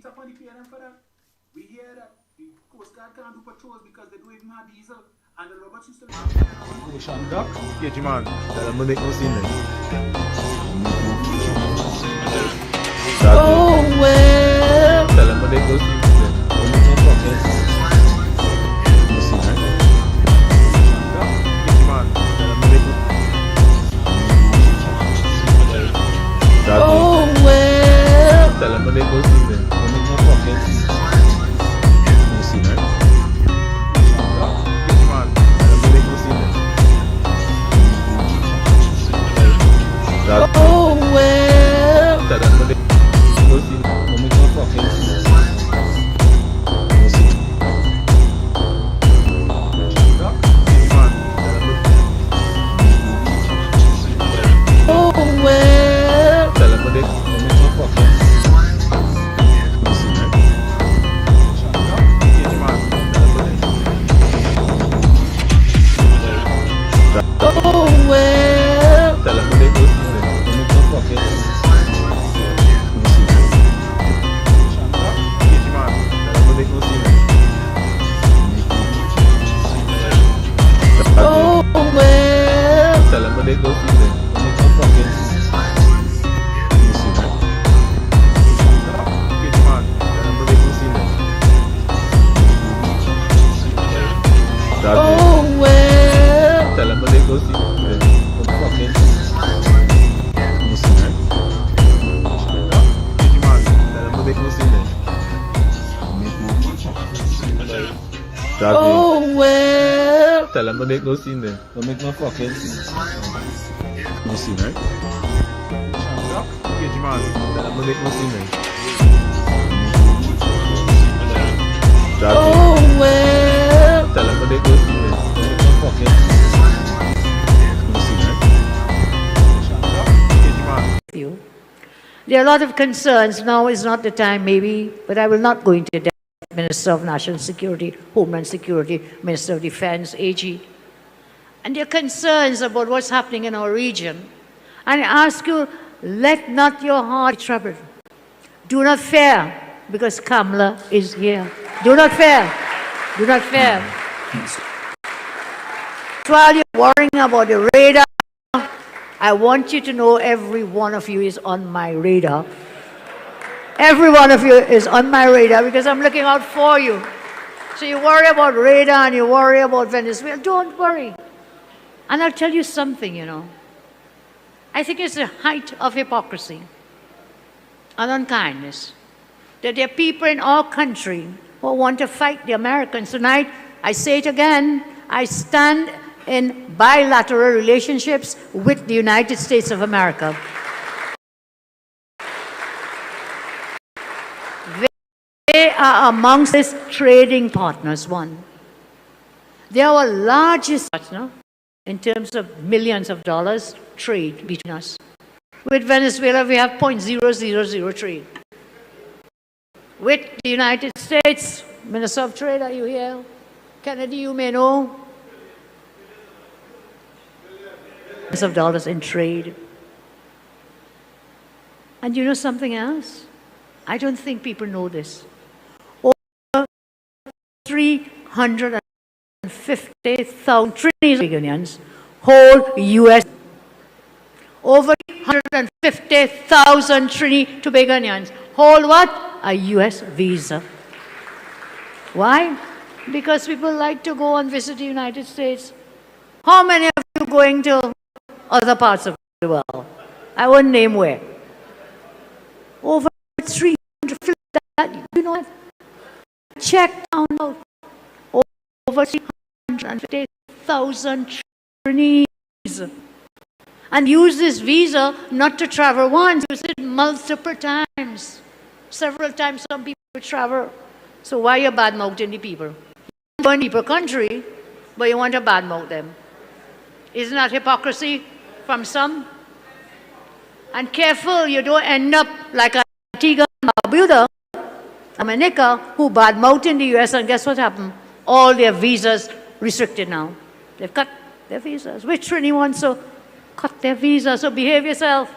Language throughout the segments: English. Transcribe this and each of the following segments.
up on the PLM for that. We hear that the Coast Guard can't do patrols because they don't even have diesel. And the robots used to Ocean Duck? Yeah, G-Man. Tell them to make no scene then. Oh, well. Tell them to make no scene then. Don't make no fucking no scene, right? Yeah, G-Man. Tell them to make no Oh, well. Tell them to make no scene then. Don't make no fucking no scene, right? Oh, well. Tell them to make no scene. Don't make no fucking no scene. Oh, well. Tell them to make no fucking no scene, right? Oh, well. Tell them to make no scene then. Don't make no fucking no scene, right? Tell them to make no scene then. Oh, well. Tell them to make no scene then. Don't make no fucking no scene, right? Tell them to make no scene then. Oh, well. Tell them to make no scene then. Don't fucking no scene, right? Tell them to make no scene then. Oh, well. Tell them to make no scene then. Don't make no fucking no scene, right? Tell them to make no scene then. Oh, well. Tell them to make no scene then. Don't make no fucking no scene, right? You. There are a lot of concerns. Now is not the time, maybe, but I will not go into depth. Minister of National Security, Homeland Security, Minister of Defense, AG. And there are concerns about what's happening in our region. And I ask you, let not your heart be troubled. Do not fear, because Kamala is here. Do not fear. Do not fear. While you're worrying about the radar, I want you to know every one of you is on my radar. Every one of you is on my radar because I'm looking out for you. So you worry about radar and you worry about Venezuela. Don't worry. And I'll tell you something, you know. I think it's the height of hypocrisy and unkindness that there are people in our country who want to fight the Americans. Tonight, I say it again, I stand in bilateral relationships with the United States of America. They are amongst these trading partners, one. They are our largest partner in terms of millions of dollars trade between us. With Venezuela, we have 0.000 trade. With the United States, Minister of Trade, are you here? Kennedy, you may know. Millions of dollars in trade. And you know something else? I don't think people know this. Over 350,000 Trinidadians hold U.S. Over 350,000 Trinidadians hold what? A U.S. visa. Why? Because people like to go and visit the United States. How many of you going to other parts of the world? I won't name where. Over 350,000, you know what? Check down out. Over 350,000 Chinese. And use this visa not to travel once, use it multiple times. Several times some people travel. So why are you bad-mouthing the people? You go in people country, but you want to bad-mouth them. Isn't that hypocrisy from some? And careful, you don't end up like Antigua and Barbuda, Dominica, who bad-mouthed in the U.S., and guess what happened? All their visas restricted now. They've cut their visas. Which Trini wants to cut their visas, so behave yourself.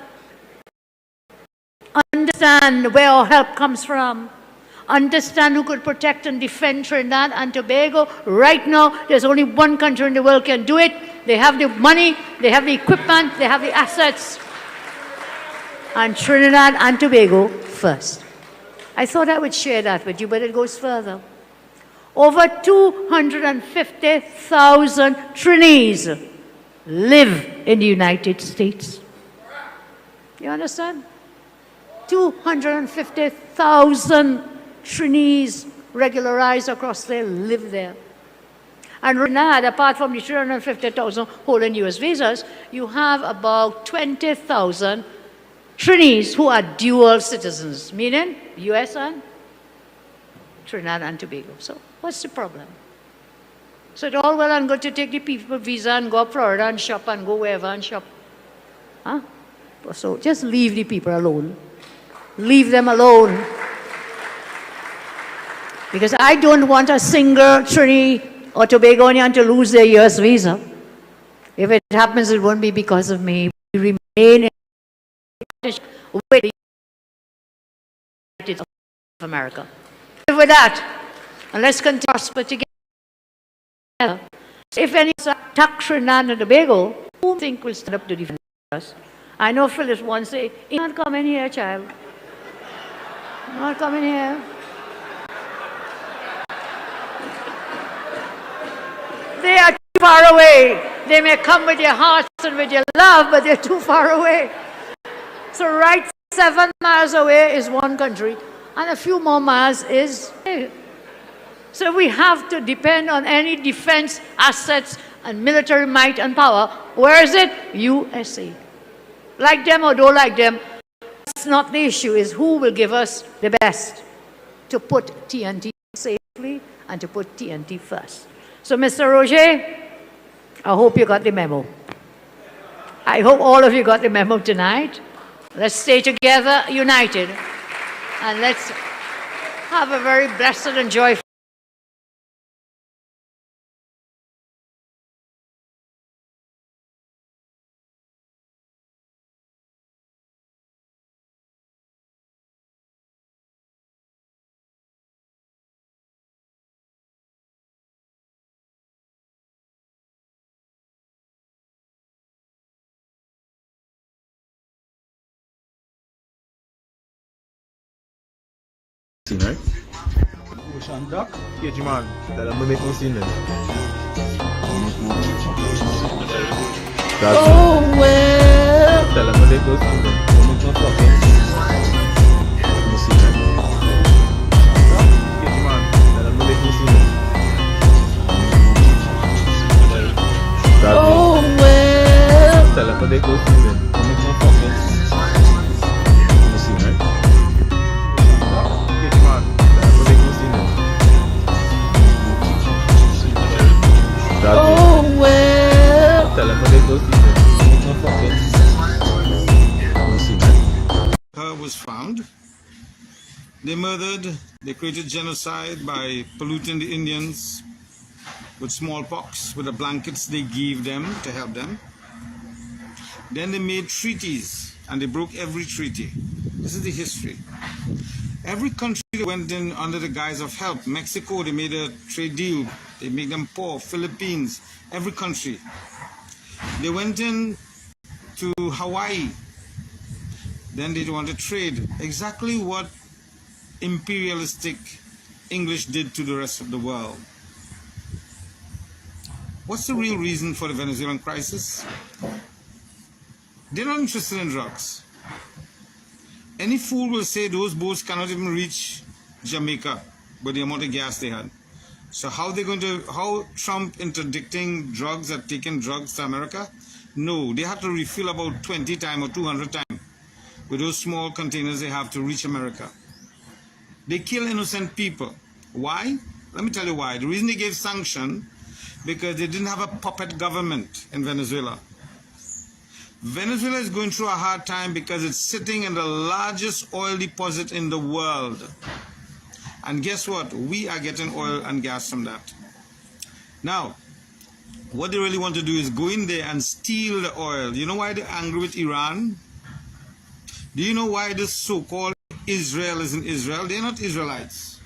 Understand where our help comes from. understand who could protect and defend Trinidad and Tobago. Right now, there's only one country in the world can do it. They have the money, they have the equipment, they have the assets. And Trinidad and Tobago first. I thought I would share that with you, but it goes further. Over 250,000 Trinis live in the United States. You understand? 250,000 Trinis regularized across there live there. And Trinidad, apart from the 350,000 holding US visas, you have about 20,000 Trinis who are dual citizens, meaning US and Trinidad and Tobago. So what's the problem? So it's all well and good to take the people visa and go up Florida and shop and go wherever and shop. Huh? So just leave the people alone. Leave them alone. Because I don't want a single Trini or Tobagonian to lose their US visa. If it happens, it won't be because of me. We remain in with the United States of America. With that, and let's continue to prosper together. If any attack Trinidad and Tobago, who do you think will stand up to defend us? I know Phyllis once said, "You're not coming here, child. You're not coming here." They are too far away. They may come with your hearts and with your love, but they're too far away. So right 7 miles away is one country, and a few more miles is. So we have to depend on any defense assets and military might and power. Where is it? USA. Like them or don't like them, that's not the issue. Is who will give us the best to put TNT safely and to put TNT first. So Mr. Roger, I hope you got the memo. I hope all of you got the memo tonight. Let's stay together, united, and let's have a very blessed and joyful Right? Ocean duck? Yeah, man. Tell them to make no scene then. Oh well. Tell them to make no scene then. Don't make no fucking. No scene then. Yeah, man. Tell them to make no scene then. Oh well. Tell them to make no scene then. Don't make no fucking. No scene right? Oh well. Tell them what they go was found. They murdered, they created genocide by polluting the Indians with smallpox, with the blankets they gave them to help them. Then they made treaties, and they broke every treaty. This is the history. Every country that went in under the guise of help. Mexico, they made a trade deal. They made them poor. Philippines, every country. They went in to Hawaii. Then they wanted to trade. Exactly what imperialistic English did to the rest of the world. What's the real reason for the Venezuelan crisis? They're not interested in drugs. Any fool will say those boats cannot even reach Jamaica with the amount of gas they had. So how Trump interdicting drugs are taking drugs to America? No, they have to refill about 20 times or 200 times with those small containers they have to reach America. They kill innocent people. Why? Let me tell you why. The reason they gave sanction, because they didn't have a puppet government in Venezuela. Venezuela is going through a hard time because it's sitting in the largest oil deposit in the world. And guess what? We are getting oil and gas from that. Now, what they really want to do is go in there and steal the oil. You know why they're angry with Iran? Do you know why this so-called Israel is in Israel? They're not Israelites.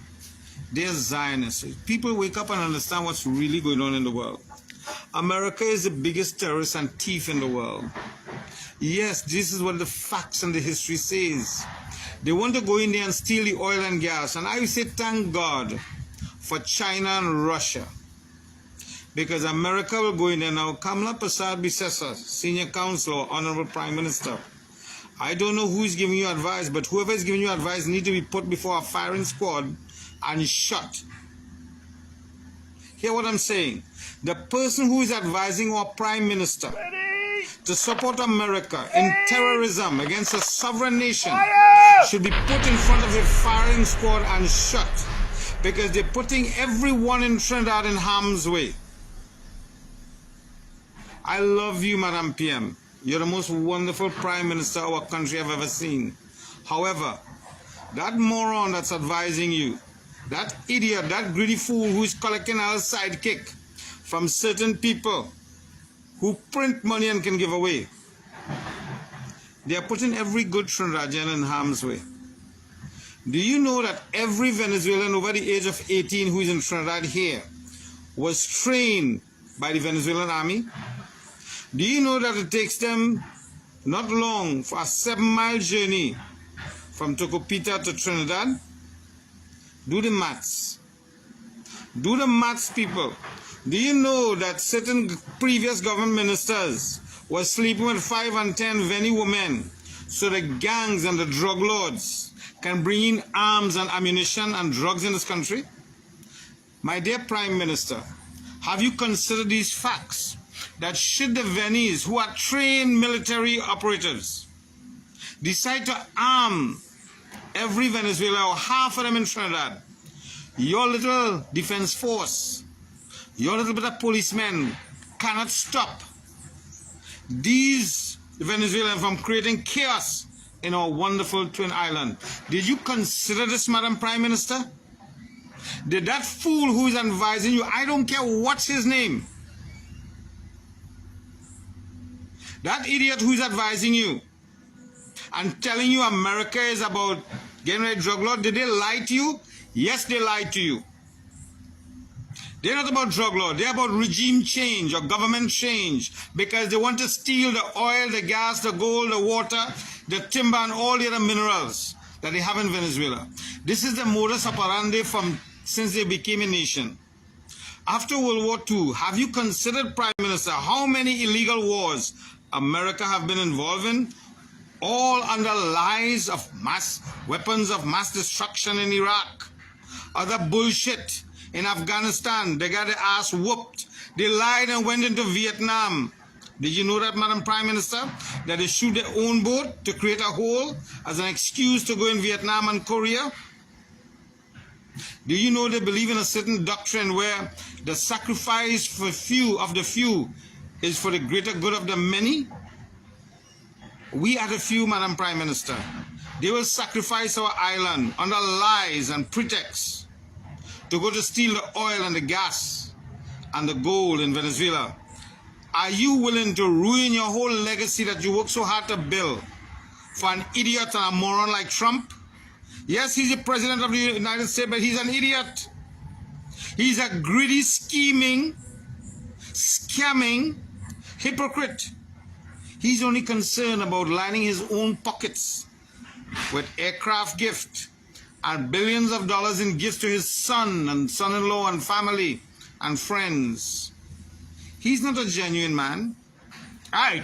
They're Zionists. People wake up and understand what's really going on in the world. America is the biggest terrorist and thief in the world. Yes, this is what the facts and the history says. They want to go in there and steal the oil and gas. And I say thank God for China and Russia. Because America will go in there now. Kamala Prasad-Bissessar, Senior Counselor, Honorable Prime Minister. I don't know who is giving you advice, but whoever is giving you advice needs to be put before a firing squad and shot. Hear what I'm saying? The person who is advising our Prime Minister to support America in terrorism against a sovereign nation should be put in front of a firing squad and shot, because they're putting everyone in Trinidad in harm's way. I love you, Madam PM. You're the most wonderful Prime Minister our country have ever seen. However, that moron that's advising you, that idiot, that greedy fool who is collecting our sidekick from certain people who print money and can give away, they are putting every good Trinidadian in harm's way. Do you know that every Venezuelan over the age of 18 who is in Trinidad here was trained by the Venezuelan army? Do you know that it takes them not long for a 7-mile journey from Tocopita to Trinidad? Do the maths. Do the maths, people. Do you know that certain previous government ministers were sleeping with 5 and 10 Veni women so the gangs and the drug lords can bring in arms and ammunition and drugs in this country? My dear Prime Minister, have you considered these facts? That should the Venis, who are trained military operatives, decide to arm every Venezuela or half of them in Trinidad, your little defense force, your little bit of policemen cannot stop these Venezuelans from creating chaos in our wonderful twin island. Did you consider this, Madam Prime Minister? Did that fool who is advising you, I don't care what's his name, that idiot who is advising you and telling you America is about getting rid of drug law, did they lie to you? Yes, they lied to you. They're not about drug law. They're about regime change or government change, because they want to steal the oil, the gas, the gold, the water, the timber, and all the other minerals that they have in Venezuela. This is the modus operandi since they became a nation. After World War II, have you considered, Prime Minister, how many illegal wars America have been involved in, all under lies of weapons of mass destruction in Iraq, other bullshit in Afghanistan? They got their ass whooped. They lied and went into Vietnam. Did you know that, Madam Prime Minister, that they shoot their own boat to create a hole as an excuse to go in Vietnam and Korea? Do you know they believe in a certain doctrine where the sacrifice for few of the few is for the greater good of the many? We are the few, Madam Prime Minister. They will sacrifice our island under lies and pretexts to go to steal the oil and the gas and the gold in Venezuela. Are you willing to ruin your whole legacy that you worked so hard to build for an idiot and a moron like Trump? Yes, he's the President of the United States, but he's an idiot. He's a greedy, scheming, scamming hypocrite. He's only concerned about lining his own pockets with aircraft gift and billions of dollars in gifts to his son and son-in-law and family and friends. He's not a genuine man. I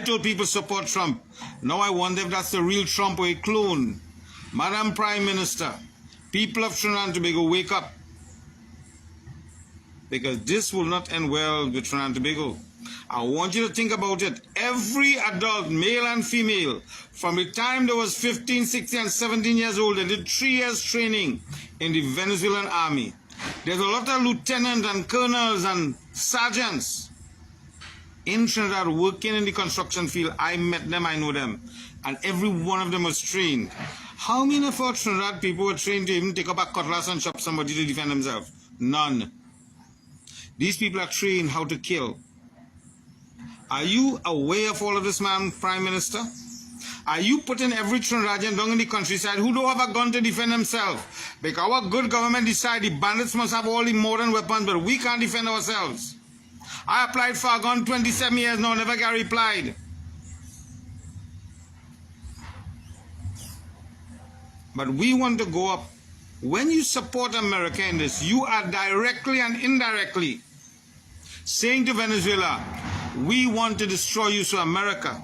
told people support Trump. Now I wonder if that's the real Trump or a clone. Madam Prime Minister, people of Trinidad and Tobago, wake up. Because this will not end well with Trinidad and Tobago. I want you to think about it. Every adult, male and female, from the time they was 15, 16, and 17 years old, they did 3 years training in the Venezuelan army. There's a lot of lieutenants and colonels and sergeants in Trinidad working in the construction field. I met them, I know them. And every one of them was trained. How many of our Trinidad people were trained to even take up a cutlass and chop somebody to defend themselves? None. These people are trained how to kill. Are you aware of all of this, Madam Prime Minister? Are you putting every Trinidadian down in the countryside who don't have a gun to defend themselves? Because our good government decide the bandits must have all the modern weapons, but we can't defend ourselves. I applied for a gun 27 years now, never got replied. But we want to go up. When you support America in this, you are directly and indirectly saying to Venezuela, we want to destroy you so America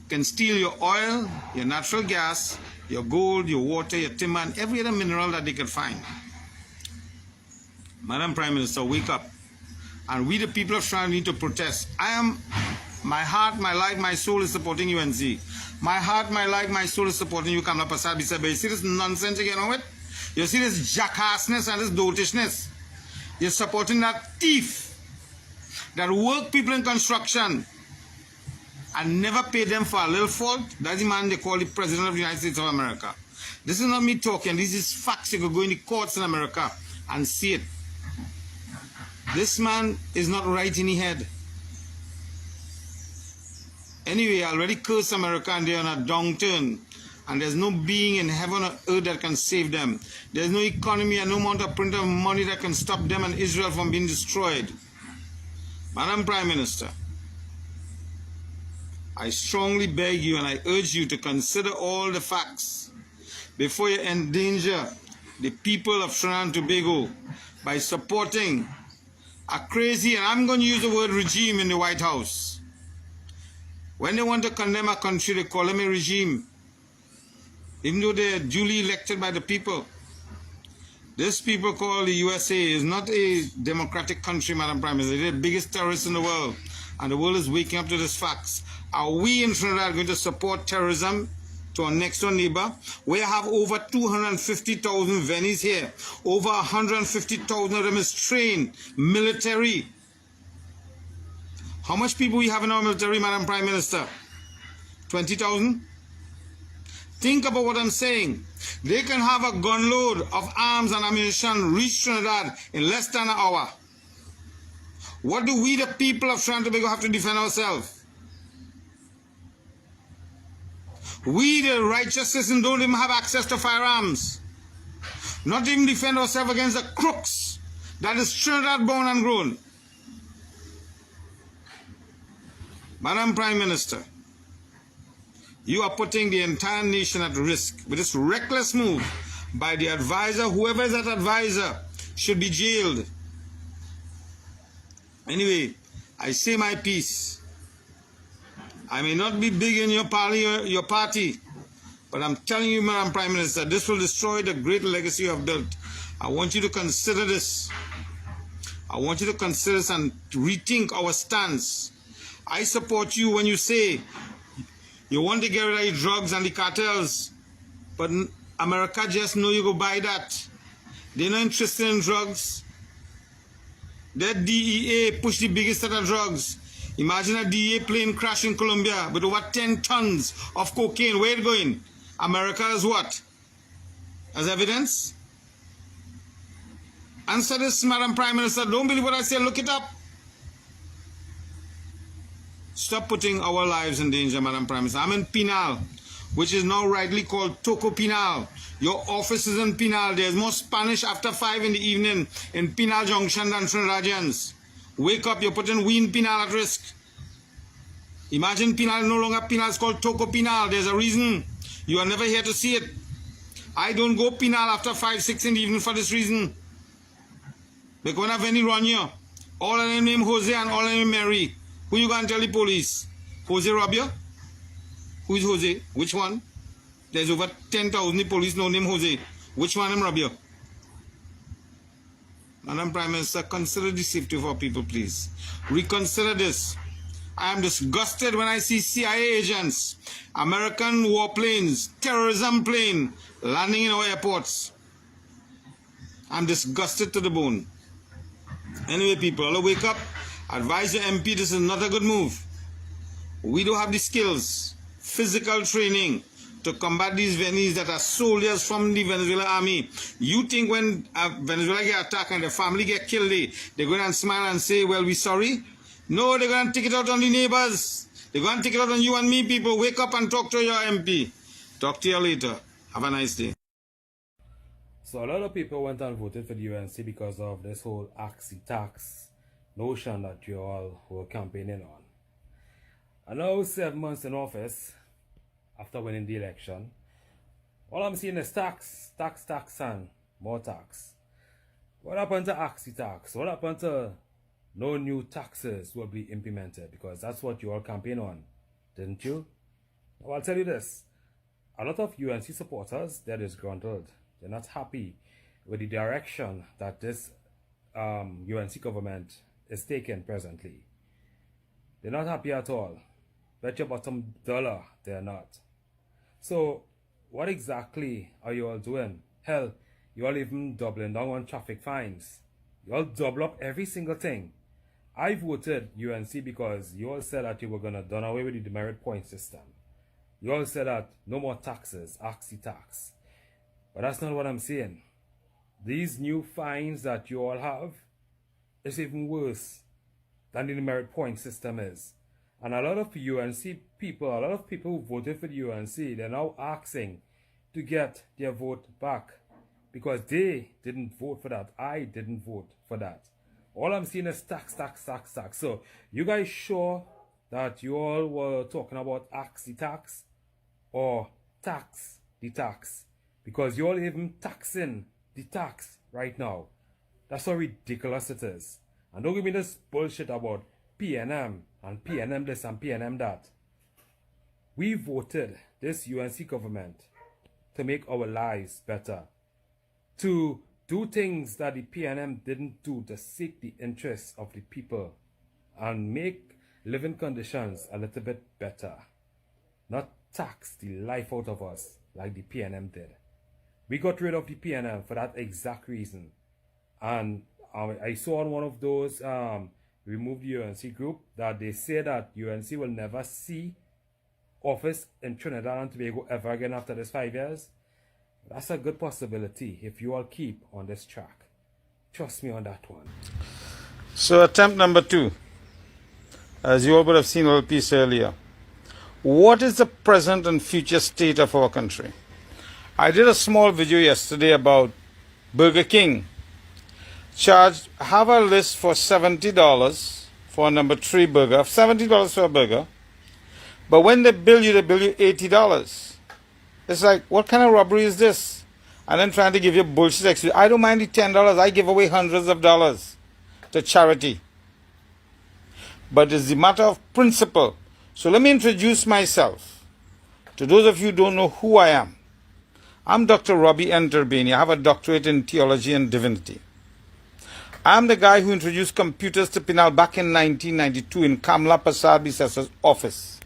can steal your oil, your natural gas, your gold, your water, your timber, and every other mineral that they can find. Madam Prime Minister, wake up. And we the people of Sri Lanka need to protest. My heart, my life, my soul is supporting UNC. My heart, my life, my soul is supporting you, Kamala Prasad Bisa. But you see this nonsense again on it? You see this jackassness and this dotishness? You're supporting that thief that work people in construction and never pay them for a little fault. That's the man they call the President of the United States of America. This is not me talking. This is facts. You can go in the courts in America and see it. This man is not right in the head. Anyway, I already cursed America and they're on a downturn. And there's no being in heaven or earth that can save them. There's no economy and no amount of print of money that can stop them and Israel from being destroyed. Madam Prime Minister, I strongly beg you and I urge you to consider all the facts before you endanger the people of Trinidad and Tobago by supporting a crazy, and I'm going to use the word regime in the White House. When they want to condemn a country, they call them a regime, even though they're duly elected by the people. This people called the USA is not a democratic country, Madam Prime Minister. They're the biggest terrorists in the world, and the world is waking up to these facts. Are we in Trinidad going to support terrorism to our next door neighbor? We have over 250,000 Venis here. Over 150,000 of them is trained military. How much people we have in our military, Madam Prime Minister? 20,000? Think about what I'm saying. They can have a gunload of arms and ammunition reach Trinidad in less than an hour. What do we, the people of Trinidad and Tobago, have to defend ourselves? We, the righteous citizens, don't even have access to firearms. Not even defend ourselves against the crooks that is Trinidad born and grown. Madam Prime Minister, you are putting the entire nation at risk with this reckless move by the advisor. Whoever is that advisor should be jailed. Anyway, I say my piece. I may not be big in your party, but I'm telling you, Madam Prime Minister, this will destroy the great legacy you have built. I want you to consider this. I want you to consider this and rethink our stance. I support you when you say you want to get rid of the drugs and the cartels, but America just know you go buy that. They're not interested in drugs. That DEA push the biggest set of drugs. Imagine a DEA plane crash in Colombia with over 10 tons of cocaine. Where it going? America is what? As evidence? Answer this, Madam Prime Minister. Don't believe what I say. Look it up. Stop putting our lives in danger, Madam Prime Minister. I'm in Pinal, which is now rightly called Toco Pinal. Your office is in Pinal. There's more Spanish after 5 in the evening in Pinal Junction than Trinidadians. Wake up, you're putting we in Pinal at risk. Imagine Pinal no longer Pinal, it's called Toco Pinal. There's a reason. You are never here to see it. I don't go Pinal after 5, 6 in the evening for this reason. Because when I have any run here, all of them name Jose and all of them Mary. Who you going to tell the police? Jose rob you? Who is Jose? Which one? There's over 10,000 police no name Jose. Which one them rob you? Madam Prime Minister, consider the safety of our people, please. Reconsider this. I am disgusted when I see CIA agents, American warplanes, terrorism plane landing in our airports. I'm disgusted to the bone. Anyway, people, I'll wake up. Advise your MP this is not a good move. We don't have the skills, physical training to combat these Venis that are soldiers from the Venezuelan army. You think when Venezuela get attacked and the family get killed, they're going to smile and say, well, we're sorry? No, they're going to take it out on the neighbors. They're going to take it out on you and me, people. Wake up and talk to your MP. Talk to you later. Have a nice day. So a lot of people went and voted for the UNC because of this whole Axie tax notion that you all were campaigning on. And now 7 months in office, after winning the election, all I'm seeing is tax, and more tax. What happened to Axie tax? What happened to no new taxes will be implemented? Because that's what you all campaign on, didn't you? Well, I'll tell you this. A lot of UNC supporters, they're disgruntled. They're not happy with the direction that this UNC government is taking presently. They're not happy at all. Bet your bottom dollar they're not. So, what exactly are you all doing? Hell, you all even doubling down on traffic fines. You all double up every single thing. I voted UNC because you all said that you were going to done away with the demerit point system. You all said that no more taxes, Axie tax. But that's not what I'm saying. These new fines that you all have is even worse than the demerit point system is. And a lot of UNC people, a lot of people who voted for the UNC, they're now asking to get their vote back because they didn't vote for that. I didn't vote for that. All I'm seeing is tax. So you guys sure that you all were talking about Axie tax or tax the tax? Because you all even taxing the tax right now. That's how ridiculous it is. And don't give me this bullshit about PNM and PNM this and PNM that. We voted this UNC government to make our lives better. To do things that the PNM didn't do, to seek the interests of the people and make living conditions a little bit better. Not tax the life out of us like the PNM did. We got rid of the PNM for that exact reason. And I saw on one of those remove the UNC group that they say that UNC will never see office in Trinidad and Tobago ever again after this 5 years. That's a good possibility if you all keep on this track. Trust me on that one. So attempt number 2. As you all would have seen a little piece earlier. What is the present and future state of our country? I did a small video yesterday about Burger King. Have a list for $70 for a number 3 burger, $70 for a burger. But when they bill you $80. It's like, what kind of robbery is this? And then trying to give you bullshit excuse. I don't mind the $10. I give away hundreds of dollars to charity. But it's the matter of principle. So let me introduce myself. To those of you who don't know who I am. I'm Dr. Robbie Enterbany. I have a doctorate in theology and divinity. I'm the guy who introduced computers to Pinal back in 1992 in Kamla Prasad Bises's office.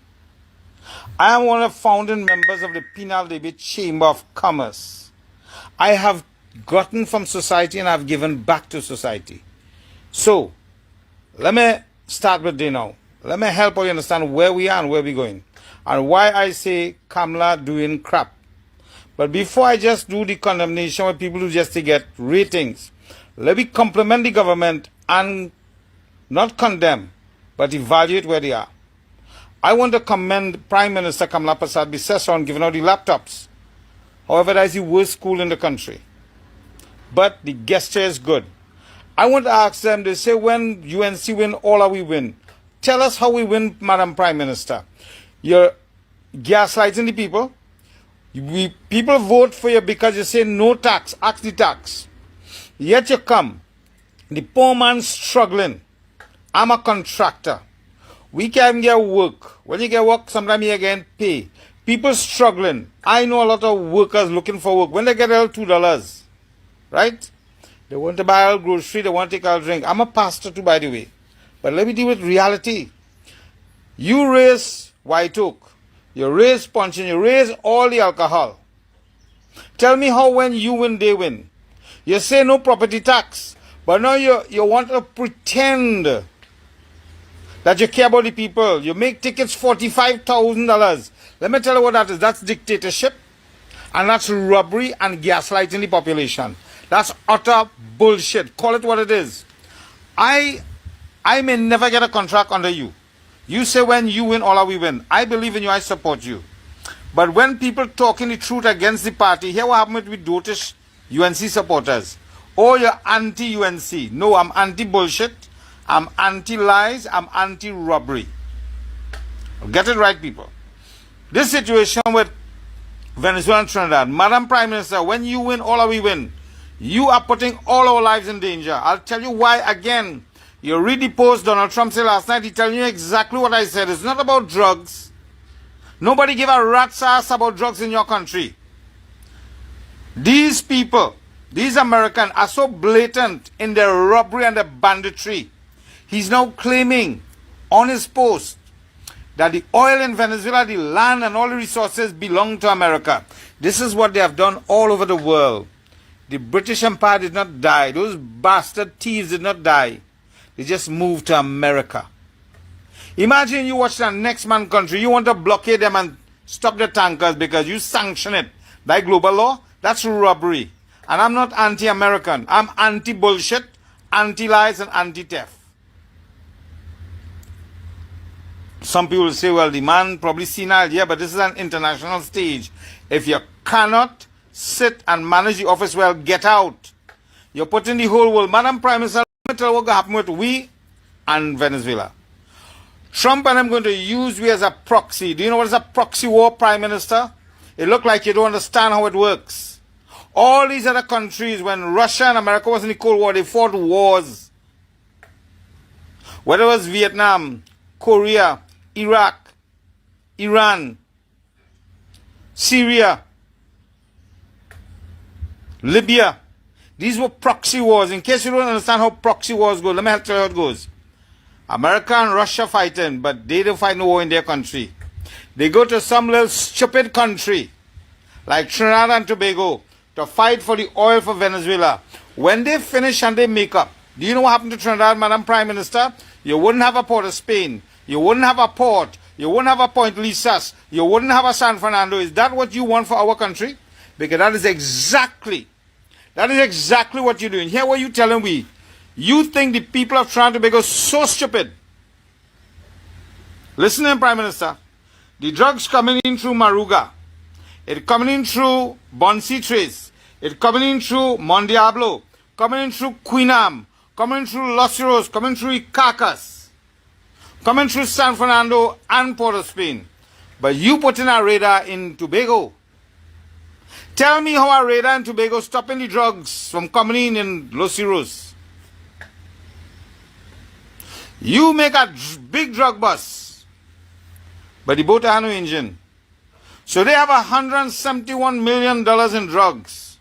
I am one of the founding members of the Pinal Debate Chamber of Commerce. I have gotten from society and I've given back to society. So, let me start with this now. Let me help you understand where we are and where we're going. And why I say Kamla doing crap. But before I just do the condemnation with people who just to get ratings, let me compliment the government and not condemn, but evaluate where they are. I want to commend Prime Minister Kamla Prasad Bisesa on giving out the laptops. However, that is the worst school in the country. But the gesture is good. I want to ask them, they say when UNC win, all are we win. Tell us how we win, Madam Prime Minister. You're gaslighting the people. People vote for you because you say no tax, ask the tax. Yet you come. The poor man's struggling. I'm a contractor. We can't get work. When you get work, sometimes you get pay. People struggling. I know a lot of workers looking for work. When they get $2, right? They want to buy a grocery, they want to take a drink. I'm a pastor too, by the way. But let me deal with reality. You raise White Oak. You raise punching. You raise all the alcohol. Tell me how when you win, they win. You say no property tax. But now you want to pretend that you care about the people. You make tickets $45,000. Let me tell you what that is. That's dictatorship. And that's robbery and gaslighting the population. That's utter bullshit. Call it what it is. I may never get a contract under you. You say when you win, all we win. I believe in you, I support you. But when people talking the truth against the party, here what happened with dotish UNC supporters. Oh, you're anti-UNC. No, I'm anti-bullshit. I'm anti-lies. I'm anti-robbery. Get it right, people. This situation with Venezuela and Trinidad. Madam Prime Minister, when you win, all we win. You are putting all our lives in danger. I'll tell you why again. You read the post Donald Trump said last night. He telling you exactly what I said. It's not about drugs. Nobody give a rat's ass about drugs in your country. These people, these Americans are so blatant in their robbery and their banditry. He's now claiming on his post that the oil in Venezuela, the land and all the resources belong to America. This is what they have done all over the world. The British Empire did not die. Those bastard thieves did not die. They just moved to America. Imagine you watch the next man country. You want to blockade them and stop the tankers because you sanction it by global law. That's robbery. And I'm not anti-American. I'm anti-bullshit, anti-lies, and anti-theft. Some people will say, well, the man probably senile. Yeah, but this is an international stage. If you cannot sit and manage the office well, get out. You're putting the whole world. Madam Prime Minister, let me tell you what's going to happen with we and Venezuela. Trump and I'm going to use we as a proxy. Do you know what is a proxy war, Prime Minister? It looks like you don't understand how it works. All these other countries, when Russia and America was in the Cold War, they fought wars. Whether it was Vietnam, Korea, Iraq, Iran, Syria, Libya. These were proxy wars. In case you don't understand how proxy wars go, let me tell you how it goes. America and Russia fighting, but they don't fight no war in their country. They go to some little stupid country like Trinidad and Tobago to fight for the oil for Venezuela. When they finish and they make up, do you know what happened to Trinidad, Madam Prime Minister? You wouldn't have a Port of Spain. You wouldn't have a port. You wouldn't have a Point Lisas. You wouldn't have a San Fernando. Is that what you want for our country? Because that is exactly what you're doing. Here what you telling we. You think the people of Trinidad and Tobago are so stupid. Listen to him, Prime Minister. The drugs coming in through Maruga. It's coming in through Bonsi Trace. It's coming in through Mondiablo. Coming in through Queenam. Coming in through Los Heroes. Coming through Icacas. Coming through San Fernando and Port of Spain. But you put in a radar in Tobago. Tell me how a radar in Tobago stopping the drugs from coming in Los Heroes. You make a big drug bus, but the boat has no engine. So they have $171 million in drugs.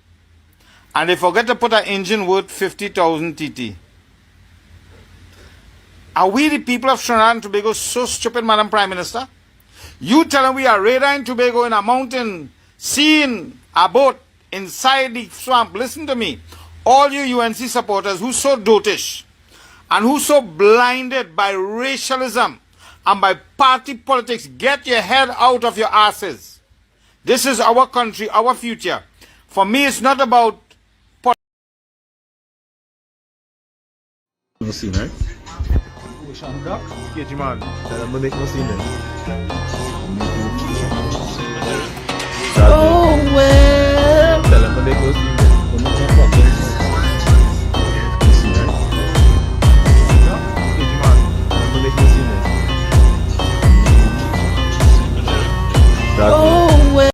And they forget to put an engine worth 50,000 TT. Are we the people of Trinidad and Tobago so stupid, Madam Prime Minister? You tell them we are radar in Tobago in a mountain, seeing a boat inside the swamp. Listen to me. All you UNC supporters who so dotish and who so blinded by racialism and by party politics, get your head out of your asses. This is our country, our future. For me, it's not about No scene, right? Ocean Duck, Sketchy man. Tell them to make no scene then. Oh well. Tell them to make no scene then. Don't make no fucking no scene, right? Duck, Sketchy man. Tell them to make no scene then. Oh well.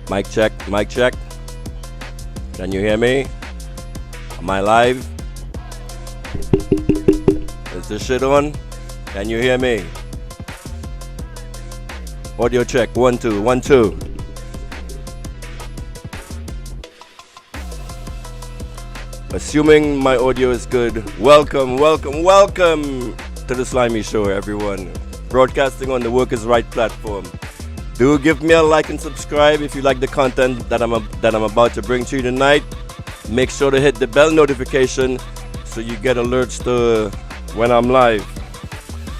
Mic check, mic check. Can you hear me? Am I live? Is this shit on? Can you hear me? Audio check, 1 2 1 2. Assuming my audio is good, welcome to the Slimy Show, everyone. Broadcasting on the Workers' Right platform. Do give me a like and subscribe if you like the content that I'm about to bring to you tonight. Make sure to hit the bell notification so you get alerts to when I'm live.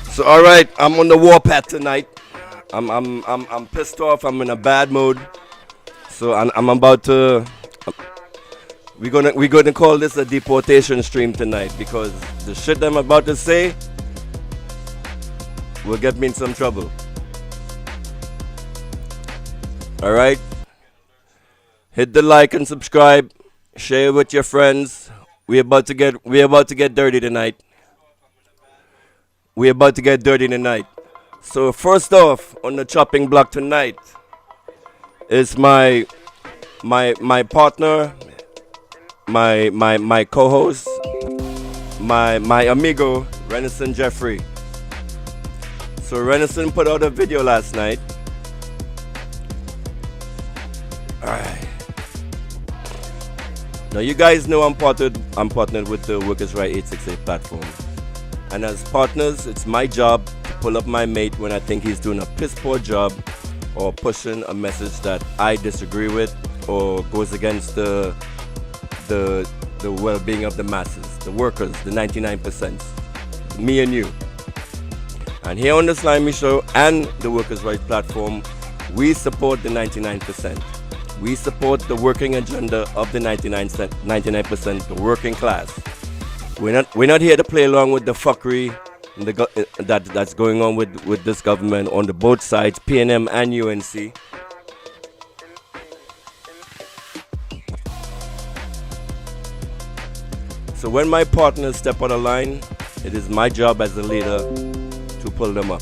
So all right, I'm on the warpath tonight. I'm pissed off. I'm in a bad mood. So I'm about to. We're gonna call this a deportation stream tonight because the shit I'm about to say will get me in some trouble. All right. Hit the like and subscribe. Share with your friends. We're about to get dirty tonight. We're about to get dirty tonight. So first off, on the chopping block tonight is my partner, my co-host, my amigo, Renison Jeffrey. So Renison put out a video last night. Alright. Now you guys know I'm partnered with the Workers' Right 868 platform. And as partners, it's my job to pull up my mate when I think he's doing a piss poor job or pushing a message that I disagree with or goes against the well-being of the masses, the workers, the 99%, me and you. And here on the Slimy Show and the Workers' Right platform, we support the 99%. We support the working agenda of the 99%, the working class. We're not here to play along with the fuckery that's going on with this government on the both sides, PNM and UNC. So when my partners step out of line, it is my job as a leader to pull them up.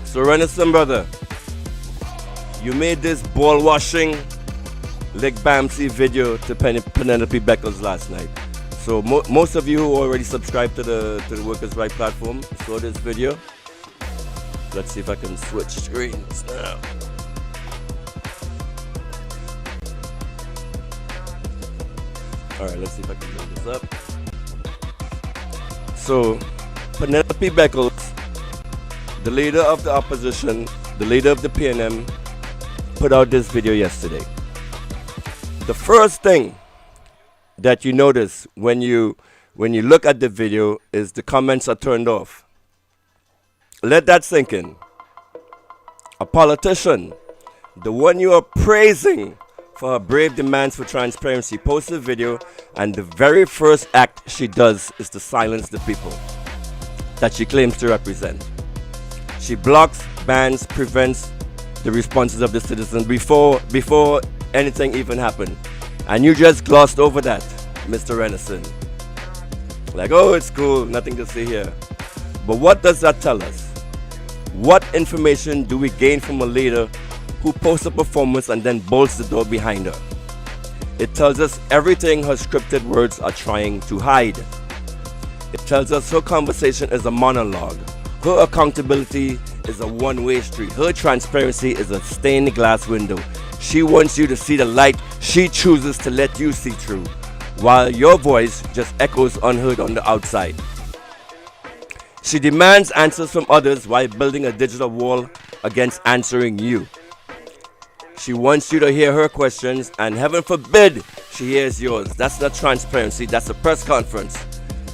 So Renison, brother, you made this ball washing Lick Bamsey video to Penelope Beckles last night. So most of you who already subscribed to the Workers' Right platform saw this video. Let's see if I can switch screens now. Alright, let's see if I can bring this up. So Penelope Beckles, the leader of the opposition, the leader of the PNM, put out this video yesterday. The first thing that you notice when you look at the video is the comments are turned off. Let that sink in. A politician, the one you are praising for her brave demands for transparency, posts a video, and the very first act she does is to silence the people that she claims to represent. She blocks, bans, prevents the responses of the citizens before anything even happened. And you just glossed over that, Mr. Renison. Like, oh, it's cool, nothing to see here. But what does that tell us? What information do we gain from a leader who posts a performance and then bolts the door behind her? It tells us everything her scripted words are trying to hide. It tells us her conversation is a monologue. Her accountability is a one-way street. Her transparency is a stained glass window. She wants you to see the light she chooses to let you see through, while your voice just echoes unheard on the outside. She demands answers from others while building a digital wall against answering you. She wants you to hear her questions, and heaven forbid she hears yours. That's not transparency, that's a press conference.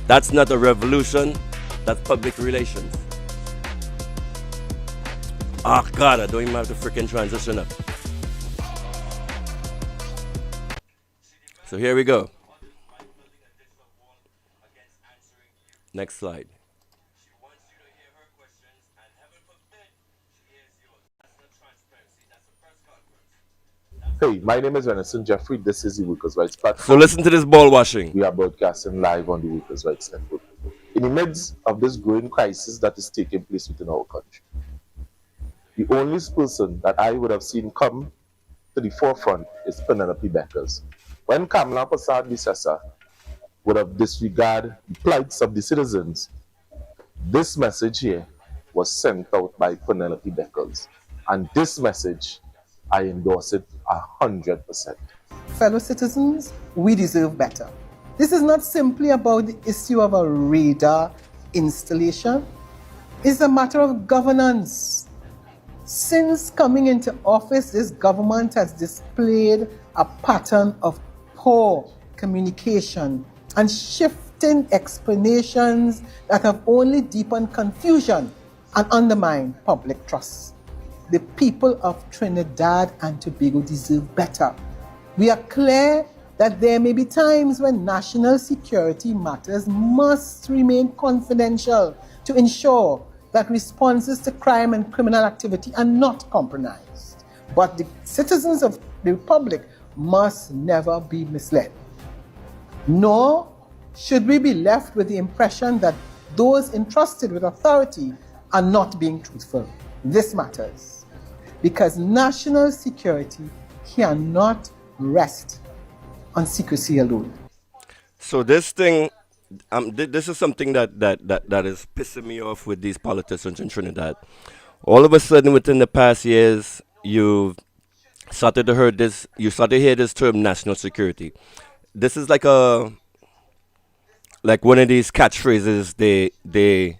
That's not a revolution, that's public relations. Oh God, I don't even have to freaking transition up. So here we go. Next slide. Hey, my name is Venison Jeffrey. This is the Workers' Rights platform. So listen to this ball washing. We are broadcasting live on the Workers' Rights Network. In the midst of this growing crisis that is taking place within our country, the only person that I would have seen come to the forefront is Penelope Beckles. When Kamala Persad-Bissessar would have disregarded the plights of the citizens, this message here was sent out by Penelope Beckles. And this message, I endorse it 100%. Fellow citizens, we deserve better. This is not simply about the issue of a radar installation. It's a matter of governance. Since coming into office, this government has displayed a pattern of poor communication and shift conflicting explanations that have only deepened confusion and undermined public trust. The people of Trinidad and Tobago deserve better. We are clear that there may be times when national security matters must remain confidential to ensure that responses to crime and criminal activity are not compromised. But the citizens of the Republic must never be misled. Nor should we be left with the impression that those entrusted with authority are not being truthful. This matters because national security cannot rest on secrecy alone. So this thing, this is something that is pissing me off with these politicians in Trinidad. All of a sudden, within the past years, you've started to hear this. You started to hear this term, national security. This is like one of these catchphrases they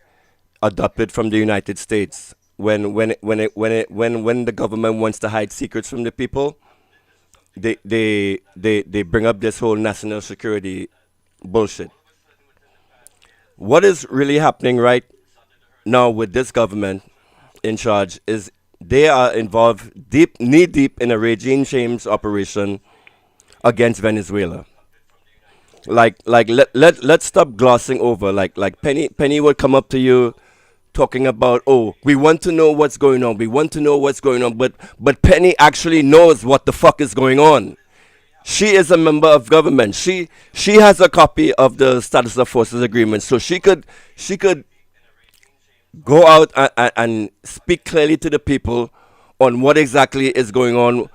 adopted from the United States when the government wants to hide secrets from the people. They bring up this whole national security bullshit. What is really happening right now with this government in charge is they are involved knee deep in a regime change operation against Venezuela. Let's stop glossing over. Like Penny would come up to you talking about, oh, we want to know what's going on. We want to know what's going on. But Penny actually knows what the fuck is going on. She is a member of government. She has a copy of the Status of Forces Agreement, so she could go out and speak clearly to the people on what exactly is going on.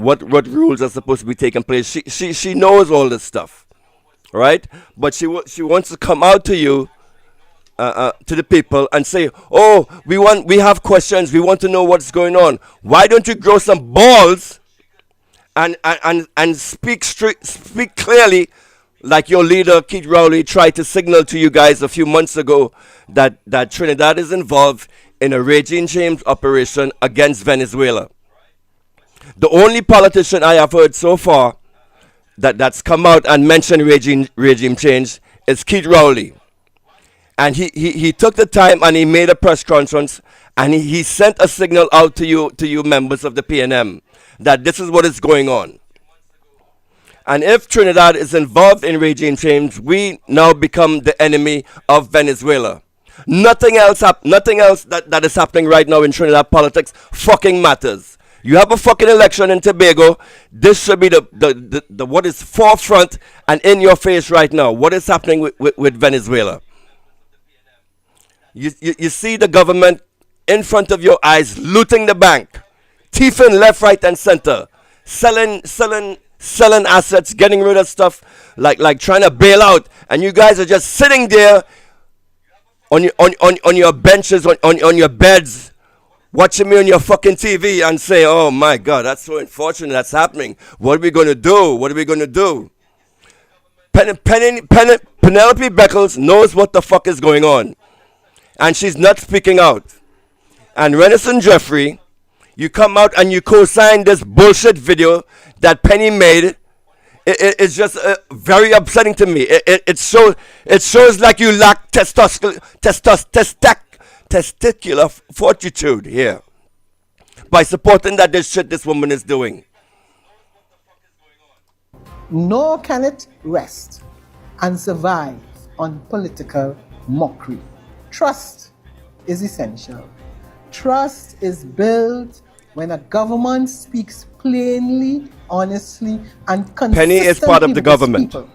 What rules are supposed to be taking place. She knows all this stuff, right? But she wants to come out to you. To the people and say, oh, we have questions, we want to know what's going on. Why don't you grow some balls and speak clearly, like your leader Keith Rowley tried to signal to you guys a few months ago that Trinidad is involved in a regime change operation against Venezuela. The only politician I have heard so far that's come out and mentioned regime change is Keith Rowley. And he took the time and he made a press conference and he sent a signal out to you members of the PNM that this is what is going on. And if Trinidad is involved in regime change, we now become the enemy of Venezuela. Nothing else that is happening right now in Trinidad politics fucking matters. You have a fucking election in Tobago. This should be the what is forefront and in your face right now. What is happening with Venezuela? You see the government in front of your eyes looting the bank, thieving left, right, and center, selling assets, getting rid of stuff, like trying to bail out, and you guys are just sitting there on your benches, on your beds, watching me on your fucking TV and say, oh my God, that's so unfortunate that's happening. What are we going to do? What are we going to do? Penelope Beckles knows what the fuck is going on. And she's not speaking out. And Renison Jeffrey, you come out and you co-sign this bullshit video that Penny made. It's just very upsetting to me. It shows like you lack testicular fortitude here by supporting this shit this woman is doing. Nor can it rest and survive on political mockery. Trust is essential. Trust is built when a government speaks plainly, honestly, and consistently. Penny is part of the government. People.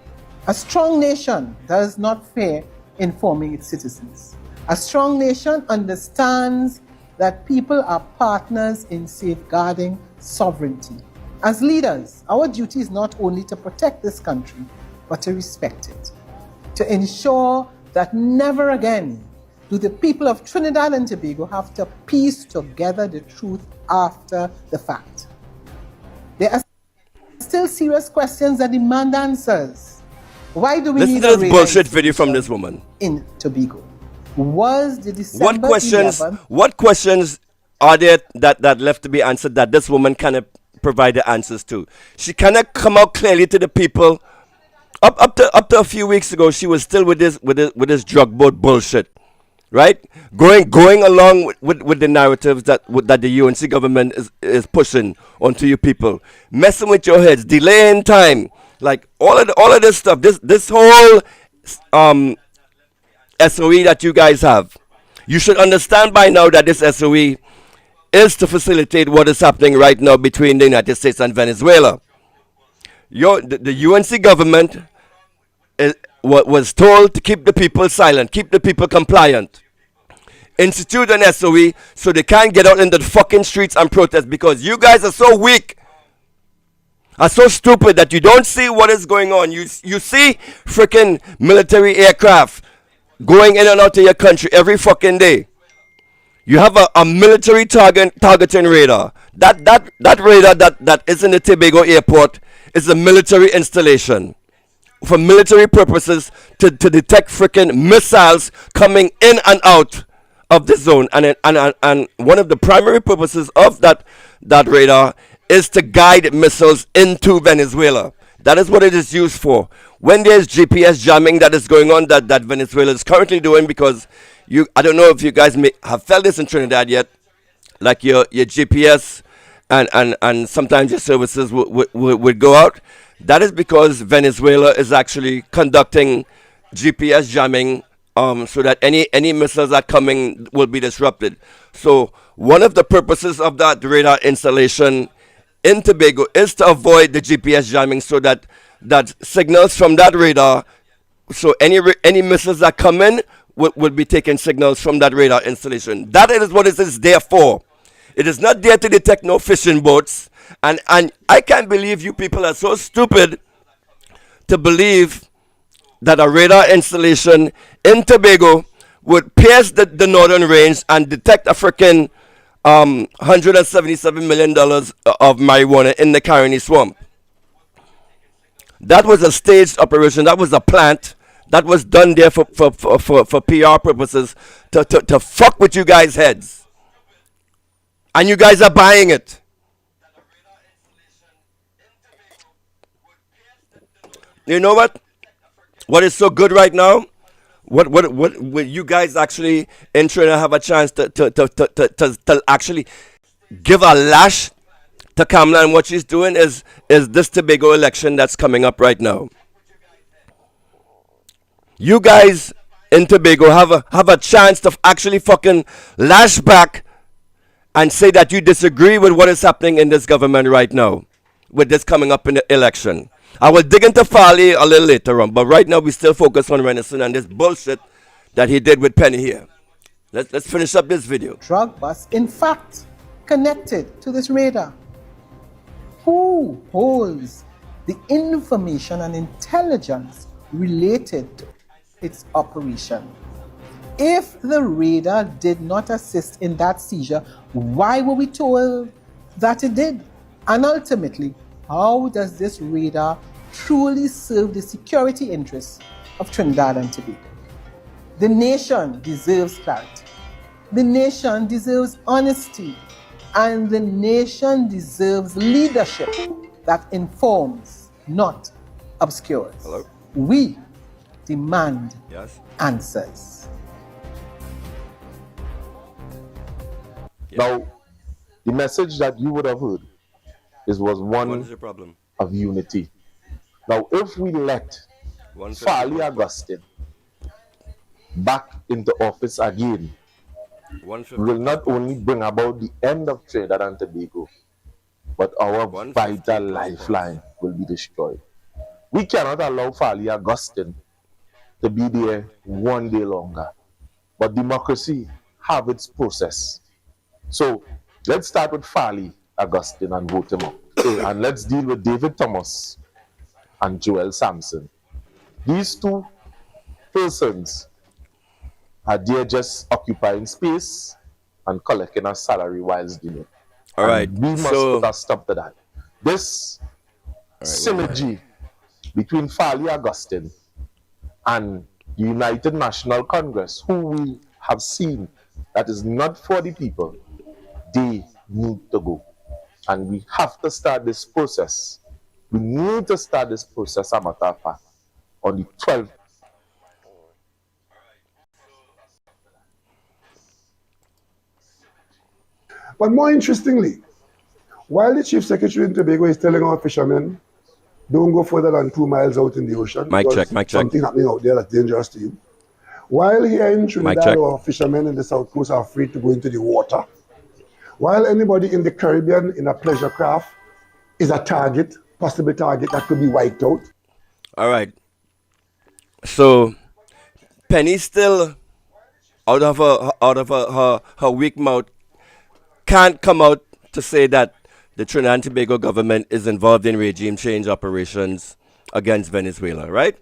A strong nation does not fear informing its citizens. A strong nation understands that people are partners in safeguarding sovereignty. As leaders, our duty is not only to protect this country, but to respect it. To ensure that never again do the people of Trinidad and Tobago have to piece together the truth after the fact. There are still serious questions that demand answers. Why do we Listen need to a this radar bullshit video from this woman in Tobago? Was the December 11th... What questions are there that left to be answered that this woman cannot provide the answers to? She cannot come out clearly to the people up to a few weeks ago, she was still with this drug boat bullshit, right? Going along with the narratives that the UNC government is pushing onto you people, messing with your heads, delaying time, like all of this stuff. This whole SOE that you guys have, you should understand by now that this SOE is to facilitate what is happening right now between the United States and Venezuela. The UNC government was told to keep the people silent, keep the people compliant, institute an SOE so they can't get out into the fucking streets and protest because you guys are so weak, are so stupid that you don't see what is going on. You see freaking military aircraft going in and out of your country every fucking day. You have a military targeting radar. That radar that is in the Tobago airport is a military installation for military purposes to detect freaking missiles coming in and out of the zone. And one of the primary purposes of that radar is to guide missiles into Venezuela. That is what it is used for. When there's GPS jamming that is going on that Venezuela is currently doing, because I don't know if you guys may have felt this in Trinidad yet, like your GPS and sometimes your services would go out. That is because Venezuela is actually conducting GPS jamming so that any missiles that are coming will be disrupted. So one of the purposes of that radar installation in Tobago is to avoid the GPS jamming so that signals from that radar, so any missiles that come in would be taking signals from that radar installation. That is what it is there for. It is not there to detect no fishing boats. And I can't believe you people are so stupid to believe that a radar installation in Tobago would pierce the northern range and detect a freaking $177 million of marijuana in the Caroni swamp. That was a staged operation. That was a plant that was done there for PR purposes to fuck with you guys' heads. And you guys are buying it. You know what? What is so good right now? What you guys actually in Trinidad have a chance to actually give a lash to Kamala and what she's doing is this Tobago election that's coming up right now. You guys in Tobago have a chance to actually fucking lash back and say that you disagree with what is happening in this government right now with this coming up in the election. I will dig into Farley a little later on, but right now we still focus on Renison and this bullshit that he did with Penny here. Let's finish up this video. Drug bust, in fact, connected to this radar. Who holds the information and intelligence related to its operation? If the radar did not assist in that seizure, why were we told that it did? And ultimately, how does this radar truly serve the security interests of Trinidad and Tobago? The nation deserves clarity. The nation deserves honesty. And the nation deserves leadership that informs, not obscures. Hello? We demand Yes. answers. Now, the message that you would have heard was What one is your problem? of unity. Now, if we let Farley Augustine back into office again, will not only bring about the end of Trinidad and Tobago, but our vital lifeline will be destroyed. We cannot allow Farley Augustine to be there one day longer. But democracy have its process. So let's start with Farley Augustine and vote him up. And let's deal with David Thomas and Joel Sampson. These two persons are there just occupying space and collecting a salary whilst doing it. All right. We must put a stop to that. This synergy between Farley Augustine and the United National Congress, who we have seen that is not for the people, they need to go. And we have to start this process. We need to start this process, a matter of fact. on the 12th. But more interestingly, while the Chief Secretary in Tobago is telling our fishermen, don't go further than 2 miles out in the ocean, Mic because check, mic check. something happening out there that's dangerous to you. While here in Trinidad, check. our fishermen in the South Coast are afraid to go into the water. While anybody in the Caribbean in a pleasure craft is a target, possible target that could be wiped out. All right. So Penny still out of her weak mouth can't come out to say that the Trinidad and Tobago government is involved in regime change operations against Venezuela, right?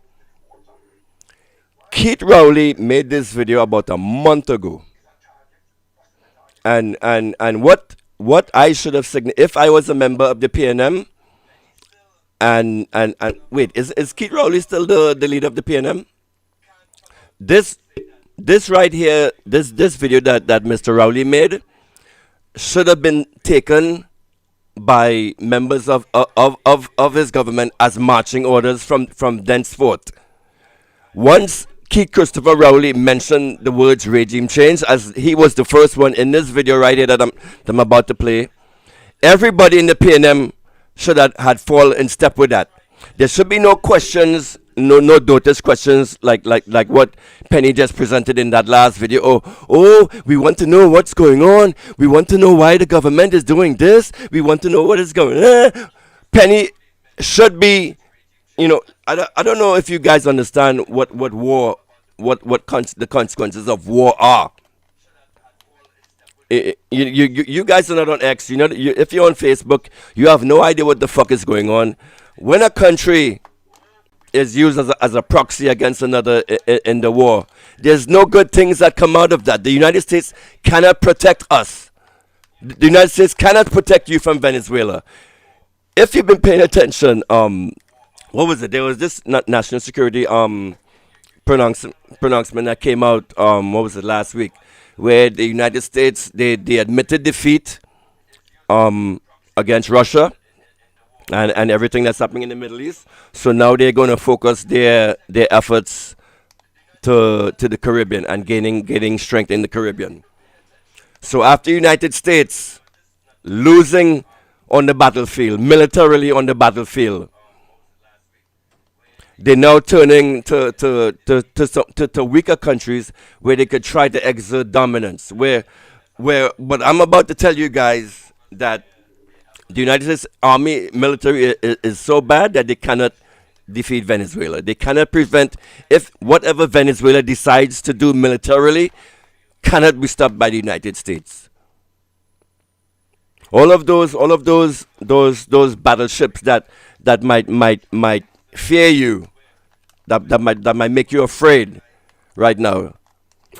Keith Rowley made this video about a month ago. And what I should have if I was a member of the PNM and wait, is Keith Rowley still the leader of the PNM? This right here, this video that Mr. Rowley made should have been taken by members of his government as marching orders from thenceforth. Once Keith Christopher Rowley mentioned the words regime change, as he was the first one in this video right here that I'm about to play, everybody in the PNM should have had fall in step with that. There should be no questions, no notice questions like what Penny just presented in that last video. Oh, we want to know what's going on. We want to know why the government is doing this. We want to know what is going on. Penny should be, I don't know if you guys understand what war, the consequences of war are. You guys are not on X. If you're on Facebook, you have no idea what the fuck is going on. When a country is used as a proxy against another in the war, there's no good things that come out of that. The United States cannot protect us. The United States cannot protect you from Venezuela. If you've been paying attention, what was it? There was this national security pronouncement that came out, what was it, last week, where the United States, they admitted defeat against Russia and everything that's happening in the Middle East. So now they're going to focus their efforts to the Caribbean and gaining strength in the Caribbean. So after United States losing on the battlefield, militarily on the battlefield, they're now turning to weaker countries where they could try to exert dominance. But I'm about to tell you guys that the United States Army military is so bad that they cannot defeat Venezuela. They cannot prevent, if whatever Venezuela decides to do militarily cannot be stopped by the United States. All of those battleships that might fear you, that might make you afraid right now.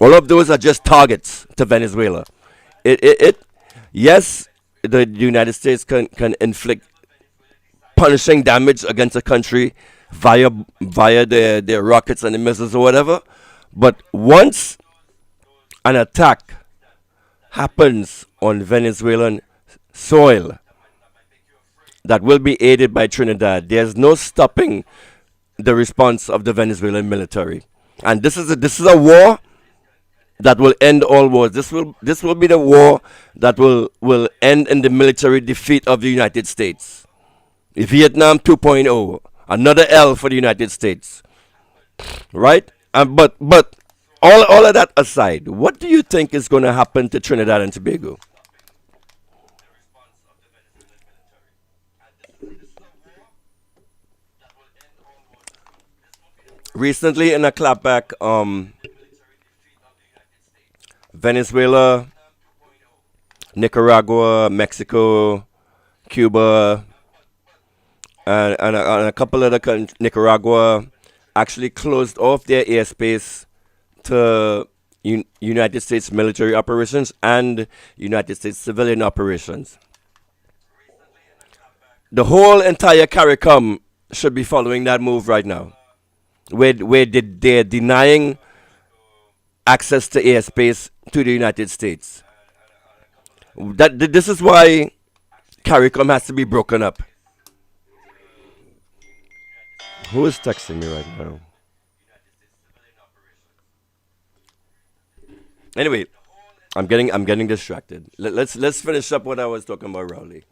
All of those are just targets to Venezuela. Yes, the United States can inflict punishing damage against a country via their rockets and the missiles or whatever, but once an attack happens on Venezuelan soil that will be aided by Trinidad, there's no stopping the response of the Venezuelan military. And this is a war that will end all wars. This will be the war that will end in the military defeat of the United States. Vietnam 2.0, another L for the United States, right? But all of that aside, what do you think is going to happen to Trinidad and Tobago? Recently, in a clapback, Venezuela, Nicaragua, Mexico, Cuba, and a couple other countries, Nicaragua, actually closed off their airspace to United States military operations and United States civilian operations. The whole entire CARICOM should be following that move right now, where they're denying access to airspace to the United States. This is why CARICOM has to be broken up. Who is texting me right now? Anyway, I'm getting distracted. Let's finish up what I was talking about, Rowley.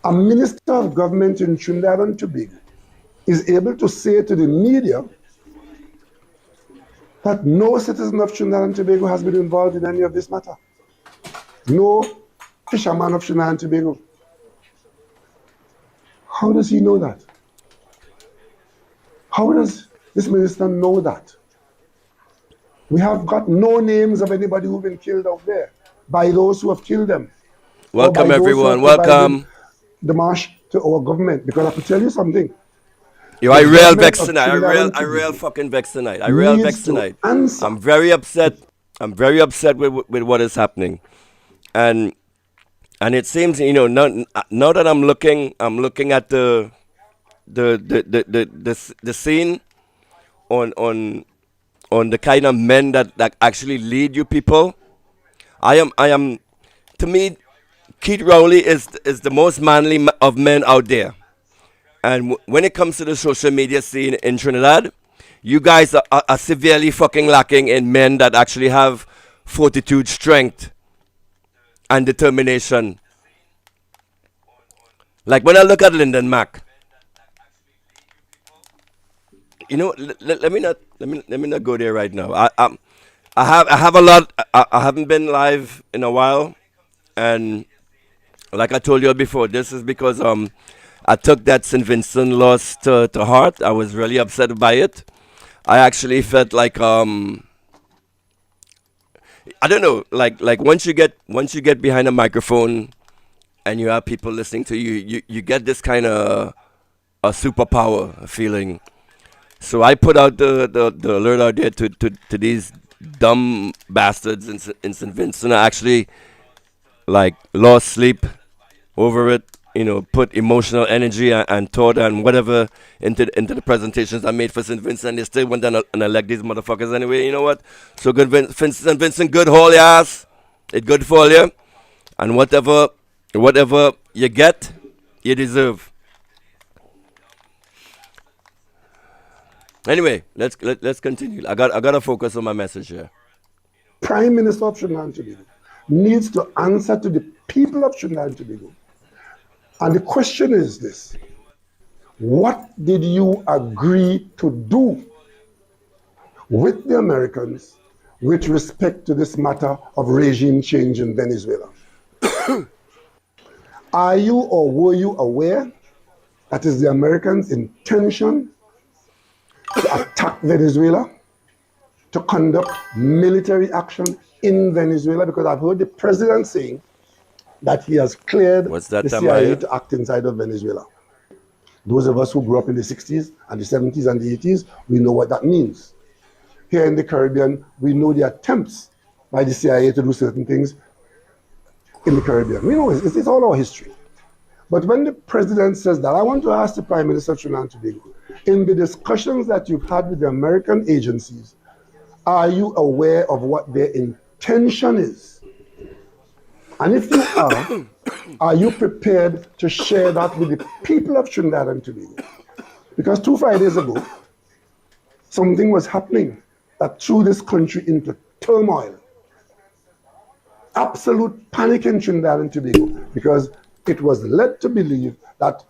A minister of government in Trinidad and Tobago is able to say to the media that no citizen of Trinidad and Tobago has been involved in any of this matter. No fisherman of Trinidad and Tobago. How does he know that? How does this minister know that? We have got no names of anybody who've been killed out there by those who have killed them. Or by Welcome those who everyone. have provided Welcome. the march to our government. Because I can tell you something. Yo, I The real government vex of tonight. Trinidad and I real Tobago fucking vex tonight. I real vex needs to tonight. answer. I'm very upset. I'm very upset with what is happening, and it seems now that I'm looking at the scene on the kind of men that actually lead you people. I am to me, Keith Rowley is the most manly of men out there. And when it comes to the social media scene in Trinidad, you guys are severely fucking lacking in men that actually have fortitude, strength, and determination. Like when I look at Lyndon Mack, let me not go there right now. I have a lot. I haven't been live in a while, and like I told you before, this is because I took that St. Vincent loss to heart. I was really upset by it. I actually felt like I don't know, like once you get behind a microphone and you have people listening to you, you get this kind of a superpower feeling. So I put out the alert out there to these dumb bastards in St. Vincent. I actually like lost sleep over it. Put emotional energy and thought and whatever into the presentations I made for St. Vincent. They still went down and elect these motherfuckers anyway. You know what? So good, St. Vincent, good haul your ass. It good for you. And whatever you get, you deserve. Anyway, let's continue. I gotta focus on my message here. Prime Minister of Trinidad and Tobago needs to answer to the people of Trinidad and Tobago. And the question is this: what did you agree to do with the Americans with respect to this matter of regime change in Venezuela? Are you or were you aware that is the Americans' intention to attack Venezuela, to conduct military action in Venezuela? Because I've heard the president saying that he has cleared What's that, the CIA Tamaya? to act inside of Venezuela. Those of us who grew up in the 60s and the 70s and the 80s, we know what that means. Here in the Caribbean, we know the attempts by the CIA to do certain things in the Caribbean. We know it's all our history. But when the president says that, I want to ask the Prime Minister of Trinidad and Tobago, in the discussions that you've had with the American agencies, are you aware of what their intention is? And if you are you prepared to share that with the people of Trinidad and Tobago? Because 2 Fridays ago, something was happening that threw this country into turmoil. Absolute panic in Trinidad and Tobago, because it was led to believe that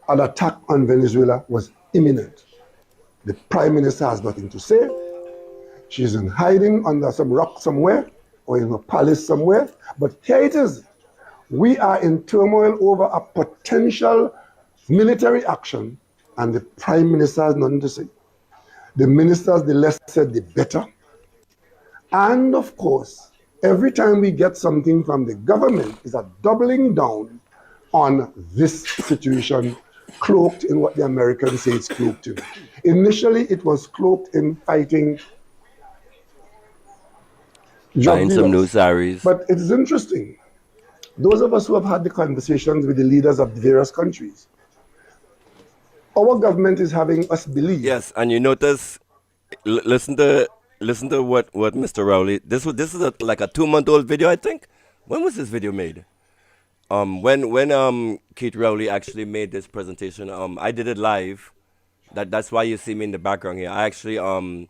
an attack on Venezuela was imminent. The Prime Minister has nothing to say. She's in hiding under some rock somewhere or in a palace somewhere. But here it is. We are in turmoil over a potential military action, and the Prime Minister has nothing to say. The ministers, the less said, the better. And of course, every time we get something from the government, is a doubling down on this situation, cloaked in what the Americans say it's cloaked in. Initially, it was cloaked in fighting drug Buying some new dealers. saris. But it is interesting. Those of us who have had the conversations with the leaders of the various countries, our government is having us believe. Yes, and you notice, listen to what Mr. Rowley. This is like a 2-month-old video, I think. When was this video made? When Keith Rowley actually made this presentation, I did it live. That's why you see me in the background here. I actually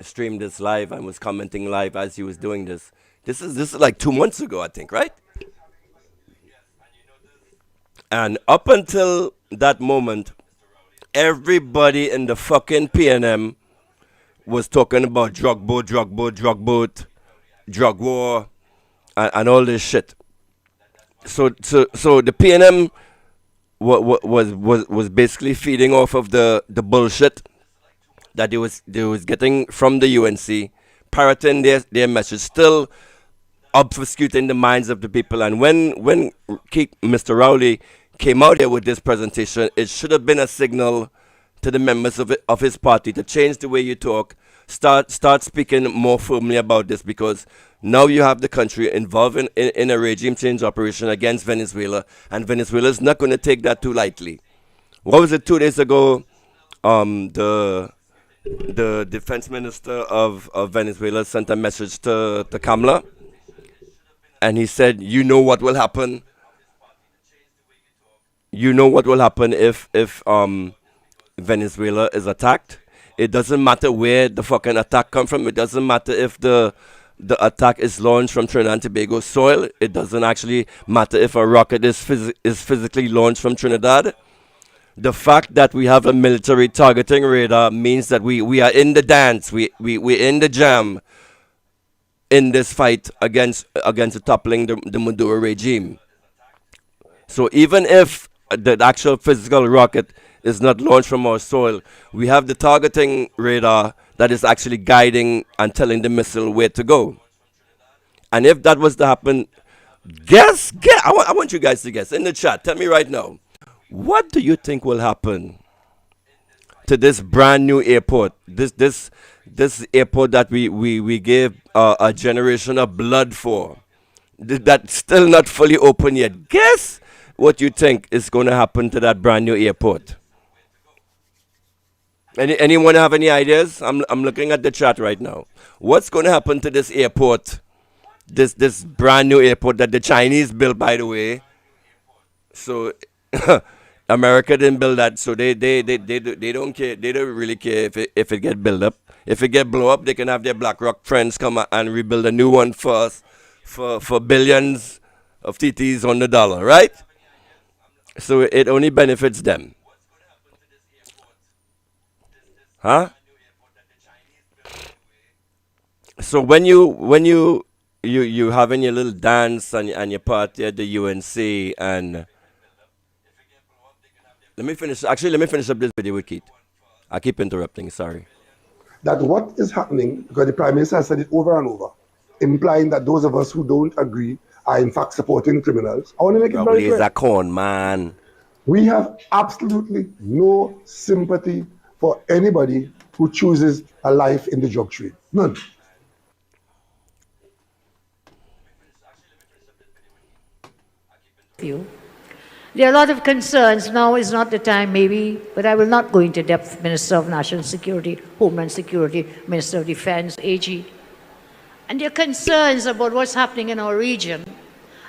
streamed this live and was commenting live as he was doing this. This is like 2 months ago, I think, right? And up until that moment, everybody in the fucking PNM was talking about drug boat, drug war, and all this shit. So the PNM was basically feeding off of the bullshit that they was getting from the UNC, parroting their message, still obfuscating the minds of the people. And when Mr. Rowley came out here with this presentation, it should have been a signal to the members of his party to change the way you talk, start speaking more firmly about this, because now you have the country involved in a regime change operation against Venezuela, and Venezuela is not going to take that too lightly. What was it, 2 days ago? The defense minister of Venezuela sent a message to Kamala, and he said, you know what will happen. You know what will happen if Venezuela is attacked. It doesn't matter where the fucking attack come from. It doesn't matter if the attack is launched from Trinidad and Tobago soil. It doesn't actually matter if a rocket is physically launched from Trinidad. The fact that we have a military targeting radar means that we are in the dance. We're in the jam in this fight against toppling the Maduro regime. So even if the actual physical rocket is not launched from our soil, we have the targeting radar that is actually guiding and telling the missile where to go. And if that was to happen, guess. I want you guys to guess in the chat. Tell me right now, what do you think will happen to this brand new airport? This airport that we gave a generation of blood for, that's still not fully open yet. Guess what you think is going to happen to that brand new airport. Anyone have any ideas? I'm looking at the chat right now. What's going to happen to this airport? This brand new airport that the Chinese built, by the way. So America didn't build that, so they don't care. They don't really care if it get built up. If it get blow up, they can have their BlackRock friends come and rebuild a new one first for billions of TTs on the dollar, right? So it only benefits them. Huh? So when you having your little dance and your party at the UNC, and let me finish up this video with Keith. I keep interrupting, sorry. That what is happening, because the Prime Minister has said it over and over, implying that those of us who don't agree are in fact supporting criminals. I want to make it very clear. A corn, man. We have absolutely no sympathy for anybody who chooses a life in the drug trade. None. There are a lot of concerns. Now is not the time, maybe, but I will not go into depth. Minister of National Security, Homeland Security, Minister of Defense, AG. And there are concerns about what's happening in our region.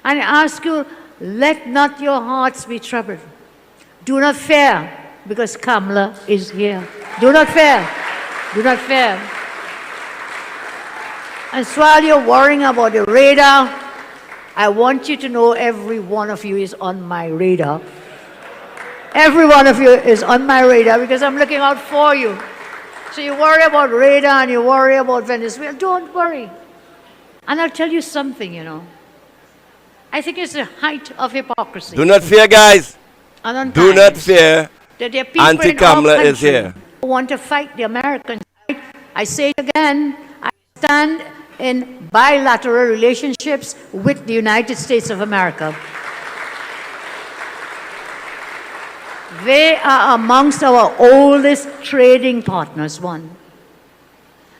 And I ask you, let not your hearts be troubled. Do not fear, because Kamala is here. Do not fear. Do not fear. And so while you're worrying about the radar, I want you to know every one of you is on my radar. Every one of you is on my radar because I'm looking out for you. So you worry about radar and you worry about Venezuela. Don't worry. And I'll tell you something, you know. I think it's the height of hypocrisy. Do not fear, guys. And do not fear. That there are people Anti-Kamala is here. Who want to fight the Americans. I say it again. I stand in bilateral relationships with the United States of America. They are amongst our oldest trading partners, one.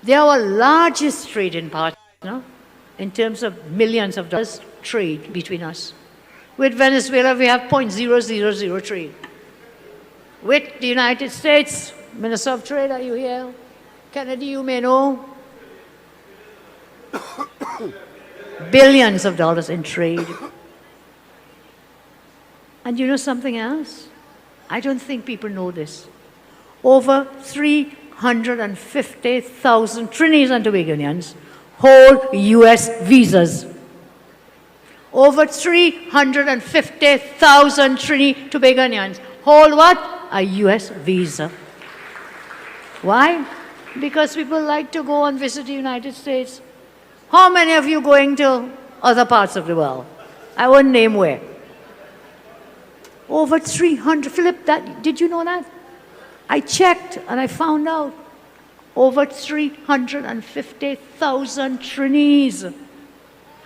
They are our largest trading partner in terms of millions of dollars trade between us. With Venezuela, we have 0.000 trade. With the United States, Minister of Trade, are you here? Kennedy, you may know. Billions of dollars in trade. And you know something else? I don't think people know this. Over 350,000 Trinidadians and Tobagonians hold U.S. visas. Over 350,000 Trinidadians and Tobagonians hold what? A U.S. visa. Why? Because people like to go and visit the United States. How many of you going to other parts of the world? I won't name where. Over 300. Philip, did you know that? I checked and I found out. Over 350,000 Trinidadians.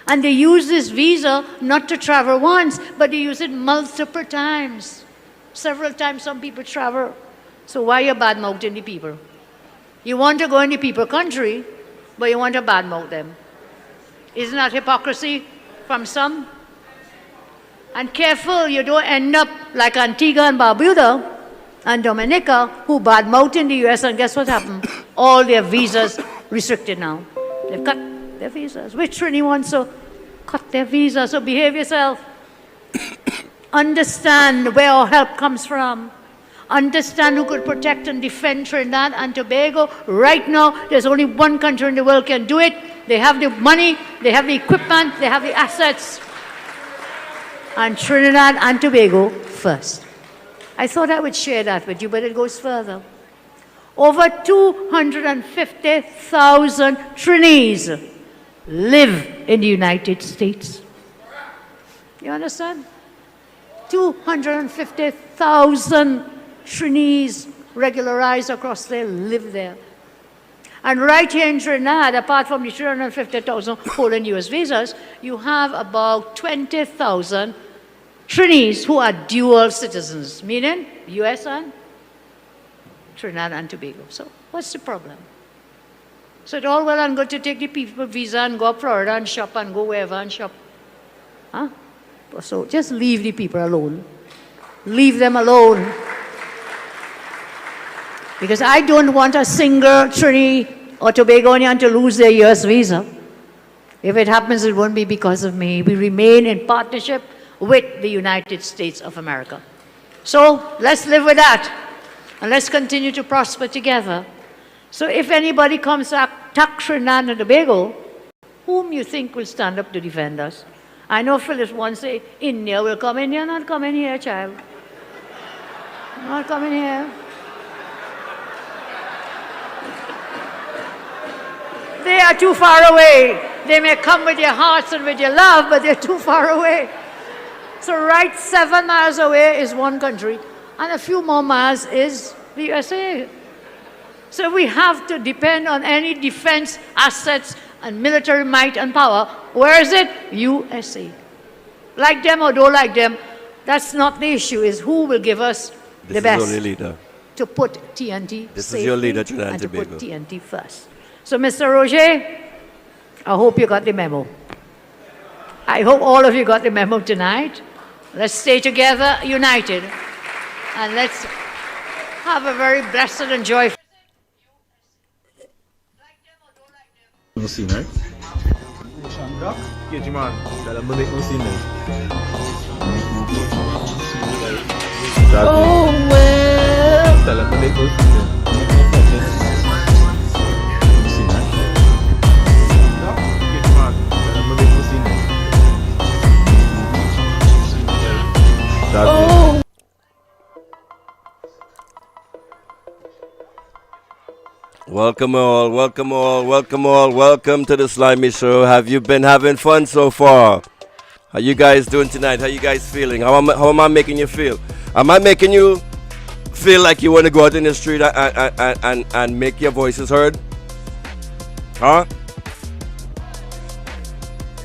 And they use this visa not to travel once, but they use it multiple times. Several times some people travel. So why are you bad-mouthing the people? You want to go in the people country, but you want to badmouth them. Isn't that hypocrisy from some? And careful, you don't end up like Antigua and Barbuda and Dominica, who badmouth in the US, and guess what happened? All their visas restricted now. They've cut their visas. Which Trini wants to cut their visas? So behave yourself. Understand where our help comes from. Understand who could protect and defend Trinidad and Tobago. Right now, there's only one country in the world can do it. They have the money, they have the equipment, they have the assets. And Trinidad and Tobago first. I thought I would share that with you, but it goes further. Over 250,000 Trinidadians live in the United States. You understand? 250,000 Trinidadians regularized across there live there. And right here in Trinidad, apart from the 350,000 holding US visas, you have about 20,000 Trinidadians who are dual citizens, meaning US and Trinidad and Tobago. So what's the problem? So it's all well and good to take the people visa and go to Florida and shop and go wherever and shop. Huh? So just leave the people alone. Leave them alone. Because I don't want a single Trini or Tobagonian to lose their US visa. If it happens, it won't be because of me. We remain in partnership with the United States of America. So let's live with that. And let's continue to prosper together. So if anybody comes to attack Trinidad and Tobago, whom you think will stand up to defend us? I know Phyllis once said, India will come. India not coming here, child. Not coming here. They are too far away. They may come with your hearts and with your love, but they're too far away. So right 7 miles away is one country, and a few more miles is the USA. So we have to depend on any defense assets and military might and power. Where is it? USA. Like them or don't like them, that's not the issue. Is who will give us the best This is your leader. to put TNT This safely is your leader, Trinidad and and to put Tobago. TNT first. So, Mr. Roger, I hope you got the memo. I hope all of you got the memo tonight. Let's stay together, united, and let's have a very blessed and joyful. No scene, right? Yeah, man. Tell them to make no scene now. Oh well. Tell them to make no scene now. No scene, right? Yeah, man. Tell them to make no scene now. Oh. Welcome all, welcome all, welcome all, welcome to the Slimy Show. Have you been having fun so far? How you guys doing tonight? How you guys feeling? How am I making you feel? Am I making you feel like you want to go out in the street and make your voices heard? Huh?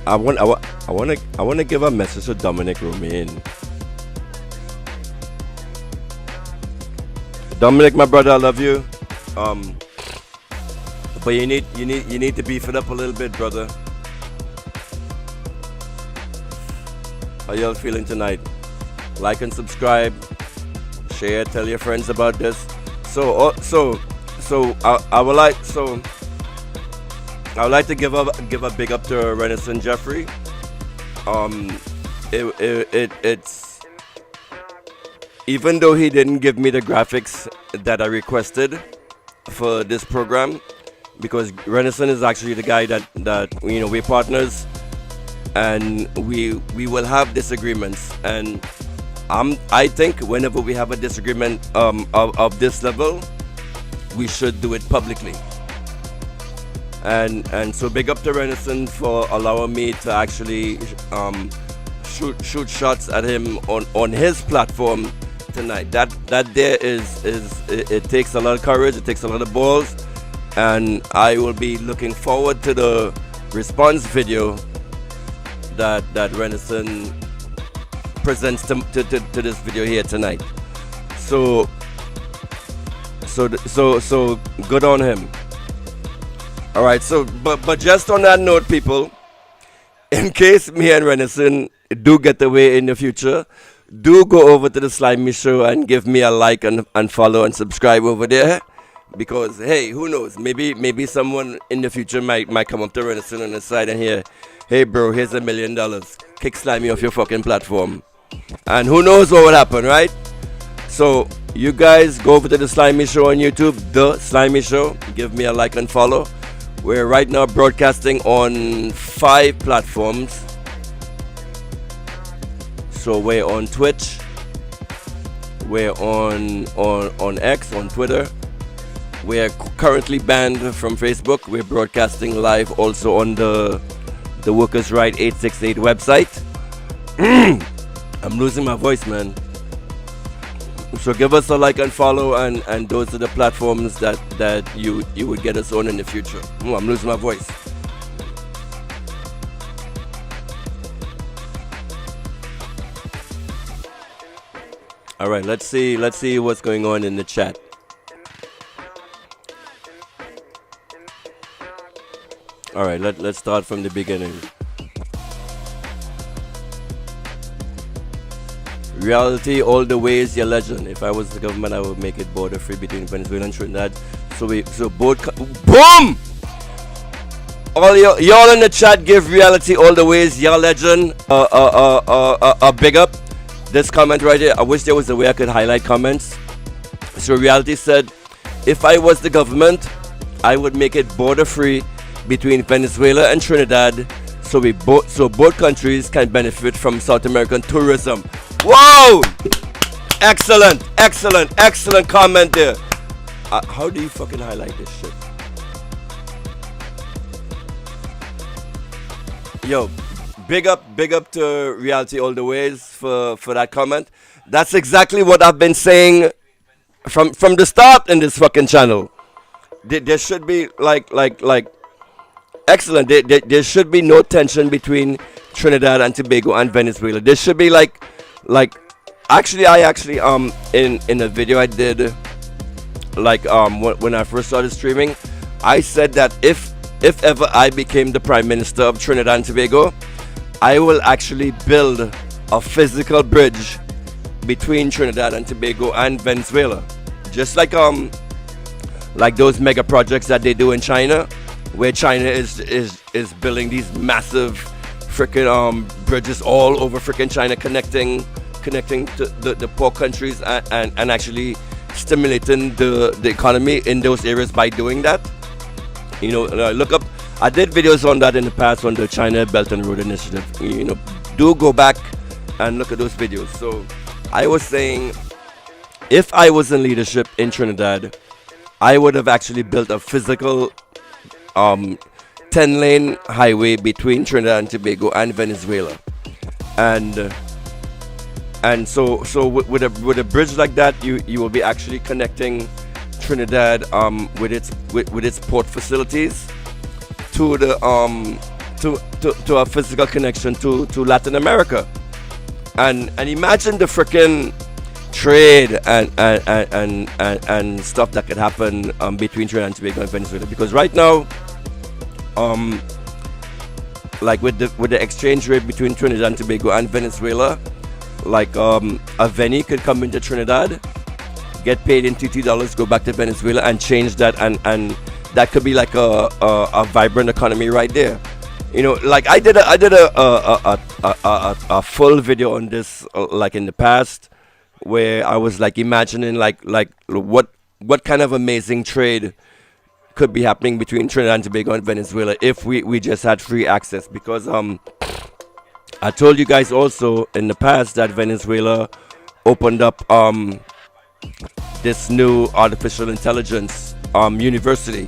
I want to give a message to Dominic Romaine. Dominic, my brother, I love you. But you need to beef it up a little bit, brother. How y'all feeling tonight? Like and subscribe, share, tell your friends about this. I would like to give a big up to Renaissance Jeffrey. It's even though he didn't give me the graphics that I requested, for this program because Renaissance is actually the guy that we're partners, and we will have disagreements, and I think whenever we have a disagreement of this level, we should do it publicly. And so big up to Renaissance for allowing me to actually shoot shots at him on his platform tonight. That there is it takes a lot of courage, it takes a lot of balls, and I will be looking forward to the response video that Renaissance presents to this video here tonight. So good on him. All right, so but just on that note, people, in case me and Renaissance do get away in the future, do go over to the Slimy Show and give me a like and follow and subscribe over there, because hey, who knows, maybe someone in the future might come up to Renaissance on the side and hear, hey bro, here's $1 million, kick Slimy off your fucking platform, and who knows what would happen, right? So you guys go over to the Slimy Show on YouTube, the Slimy Show, give me a like and follow. We're right now broadcasting on 5 platforms. So we're on Twitch, we're on X, on Twitter. We're currently banned from Facebook. We're broadcasting live also on the Workers' Right 868 website. I'm losing my voice, man. So give us a like and follow, and those are the platforms that you would get us on in the future. I'm losing my voice. All right, let's see what's going on in the chat. All right, let's start from the beginning. Reality all the way is your legend. If I was the government, I would make it border free between Venezuela and Trinidad. So both boom! All y'all in the chat, give reality all the way is your legend a big up. This comment right here, I wish there was a way I could highlight comments. So reality said, if I was the government, I would make it border free between Venezuela and Trinidad, so both countries can benefit from South American tourism. Whoa! Excellent comment there. How do you fucking highlight this shit? Yo, big up to Reality All the Ways for that comment. That's exactly what I've been saying from the start in this fucking channel. There should be like excellent. There should be no tension between Trinidad and Tobago and Venezuela. There should be like actually in a video I did when I first started streaming, I said that if ever I became the Prime Minister of Trinidad and Tobago, I will actually build a physical bridge between Trinidad and Tobago and Venezuela, just like those mega projects that they do in China, where China is building these massive freaking bridges all over freaking China, connecting to the poor countries and actually stimulating the economy in those areas by doing that. You know, look up, I did videos on that in the past on the China Belt and Road Initiative. You know, do go back and look at those videos. So I was saying, if I was in leadership in Trinidad, I would have actually built a physical 10-lane highway between Trinidad and Tobago and Venezuela, and so with a bridge like that, you will be actually connecting Trinidad with its port facilities to the to a physical connection to Latin America, and imagine the freaking trade and stuff that could happen between Trinidad and Tobago and Venezuela, because right now like with the exchange rate between Trinidad and Tobago and Venezuela, like a Veni could come into Trinidad, get paid in $20, go back to Venezuela and change that, and that could be like a vibrant economy right there. You know, like I did a full video on this like in the past, where I was like imagining like what what kind of amazing trade could be happening between Trinidad and Tobago and Venezuela if we just had free access. Because I told you guys also in the past that Venezuela opened up this new artificial intelligence university,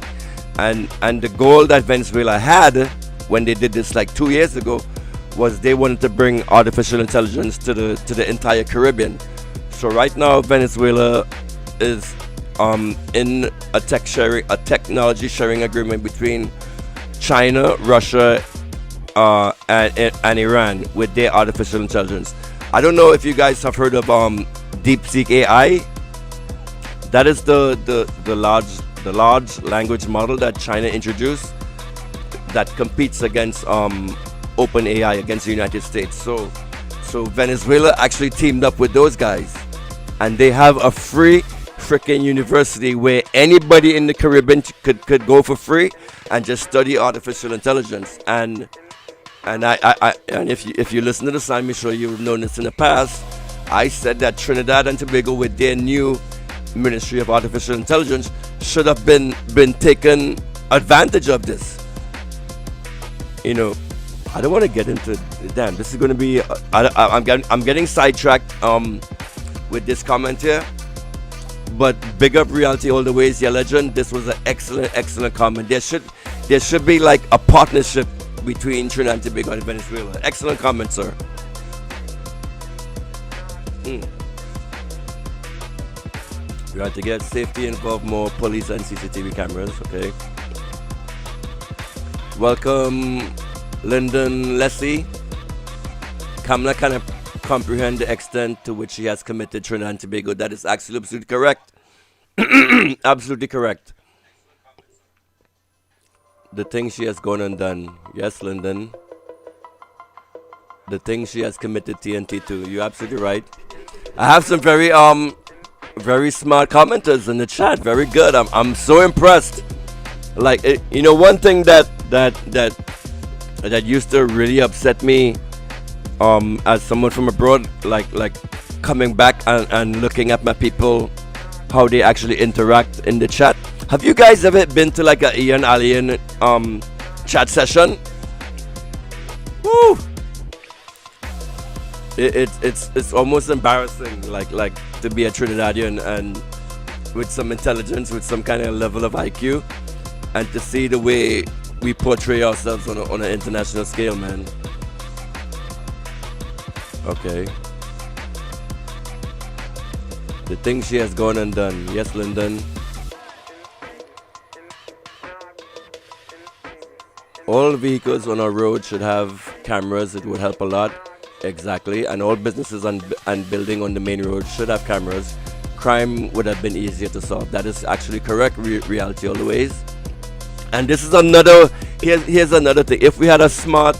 and the goal that Venezuela had when they did this like 2 years ago was they wanted to bring artificial intelligence to the entire Caribbean. So right now Venezuela is in a technology sharing agreement between China, Russia, and Iran with their artificial intelligence. I don't know if you guys have heard of DeepSeek AI. That is the large language model that China introduced that competes against OpenAI, against the United States. So Venezuela actually teamed up with those guys, and they have a free freaking university where anybody in the Caribbean could go for free and just study artificial intelligence. And if you listen to the Slimy show, you've known this in the past. I said that Trinidad and Tobago, with their new Ministry of Artificial Intelligence, should have been taken advantage of this. You know, I don't want to get into. Damn, this is going to be. I'm getting sidetracked with this comment here. But big up Reality all the ways, your legend. This was an excellent comment. There should be like a partnership between Trinidad and Tobago and Venezuela. Excellent comment, sir. We have to get safety involved, more police and CCTV cameras. Okay. Welcome, Lyndon Leslie. Kamala cannot comprehend the extent to which she has committed Trinidad and Tobago. That is absolutely correct. Absolutely correct. The things she has gone and done. Yes, Lyndon. The things she has committed TNT to. You're absolutely right. I have some very smart commenters in the chat. Very good. I'm so impressed. Like one thing that used to really upset me as someone from abroad, like coming back and looking at my people, how they actually interact in the chat. Have you guys ever been to like a Ian Alien chat session? Woo! It's almost embarrassing, like to be a Trinidadian and with some intelligence, with some kind of level of IQ, and to see the way we portray ourselves on an international scale, man. Okay. The things she has gone and done. Yes, Lyndon. All vehicles on our road should have cameras. It would help a lot. Exactly. And all businesses and building on the main road should have cameras. Crime would have been easier to solve. That is actually correct. Reality always. And this is another. Here's another thing. If we had a smart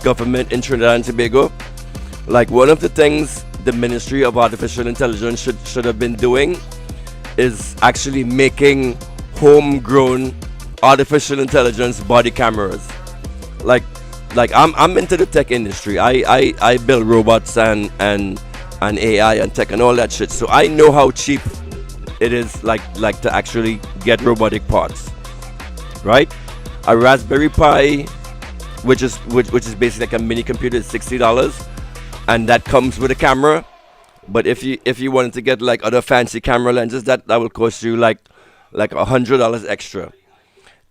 government in Trinidad and Tobago, like one of the things the Ministry of Artificial Intelligence should have been doing is actually making homegrown artificial intelligence body cameras. Like I'm into the tech industry. I build robots and AI and tech and all that shit. So I know how cheap it is like to actually get robotic parts. Right? A Raspberry Pi, which is basically like a mini computer, is $60, and that comes with a camera. But if you wanted to get like other fancy camera lenses, that will cost you like $100 extra.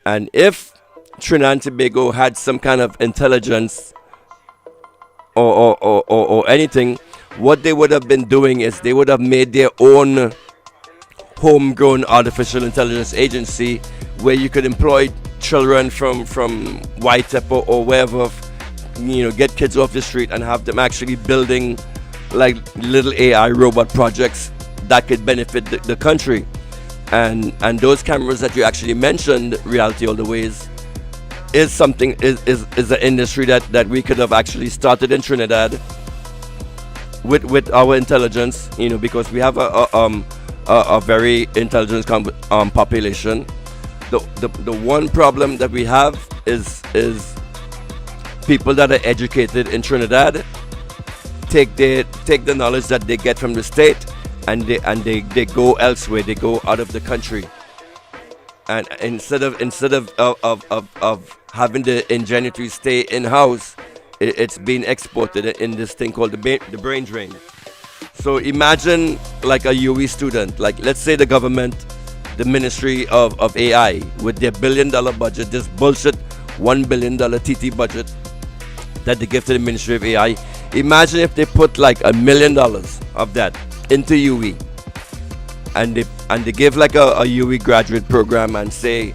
And if Trinidad and Tobago had some kind of intelligence or anything, what they would have been doing is they would have made their own homegrown artificial intelligence agency where you could employ children from YTEP or wherever, get kids off the street and have them actually building like little AI robot projects that could benefit the country. And those cameras that you actually mentioned, Reality all the ways, is something is an industry that we could have actually started in Trinidad with our intelligence, because we have a very intelligent population. The one problem that we have is people that are educated in Trinidad take the knowledge that they get from the state they go elsewhere. They go out of the country. And instead of having the ingenuity stay in house, it's being exported in this thing called the brain drain. So imagine like a UE student, like let's say the government, the Ministry of AI, with their $1 billion budget, this bullshit $1 billion TT budget that they give to the Ministry of AI. Imagine if they put like $1 million of that into UE, and they give like a UE graduate program and say,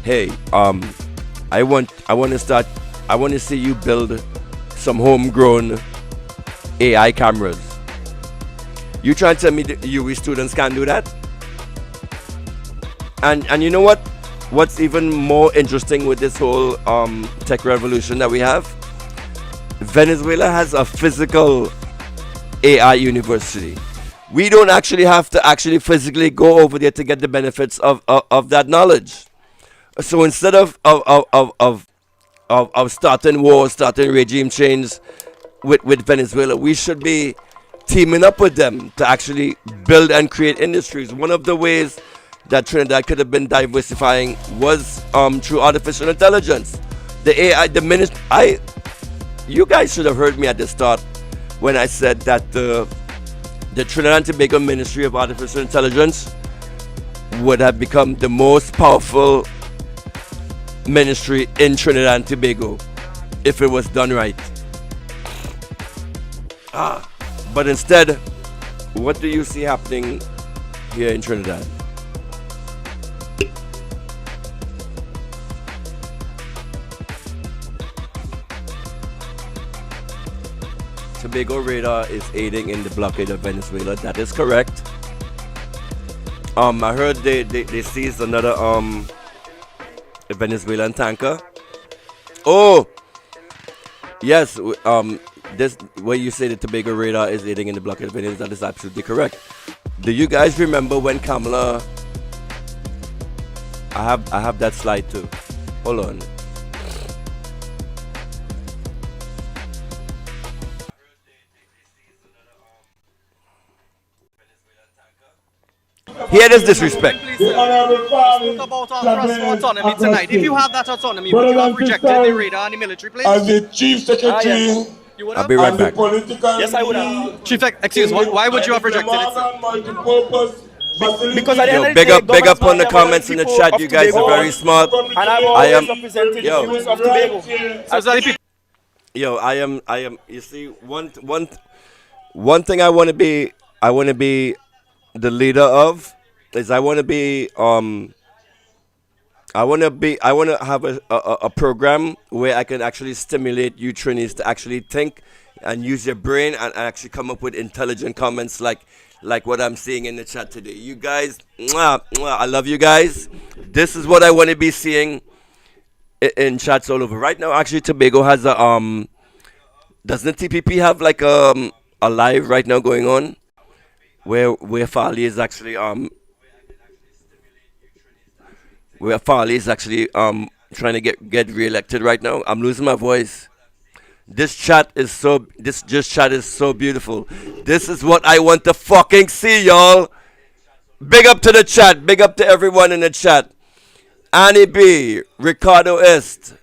hey, I want to see you build some homegrown AI cameras. You trying to tell me the UE students can't do that? And you know what? What's even more interesting with this whole tech revolution that we have? Venezuela has a physical AI university. We don't actually have to actually physically go over there to get the benefits of that knowledge. So instead of starting wars, starting regime change with Venezuela, we should be teaming up with them to actually build and create industries. One of the ways that Trinidad could have been diversifying was through artificial intelligence. The AI, you guys should have heard me at the start when I said that the Trinidad and Tobago Ministry of Artificial Intelligence would have become the most powerful ministry in Trinidad and Tobago if it was done right. But instead, what do you see happening here in Trinidad? Tobago radar is aiding in the blockade of Venezuela. That is correct. I heard they seized another Venezuelan tanker. Oh, yes. This where you say the Tobago radar is aiding in the blockade of Venezuela, that is absolutely correct. Do you guys remember when Kamala? I have that slide too. Hold on. Here is disrespect. The Honorable Father spoke about autonomy tonight. If you have that autonomy, would you have rejected the radar and the military, please? As the Chief Secretary, you would I'll have? be right back. Yes, I would have. Chief, excuse me, why would you have rejected it? Because at the Yo, end of the big day, up on the comments in the chat. You guys are very smart. And I've I am. always represented the views of Tobago. Yo, I am. You see, one thing I want to be the leader of is I want to have a program where I can actually stimulate you Trinis to actually think and use your brain and actually come up with intelligent comments like what I'm seeing in the chat today. You guys, I love you guys. This is what I want to be seeing in chats all over. Right now, actually, Tobago has a doesn't TPP have like a live right now going on where Farley is actually trying to get re-elected right now. I'm losing my voice. This chat is so beautiful. This is what I want to fucking see, y'all. Big up to the chat. Big up to everyone in the chat. Annie B, Ricardo Est,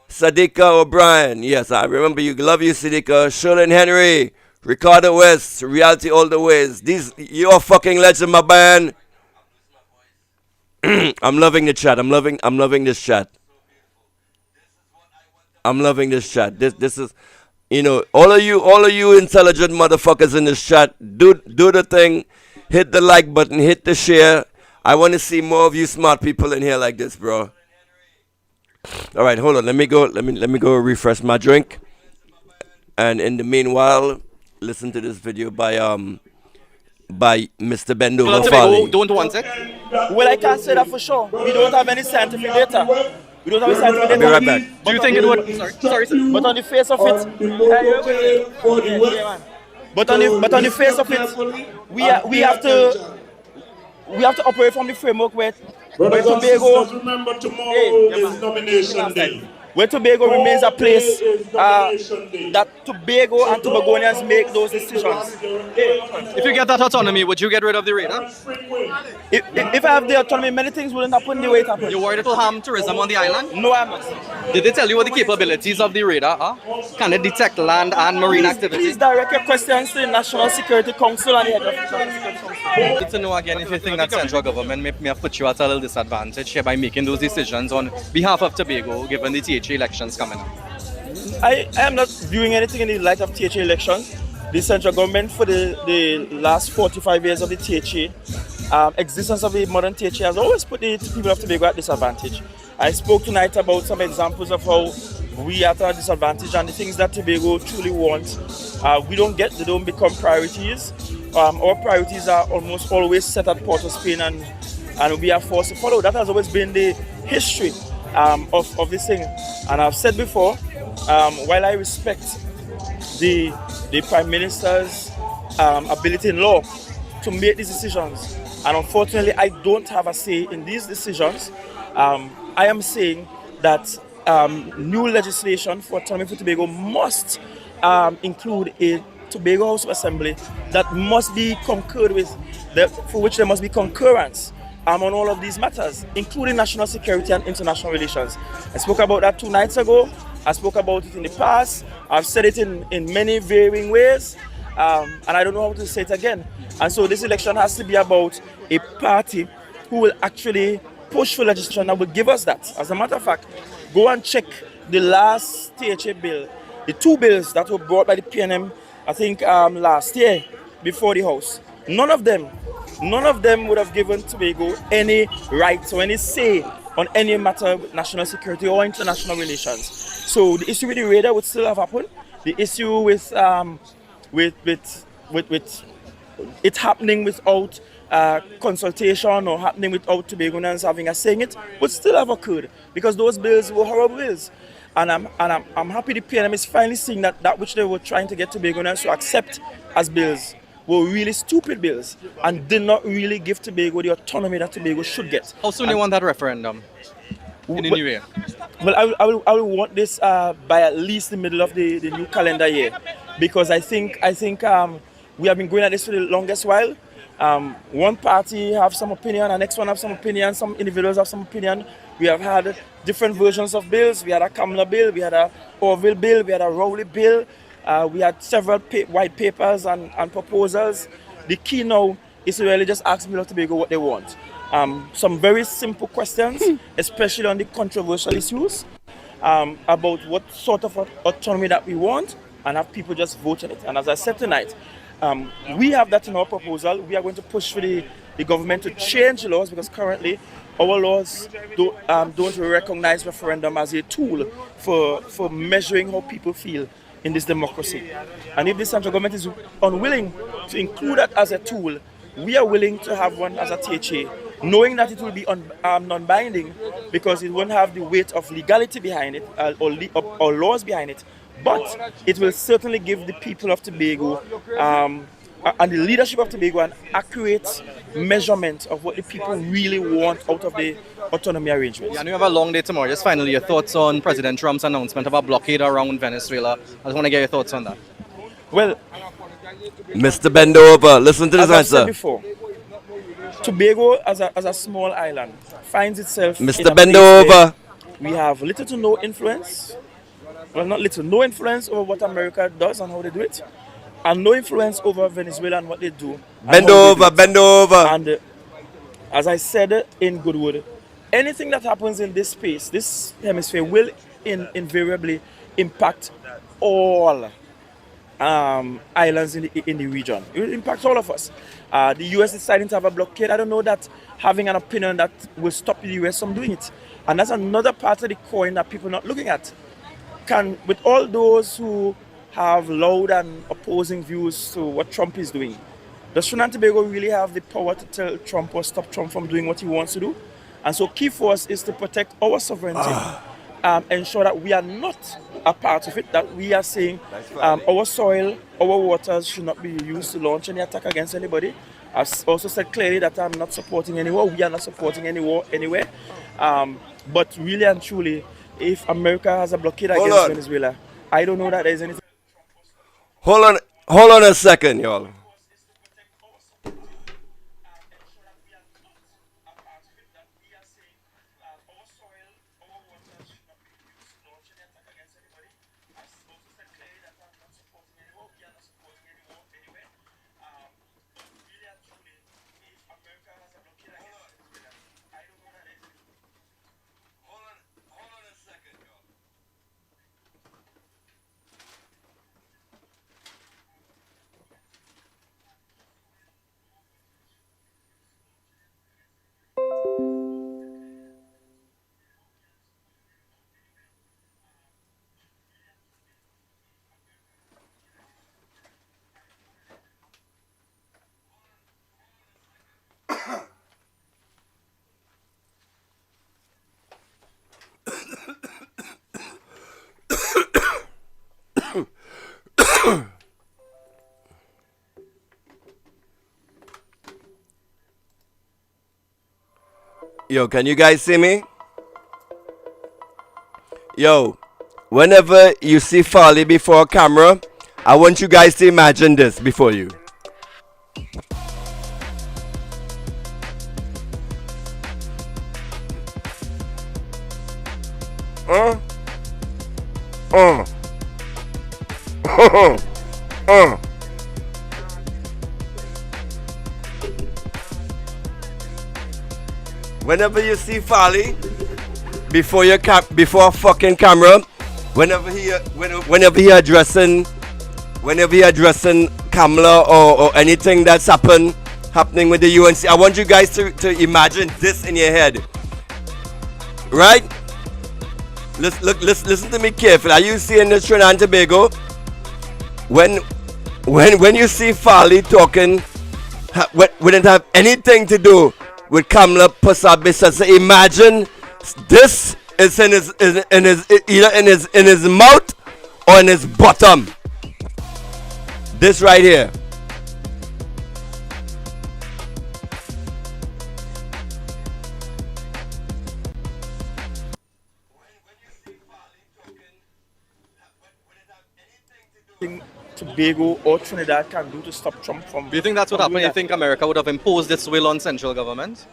Sadika O'Brien. Yes, I remember you. Love you, Sadika. Sherlyn Henry, Ricardo West, Reality All the Ways. You're a fucking legend, my man. I'm loving the chat. I'm loving this chat. I'm loving this chat. This is, all of you intelligent motherfuckers in this chat. Do the thing. Hit the like button. Hit the share. I want to see more of you smart people in here like this, bro. All right, hold on. Let me go refresh my drink. And in the meanwhile, listen to this video by Mr. Bendo Farley. Don't want it. Well, I can't say that for sure. We don't have any scientific data. We don't have any scientific data. I'll be right back. Do you think it would? Sorry. But on the face of it, But on the face of it, we have to operate from the framework where Brothers and Tobago. sisters, remember tomorrow is nomination day. where Tobago remains a place that Tobago and Tobagonians make those decisions. If you get that autonomy, would you get rid of the radar? If I have the autonomy, many things wouldn't happen the way it happened. You're worried it will harm tourism on the island? No, I'm not. Did they tell you what the capabilities of the radar are? Can it detect land and marine activity? Please direct your questions to the National Security Council and the head of the National Security Council. I need to know again if you think that central government may have put you at a little disadvantage here by making those decisions on behalf of Tobago, given the THA elections coming up. I am not viewing anything in the light of THA election. The central government for the last 45 years of the THA, existence of the modern THA has always put the people of Tobago at disadvantage. I spoke tonight about some examples of how we are at a disadvantage and the things that Tobago truly wants. We don't get, they don't become priorities. Our priorities are almost always set at Port of Spain and we are forced to follow. That has always been the history of this thing. And I've said before, while I respect the Prime Minister's ability in law to make these decisions, and unfortunately I don't have a say in these decisions, I am saying that new legislation for autonomy for Tobago must include a Tobago House of Assembly that must be concurred with, for which there must be concurrence on all of these matters, including national security and international relations. I spoke about that 2 nights ago. I spoke about it in the past. I've said it in many varying ways, and I don't know how to say it again. And so this election has to be about a party who will actually push for legislation that will give us that. As a matter of fact, go and check the last THA bill, the 2 bills that were brought by the PNM, I think last year before the House. None of them would have given Tobago any rights or any say on any matter with national security or international relations. So the issue with the radar would still have happened. The issue with it happening without consultation or happening without Tobagonians having a say in it would still have occurred, because those bills were horrible bills. And I'm happy the PNM is finally seeing that which they were trying to get Tobagonians to accept as bills were really stupid bills and did not really give Tobago the autonomy that Tobago should get. How soon do you want that referendum in the new year? Well, I will want this by at least the middle of the new calendar year, because I think we have been going at this for the longest while. One party have some opinion, the next one have some opinion, some individuals have some opinion. We have had different versions of bills. We had a Kamla bill, we had a Orville bill, we had a Rowley bill. We had several white papers and proposals. The key now is to really just ask people of Tobago what they want. Some very simple questions, especially on the controversial issues, about what sort of autonomy that we want, and have people just vote on it. And as I said tonight, we have that in our proposal. We are going to push for the government to change the laws, because currently our laws don't recognize referendum as a tool for measuring how people feel in this democracy. And if the central government is unwilling to include that as a tool, we are willing to have one as a THA, knowing that it will be non-binding, because it won't have the weight of legality behind it or laws behind it, but it will certainly give the people of Tobago and the leadership of Tobago an accurate measurement of what the people really want out of the autonomy arrangements. Yeah, and we have a long day tomorrow. Just finally, your thoughts on President Trump's announcement of a blockade around Venezuela. I just want to get your thoughts on that. Well, Mr. Bendover, listen to this as I've said answer. before, Tobago as a small island finds itself in Mr. a place Bendover. where we have little to no influence. Well, not little, no influence over what America does and how they do it, and no influence over Venezuela and what they do. Bend over. And as I said in Goodwood, anything that happens in this space, this hemisphere, will invariably impact all islands in the region. It will impact all of us. The US deciding to have a blockade, I don't know that having an opinion that will stop the US from doing it. And that's another part of the coin that people are not looking at. With all those who have loud and opposing views to what Trump is doing, does Trinidad and Tobago really have the power to tell Trump or stop Trump from doing what he wants to do? And so key for us is to protect our sovereignty, ensure that we are not a part of it, that we are saying our soil, our waters should not be used to launch any attack against anybody. I've also said clearly that I'm not supporting any war. We are not supporting any war anywhere. But really and truly, if America has a blockade Hold against on. Venezuela. I don't know that there's anything. Hold on a second, y'all. Yo, can you guys see me? Yo, whenever you see Farley before a camera, I want you guys to imagine this before you. Uh. Whenever you see Farley before a fucking camera, whenever he addressing Kamala or anything that's happening with the UNC, I want you guys to imagine this in your head, right? Listen to me carefully. Are you seeing this Trinidad and Tobago? When you see Farley talking, wouldn't have anything to do with Kamala Pasabisa. So imagine this is either in his mouth or in his bottom. This right here. Tobago or Trinidad can do to stop Trump from. Do you think that's what happened? You think America would have imposed its will on central government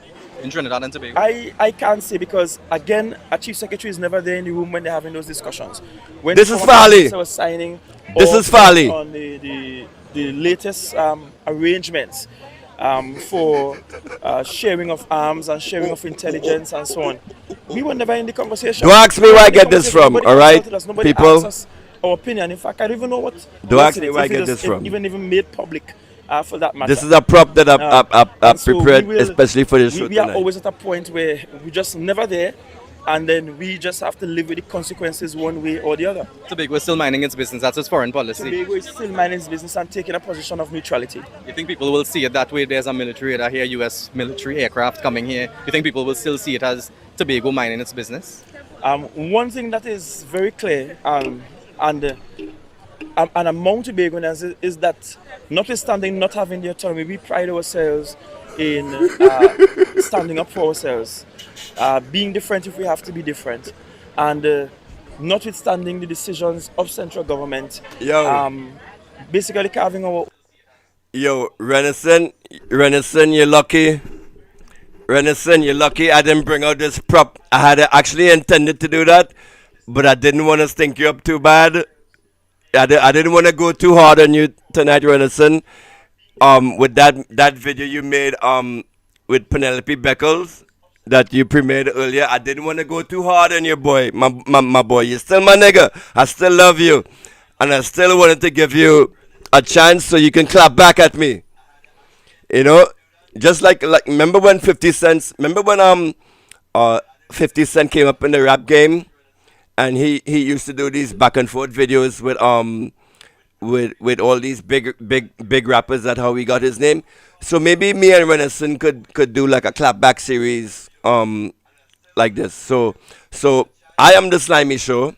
in Trinidad and Tobago? I can't say because again, a chief secretary is never there in the room when they're having those discussions. When This is Farley. was signing This is Farley. on the latest arrangements for sharing of arms and sharing of intelligence and so on. We were never in the conversation. Don't ask me where I get this from, Nobody alright, consulted us, nobody people? asked us our opinion. In fact, I don't even know what. Don't what's ask in me it, where I if it get is this from. Even made public for that matter. This is a prop that I And so prepared we will- especially for this show we are tonight. always at a point where we just never there, and then we just have to live with the consequences one way or the other. Tobago is still minding its business. That's its foreign policy. Tobago is still minding its business and taking a position of neutrality. You think people will see it that way? There's a military radar here, U.S. military aircraft coming here. You think people will still see it as Tobago minding its business? One thing that is very clear and among Tobagonians is that notwithstanding not having the autonomy, we pride ourselves in standing up for ourselves, being different if we have to be different, and notwithstanding the decisions of central government, basically carving our. Yo, Renison, you're lucky. Renison, you're lucky I didn't bring out this prop. I had actually intended to do that, but I didn't want to stink you up too bad. I didn't want to go too hard on you tonight, Renison. With that video you made with Penelope Beckles that you premiered earlier, I didn't want to go too hard on your boy, my boy. You're still my nigga. I still love you, and I still wanted to give you a chance so you can clap back at me. You know, just like remember when 50 Cent came up in the rap game, and he used to do these back and forth videos with all these big rappers. That's how he got his name. So maybe me and Renison could do like a clapback series like this. So I am the Slimy Show,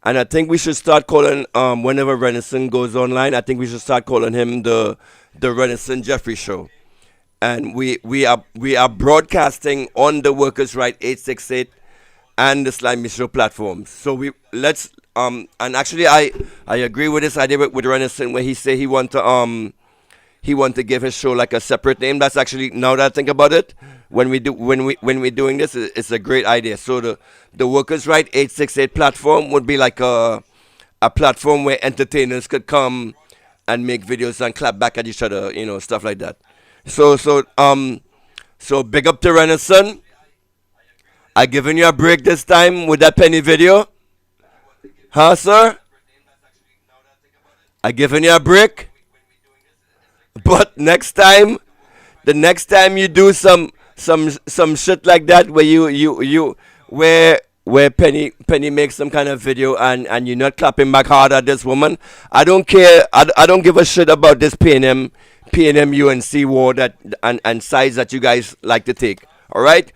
and I think we should start calling whenever Renison goes online. I think we should start calling him the Renison Jeffrey Show, and we are broadcasting on the Workers' Right 868 and the Slimy Show platforms. So let's and actually I agree with this idea with Renison where he say he want to give his show like a separate name. That's actually, now that I think about it, when we're doing this, it's a great idea. So the Workers' Right 868 platform would be like a platform where entertainers could come and make videos and clap back at each other, stuff like that. So big up to Renison. I giving you a break this time with that penny video. Huh, sir? I giving you a break. But the next time you do some shit like that where Penny makes some kind of video and you're not clapping back hard at this woman, I don't care. I don't give a shit about this PNM UNC war and sides that you guys like to take. All right?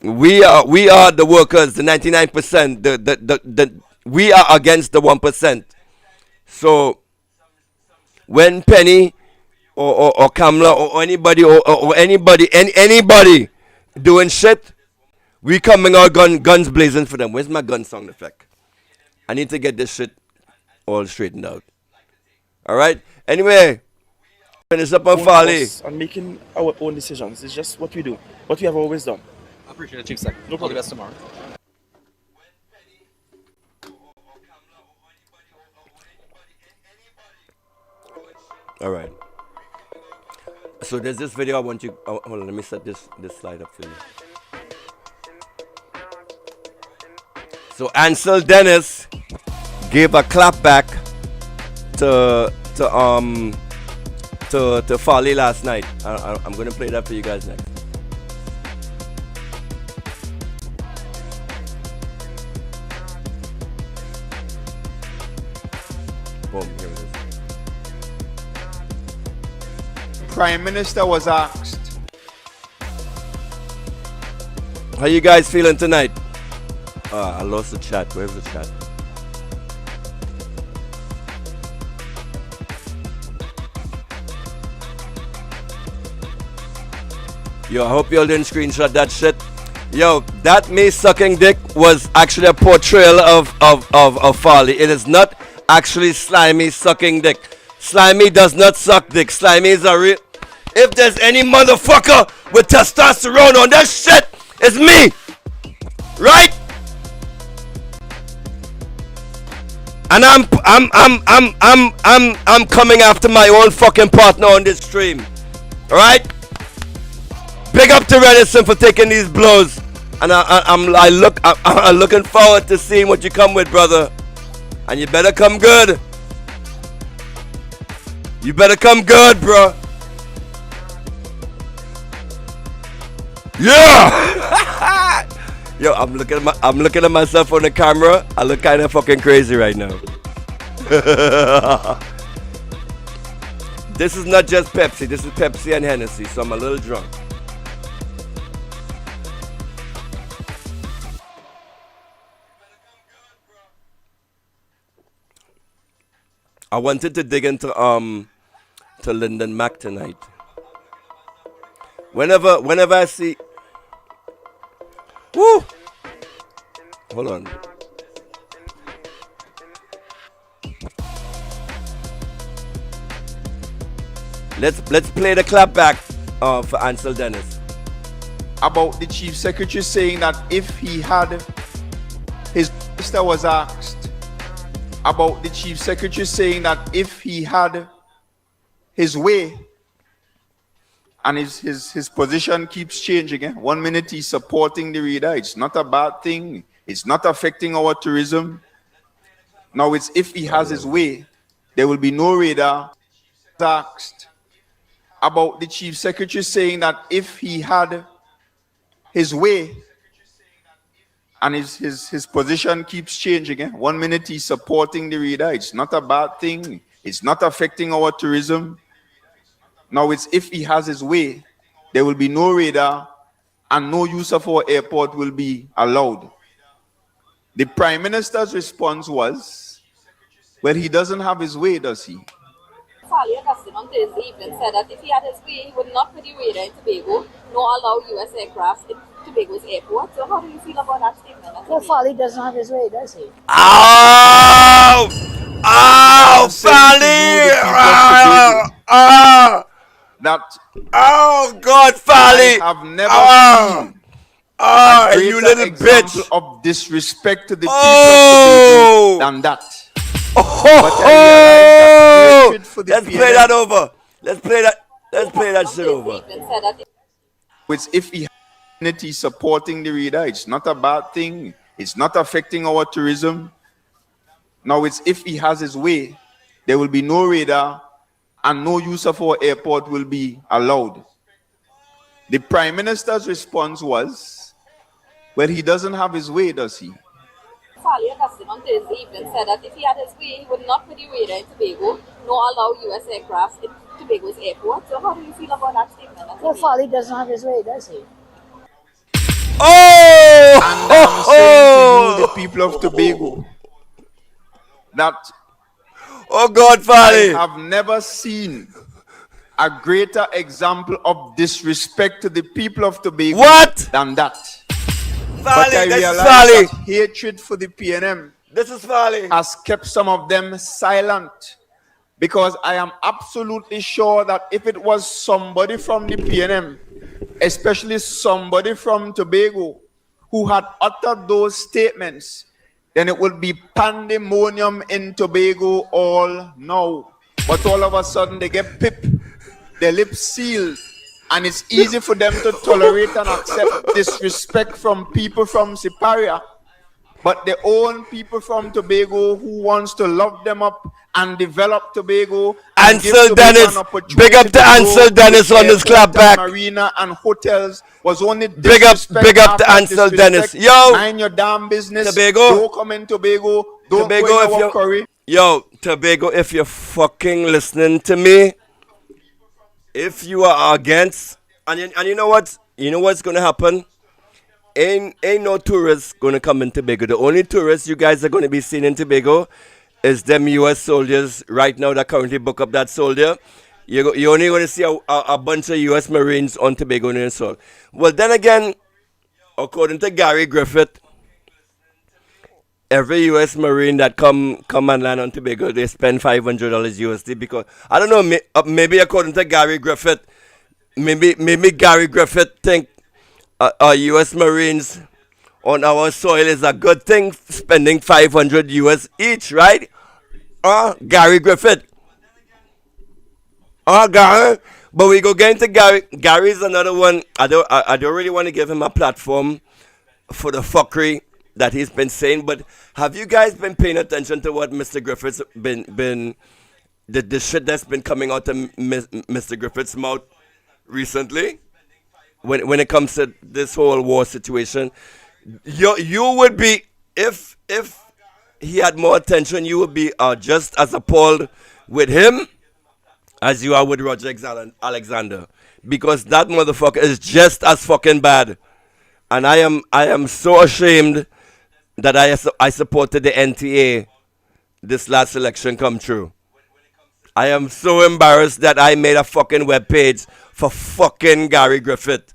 We are the workers, the 99%. We are against the 1%. So when Penny or Kamala or anybody or anybody doing shit, we coming out guns blazing for them. Where's my gun sound effect? I need to get this shit all straightened out. All right. Anyway, finish up on Farley. And making our own decisions. It's just what we do, what we have always done. I appreciate it, Chief Sec. No problem. All the best tomorrow. All right. So there's this video I want you. Hold on, let me set this slide up for you. So Ansel Dennis gave a clap back to Farley last night. I'm gonna play that for you guys next. Boom, here it is. Prime Minister was asked, how you guys feeling tonight? I lost the chat. Where's the chat? Yo, I hope y'all didn't screenshot that shit. Yo, that me sucking dick was actually a portrayal of Farley. It is not actually Slimy sucking dick. Slimy does not suck dick. Slimy is a real... If there's any motherfucker with testosterone on that shit, it's me! Right? And I'm coming after my own fucking partner on this stream. Alright? Big up to Renison for taking these blows. And I'm looking forward to seeing what you come with, brother. And you better come good. You better come good, bro. Yeah! Yo, I'm looking at myself on the camera. I look kind of fucking crazy right now. This is not just Pepsi. This is Pepsi and Hennessy, so I'm a little drunk. I wanted to dig into Lyndon Mack tonight. Whenever I see... Woo! Hold on. Let's play the clap back for Ansel Dennis. about the Chief Secretary saying that if he had... His minister was asked about the Chief Secretary saying that if he had his way, and his position keeps changing. 1 minute he's supporting the reader. It's not a bad thing. It's not affecting our tourism. Now it's if he has his way, there will be no radar. Asked about the Chief Secretary saying that if he had his way, and his position keeps changing. 1 minute he's supporting the reader. It's not a bad thing. It's not affecting our tourism. Now it's if he has his way, there will be no radar and no use of our airport will be allowed. The Prime Minister's response was, well, he doesn't have his way, does he? Farley Augustine on Thursday evening said that if he had his way, he would not put the radar in Tobago, nor allow U.S. aircraft to Tobago's airport. So how do you feel about that statement? Well, Folly doesn't have his way, does he? Oh! Oh, Fally! That God, Fally! I have never seen a you greater little example bitch! of disrespect to the people of Tobago than that. But I realize that hatred for the Let's play PNM, that over. Let's play that shit over. which if he has unity supporting the reader, it's not a bad thing. It's not affecting our tourism. Now it's if he has his way, there will be no radar and no use of our airport will be allowed. The Prime Minister's response was, well, he doesn't have his way, does he? Fally Augustine on Thursday evening said that if he had his way, he would not put the radar in Tobago, nor allow U.S. aircraft in Tobago's airport. So how do you feel about that statement? Well, Folly doesn't have his way, does he? And I'm saying to you, the people of Tobago, that God, Fally, I have never seen a greater example of disrespect to the people of Tobago than that. But I realize that hatred for the PNM has kept some of them silent, because I am absolutely sure that if it was somebody from the PNM, especially somebody from Tobago, who had uttered those statements, then it would be pandemonium in Tobago all now. But all of a sudden they get pipped, their lips sealed, and it's easy for them to tolerate and accept disrespect from people from Siparia. But their own people from Tobago who wants to love them up and develop Tobago. And Ansel Dennis, big up to Ansel Dennis on this clapback. Marina and hotels was only big up to Ansel Dennis. Yo, mind your damn business. Tobago, don't come in Tobago. Don't Tobago, go in if our curry. Yo, Tobago, if you're fucking listening to me, if you are against, and you know what, what's gonna happen? Ain't no tourists gonna come in Tobago. The only tourists you guys are gonna be seeing in Tobago is them U.S. soldiers right now that currently book up that soldier. You're only gonna see a bunch of U.S. Marines on Tobago and so. Well, then again, according to Gary Griffith, every U.S. Marine that come and land on Tobago, they spend $500 USD, because I don't know, maybe according to Gary Griffith, maybe Gary Griffith think U.S. Marines on our soil is a good thing, spending $500 US each, right? Gary Griffith. Gary. But we go get into Gary. Gary's another one. I don't really want to give him a platform for the fuckery that he's been saying. But have you guys been paying attention to what Mr. Griffith's been the shit that's been coming out of Mr. Griffith's mouth recently? When it comes to this whole war situation, you would be, if he had more attention, you would be just as appalled with him as you are with Roger Alexander, because that motherfucker is just as fucking bad. And I am so ashamed that I supported the NTA this last election come true. I am so embarrassed that I made a fucking webpage for fucking Gary Griffith.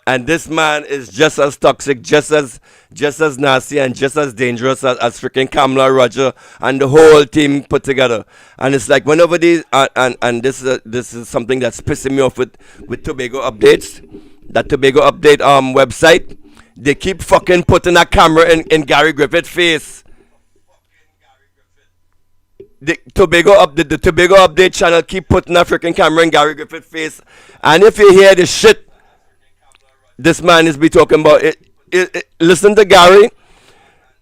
And this man is just as toxic, just as nasty, and just as dangerous as freaking Kamala, Roger, and the whole team put together. And it's like whenever these and this is something that's pissing me off with Tobago updates. That Tobago update website, they keep fucking putting a camera in Gary Griffith's face. The Tobago update channel keep putting a freaking camera in Gary Griffith's face. And if you hear the shit this man is be talking about, listen to Gary.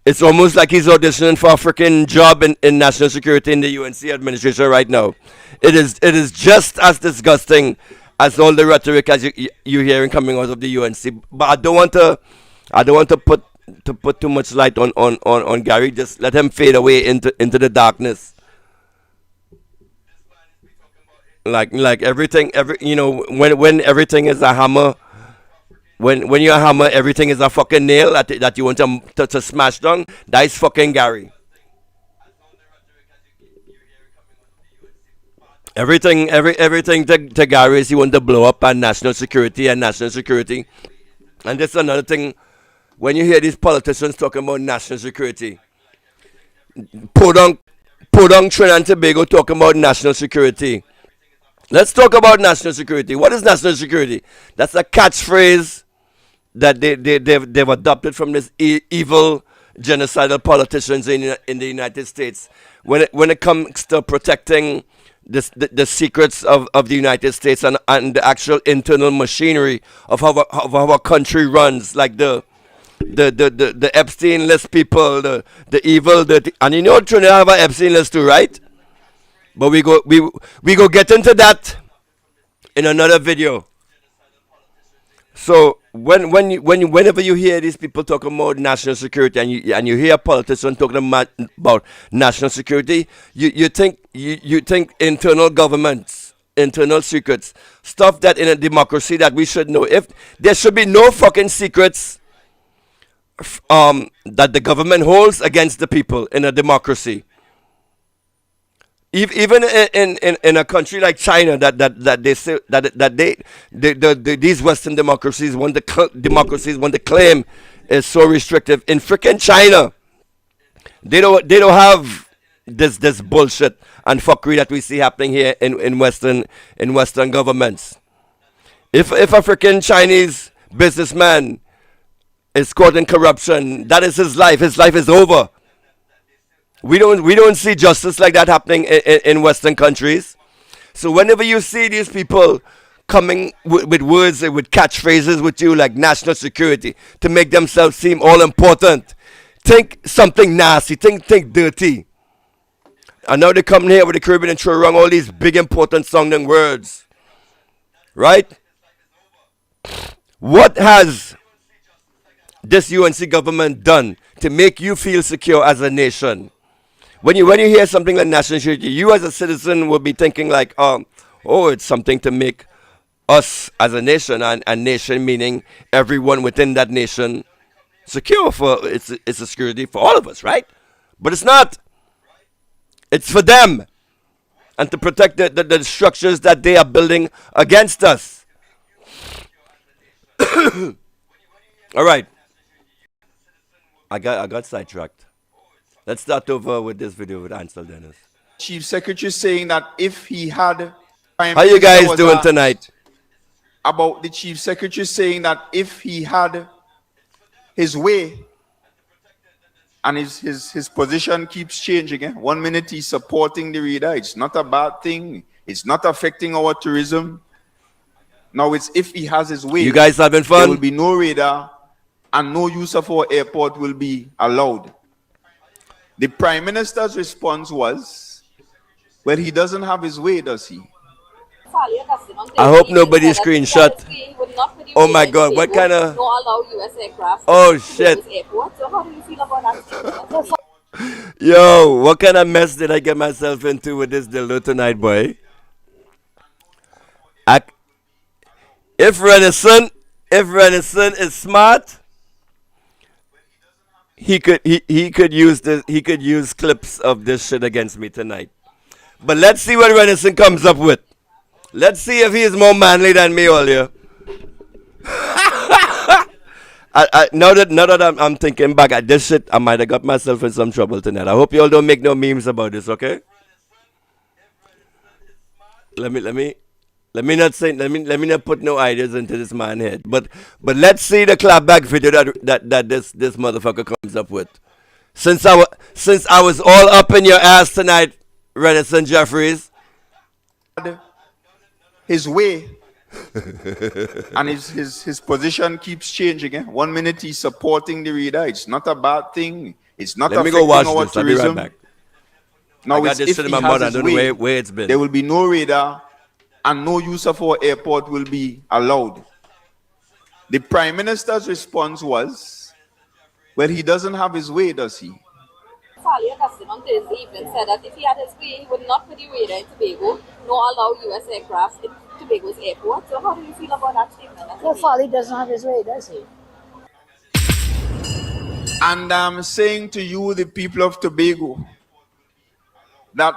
It's almost like he's auditioning for a freaking job in national security in the UNC administration right now. It is just as disgusting as all the rhetoric as you're hearing coming out of the UNC. But I don't want to put too much light on Gary. Just let him fade away into the darkness. Like everything, when everything is a hammer. When you're a hammer, everything is a fucking nail that you want to smash down. That is fucking Gary. Everything to Gary is he want to blow up on national security and national security. And that's another thing when you hear these politicians talking about national security. Podong Trinidad and Tobago talking about national security. Let's talk about national security. What is national security? That's a catchphrase that they've adopted from this evil genocidal politicians in the United States. When it comes to protecting the secrets of the United States and the actual internal machinery of how our country runs, like the Epstein list people, the evil, and you know Trinidad have an Epstein list too, right? But we go get into that in another video. So whenever you hear these people talking about national security and you hear a politician talking about national security, you think internal governments, internal secrets, stuff that in a democracy that we should know. If there should be no fucking secrets that the government holds against the people in a democracy. Even in a country like China, that they say that these Western democracies want to claim is so restrictive. In freaking China, they don't have this bullshit and fuckery that we see happening here in Western governments. If a freaking Chinese businessman is caught in corruption, that is his life. His life is over. We don't see justice like that happening in Western countries. So whenever you see these people coming with words, with catchphrases with you like national security to make themselves seem all important, think something nasty, think dirty. And now they come here with the Caribbean and throw around all these big important sounding words. Right? What has this UNC government done to make you feel secure as a nation? When you hear something like national security, you as a citizen will be thinking like, oh, it's something to make us as a nation, and nation meaning everyone within that nation secure. For it's a security for all of us, right? But it's not. It's for them, and to protect the structures that they are building against us. All right. I got sidetracked. Let's start over with this video with Ansel Dennis. Chief Secretary saying that if he had... How you guys doing tonight? About the Chief Secretary saying that if he had his way, and his position keeps changing. 1 minute he's supporting the reader. It's not a bad thing. It's not affecting our tourism. Now it's if he has his way. You guys having fun? There will be no radar and no use of our airport will be allowed. The Prime Minister's response was, well, he doesn't have his way, does he? I hope nobody screenshot. Oh my God, what kind of... Oh shit. Yo, what kind of mess did I get myself into with this dildo tonight, boy? If Renison is smart, he could use clips of this shit against me tonight. But let's see what Renison comes up with. Let's see if he is more manly than me earlier. Now that I'm thinking back at this shit, I might have got myself in some trouble tonight. I hope you all don't make no memes about this, okay? Let me not put no ideas into this man's head. But let's see the clapback video that this motherfucker comes up with. Since I was all up in your ass tonight, Renison Jeffries. His way and his position keeps changing. 1 minute he's supporting the reader. It's not a bad thing. It's not affecting our tourism. I'll be right back. Now I got this shit in my mouth. I don't know where it's been. There will be no radar and no use of our airport will be allowed. The Prime Minister's response was, well, he doesn't have his way, does he? On Thursday evening said that if he had his way, he would not put the radar in Tobago, nor allow U.S. aircraft in Tobago's airport. So how do you feel about that statement? Well, Folly doesn't have his way, does he? And I'm saying to you, the people of Tobago, that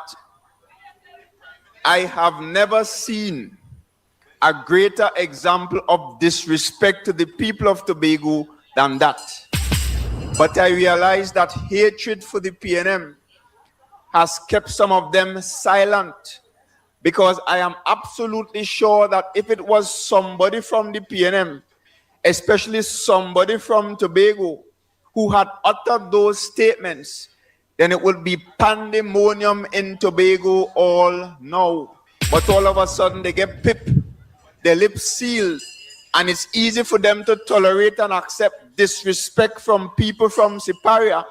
I have never seen a greater example of disrespect to the people of Tobago than that. But I realize that hatred for the PNM has kept some of them silent, because I am absolutely sure that if it was somebody from the PNM, especially somebody from Tobago, who had uttered those statements, then it would be pandemonium in Tobago all now. But all of a sudden they get pipped, their lips sealed, and it's easy for them to tolerate and accept disrespect from people from Siparia.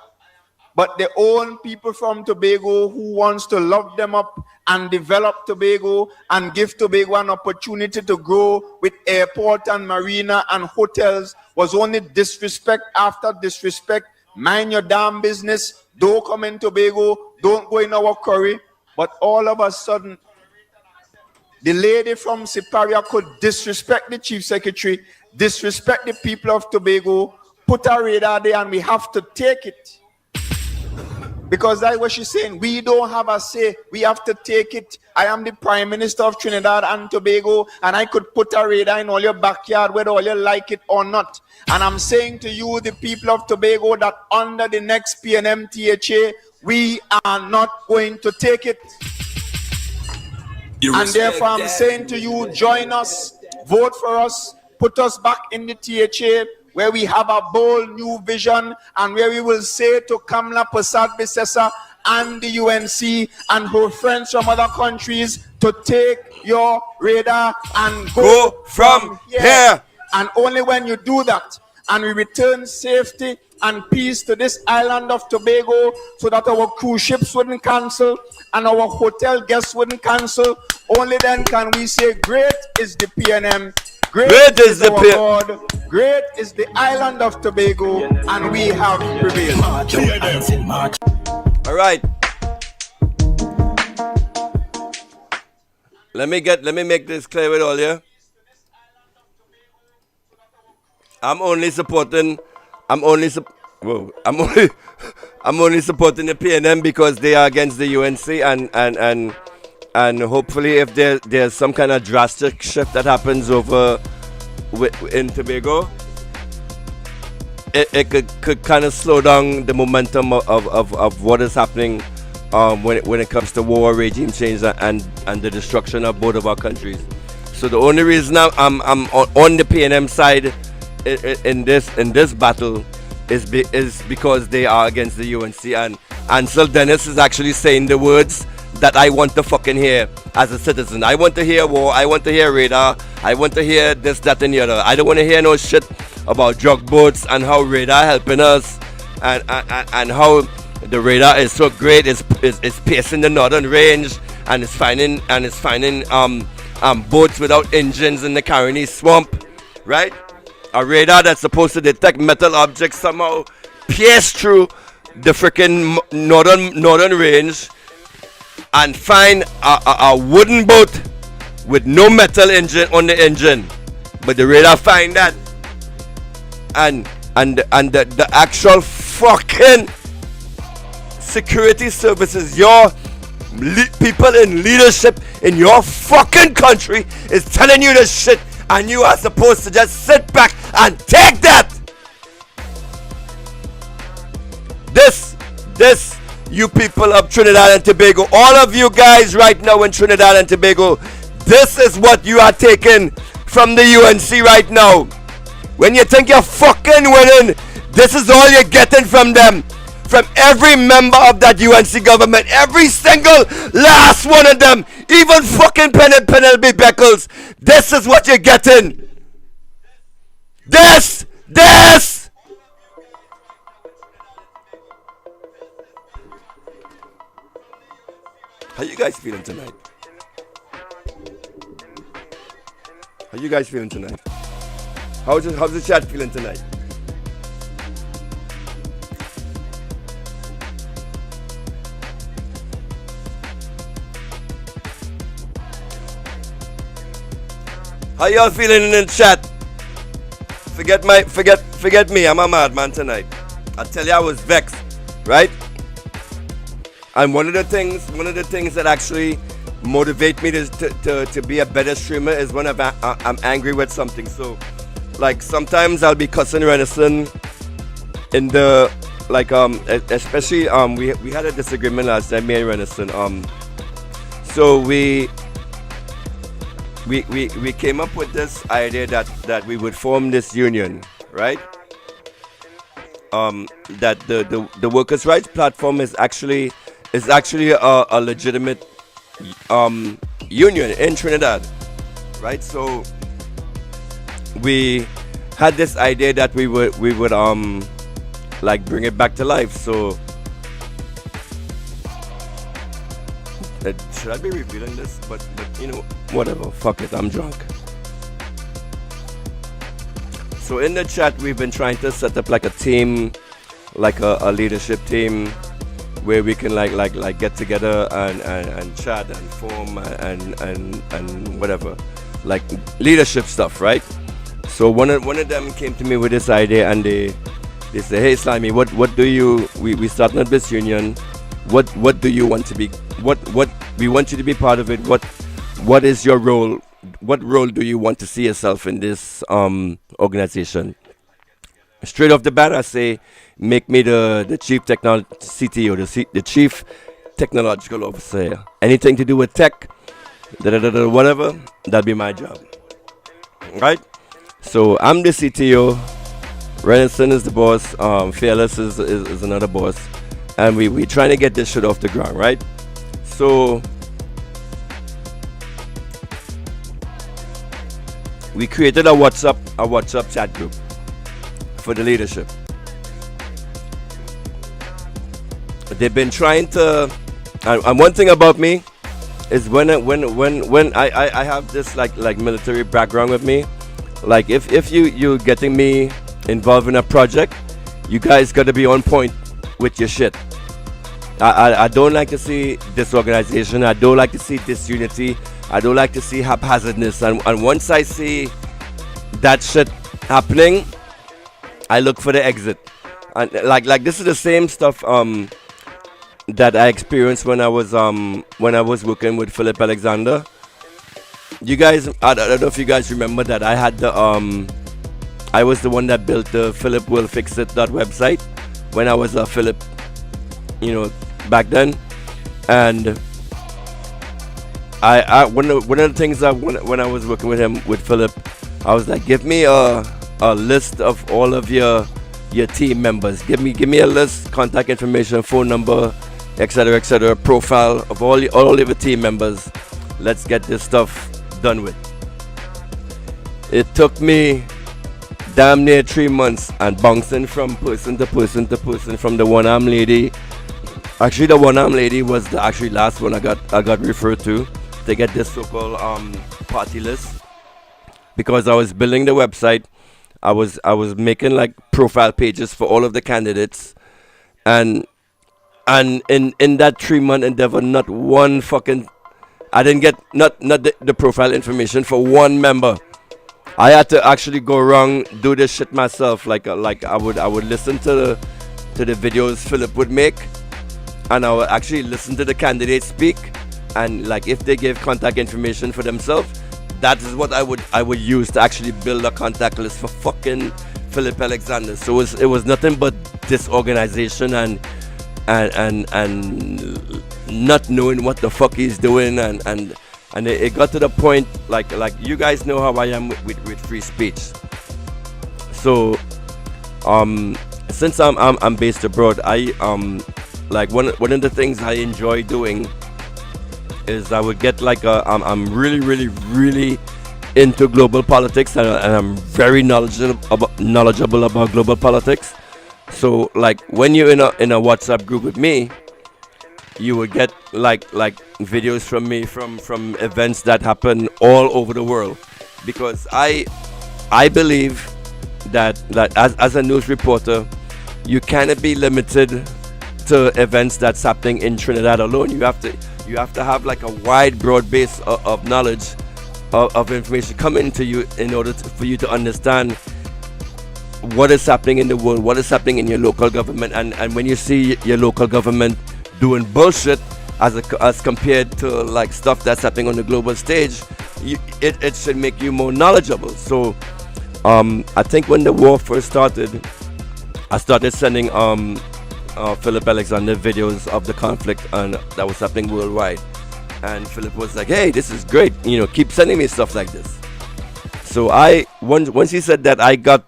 But their own people from Tobago who wants to love them up and develop Tobago and give Tobago an opportunity to grow with airport and marina and hotels was only disrespect after disrespect. Mind your damn business. Don't come in Tobago. Don't go in our curry. But all of a sudden, the lady from Siparia could disrespect the chief secretary, disrespect the people of Tobago, put a radar there, and we have to take it. Because that's what she's saying. We don't have a say. We have to take it. I am the Prime Minister of Trinidad and Tobago, and I could put a radar in all your backyard, whether all you like it or not. And I'm saying to you, the people of Tobago, that under the next PNM THA, we are not going to take it. And therefore, I'm saying to you, join us, vote for us, put us back in the THA, where we have a bold new vision and where we will say to Kamla Persad-Bissessar and the UNC and her friends from other countries to take your radar and go from here. And only when you do that and we return safety and peace to this island of Tobago, so that our cruise ships wouldn't cancel and our hotel guests wouldn't cancel, only then can we say, great is the PNM. Great is our God, great is the island of Tobago, and we have prevailed. All right. Let me make this clear with all you. I'm only supporting the PNM because they are against the UNC and hopefully if there's some kind of drastic shift that happens over in Tobago, it could kind of slow down the momentum of what is happening when it comes to war, regime change, and the destruction of both of our countries. So the only reason I'm on the PNM side in this battle is because they are against the UNC, and Ansel Dennis is actually saying the words that I want to fucking hear as a citizen. I want to hear war, I want to hear radar, I want to hear this, that, and the other. I don't want to hear no shit about drug boats and how radar helping us and how the radar is so great. It's piercing the northern range and it's finding boats without engines in the Caroni swamp, right? A radar that's supposed to detect metal objects somehow pierce through the freaking northern range and find a wooden boat with no metal engine on the engine, but the radar find that, and the actual fucking security services, your people in leadership in your fucking country is telling you this shit, and you are supposed to just sit back and take that. This you people of Trinidad and Tobago, all of you guys right now in Trinidad and Tobago, this is what you are taking from the UNC right now. When you think you're fucking winning, this is all you're getting from them. From every member of that UNC government, every single last one of them, even fucking Penelope Beckles, this is what you're getting. This! How you guys feeling tonight? How you guys feeling tonight? How's the chat feeling tonight? How y'all feeling in the chat? Forget me. I'm a madman tonight. I tell you, I was vexed, right? And one of the things that actually motivate me to be a better streamer is when I'm angry with something. So like sometimes I'll be cussing Renison in the like especially we had a disagreement last time, me and Renison. So we came up with this idea that we would form this union, right? That the workers' rights platform is actually a legitimate union in Trinidad, right? So we had this idea that we would like bring it back to life. So should I be revealing this? But you know, whatever, fuck it, I'm drunk. So in the chat we've been trying to set up like a team, like a leadership team where we can like get together and chat and form and whatever, like leadership stuff, right? So one of them came to me with this idea, and they say, hey Slimy, what do you, we starting up this union, what do you want to be, what we want you to be part of it, what is your role, what role do you want to see yourself in this organization? Straight off the bat I say, make me the chief CTO, the chief technological officer. Anything to do with tech, whatever, that'll be my job, right? So I'm the CTO, Renison is the boss, Fearless is another boss, and we trying to get this shit off the ground, right? So we created a WhatsApp chat group for the leadership. They've been trying to, and one thing about me is when I have this like military background with me, like if you getting me involved in a project, you guys got to be on point with your shit. I don't like to see disorganization. I don't like to see disunity. I don't like to see haphazardness. And once I see that shit happening, I look for the exit. And like this is the same stuff that I experienced when I was working with Philip Alexander. You guys, I don't know if you guys remember that I had the I was the one that built the Philip Will Fix It website when I was a Philip, you know, back then. And I one of the things that when I was working with him, with Philip, I was like, give me a list of all of your team members. Give me a list, contact information, phone number, etc., profile of all of your team members. Let's get this stuff done with. It took me damn near 3 months and bouncing from person to person to person, from the one-arm lady. Actually, the one-arm lady was the actually last one I got referred to get this so-called party list, because I was building the website. I was making like profile pages for all of the candidates, and in that 3-month endeavor, not one fucking, I didn't get not the profile information for one member. I had to actually go around, do this shit myself. Like I would listen to the videos Philip would make, and I would actually listen to the candidates speak, and like if they gave contact information for themselves, that is what I would use to actually build a contact list for fucking Philip Alexander. So it was nothing but disorganization and not knowing what the fuck he's doing, and it got to the point like you guys know how I am with free speech. So since I'm based abroad, I like one of the things I enjoy doing is I would get like I'm really into global politics, and I'm very knowledgeable about global politics. So like when you're in a WhatsApp group with me, you would get like videos from me from events that happen all over the world, because I believe that as a news reporter, you cannot be limited to events that's happening in Trinidad alone. You have to have like a wide, broad base of knowledge of information coming to you in order for you to understand what is happening in the world, what is happening in your local government, and when you see your local government doing bullshit, as compared to like stuff that's happening on the global stage, it should make you more knowledgeable. So I think when the war first started, I started sending Philip Alexander videos of the conflict and that was happening worldwide. And Philip was like, "Hey, this is great. Keep sending me stuff like this." So once he said that, I got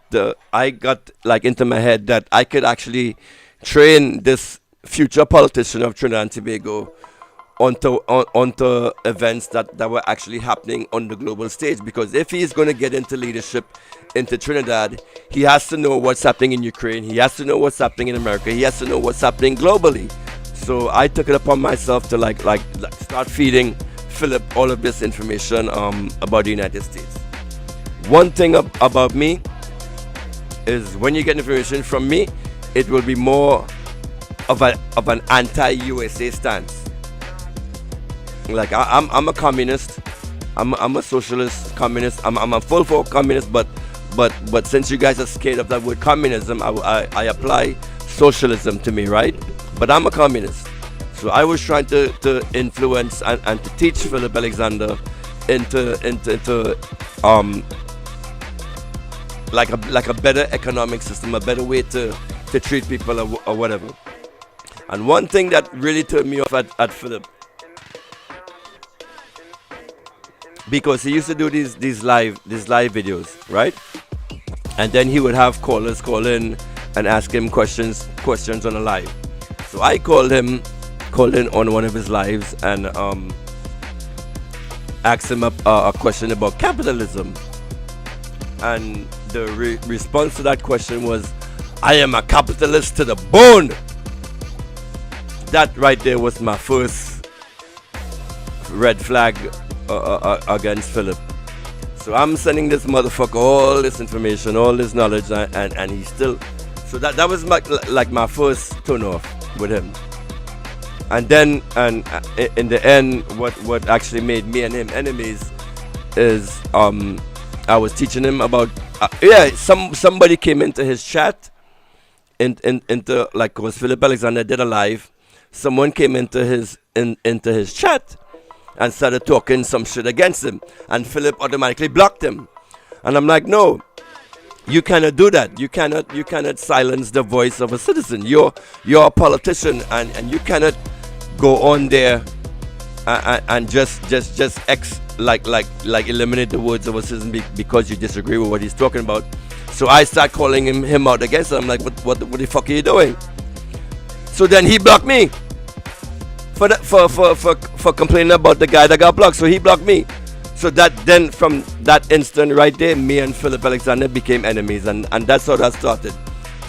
like into my head that I could actually train this future politician of Trinidad and Tobago onto events that were actually happening on the global stage. Because if he's going to get into leadership into Trinidad, he has to know what's happening in Ukraine. He has to know what's happening in America. He has to know what's happening globally. So I took it upon myself to like start feeding Philip all of this information about the United States. One thing about me is when you get information from me, it will be more of an anti-USA stance. Like I'm a communist, I'm a socialist communist, I'm a full communist, but since you guys are scared of that word communism, I apply socialism to me, right? But I'm a communist. So I was trying to influence and to teach Philip Alexander into like a better economic system, a better way to treat people or whatever. And one thing that really turned me off at Philip, because he used to do these live videos, right? And then he would have callers call in and ask him questions on a live. So I called in on one of his lives and asked him a question about capitalism. And the response to that question was, "I am a capitalist to the bone." That right there was my first red flag against Philip. So I'm sending this motherfucker all this information, all this knowledge, and he still. So that was my first turn off with him. And then in the end, what actually made me and him enemies is I was teaching him about somebody came into his chat into like, because Philip Alexander did a live. Someone came into his chat and started talking some shit against him, and Philip automatically blocked him. And I'm like, no, you cannot do that. You cannot silence the voice of a citizen. You're a politician, and you cannot go on there and just eliminate the words of a citizen because you disagree with what he's talking about. So I start calling him out against it. I'm like, what the fuck are you doing? So then he blocked me for complaining about the guy that got blocked. So he blocked me. So that then from that instant right there, me and Philip Alexander became enemies, and that's how that started.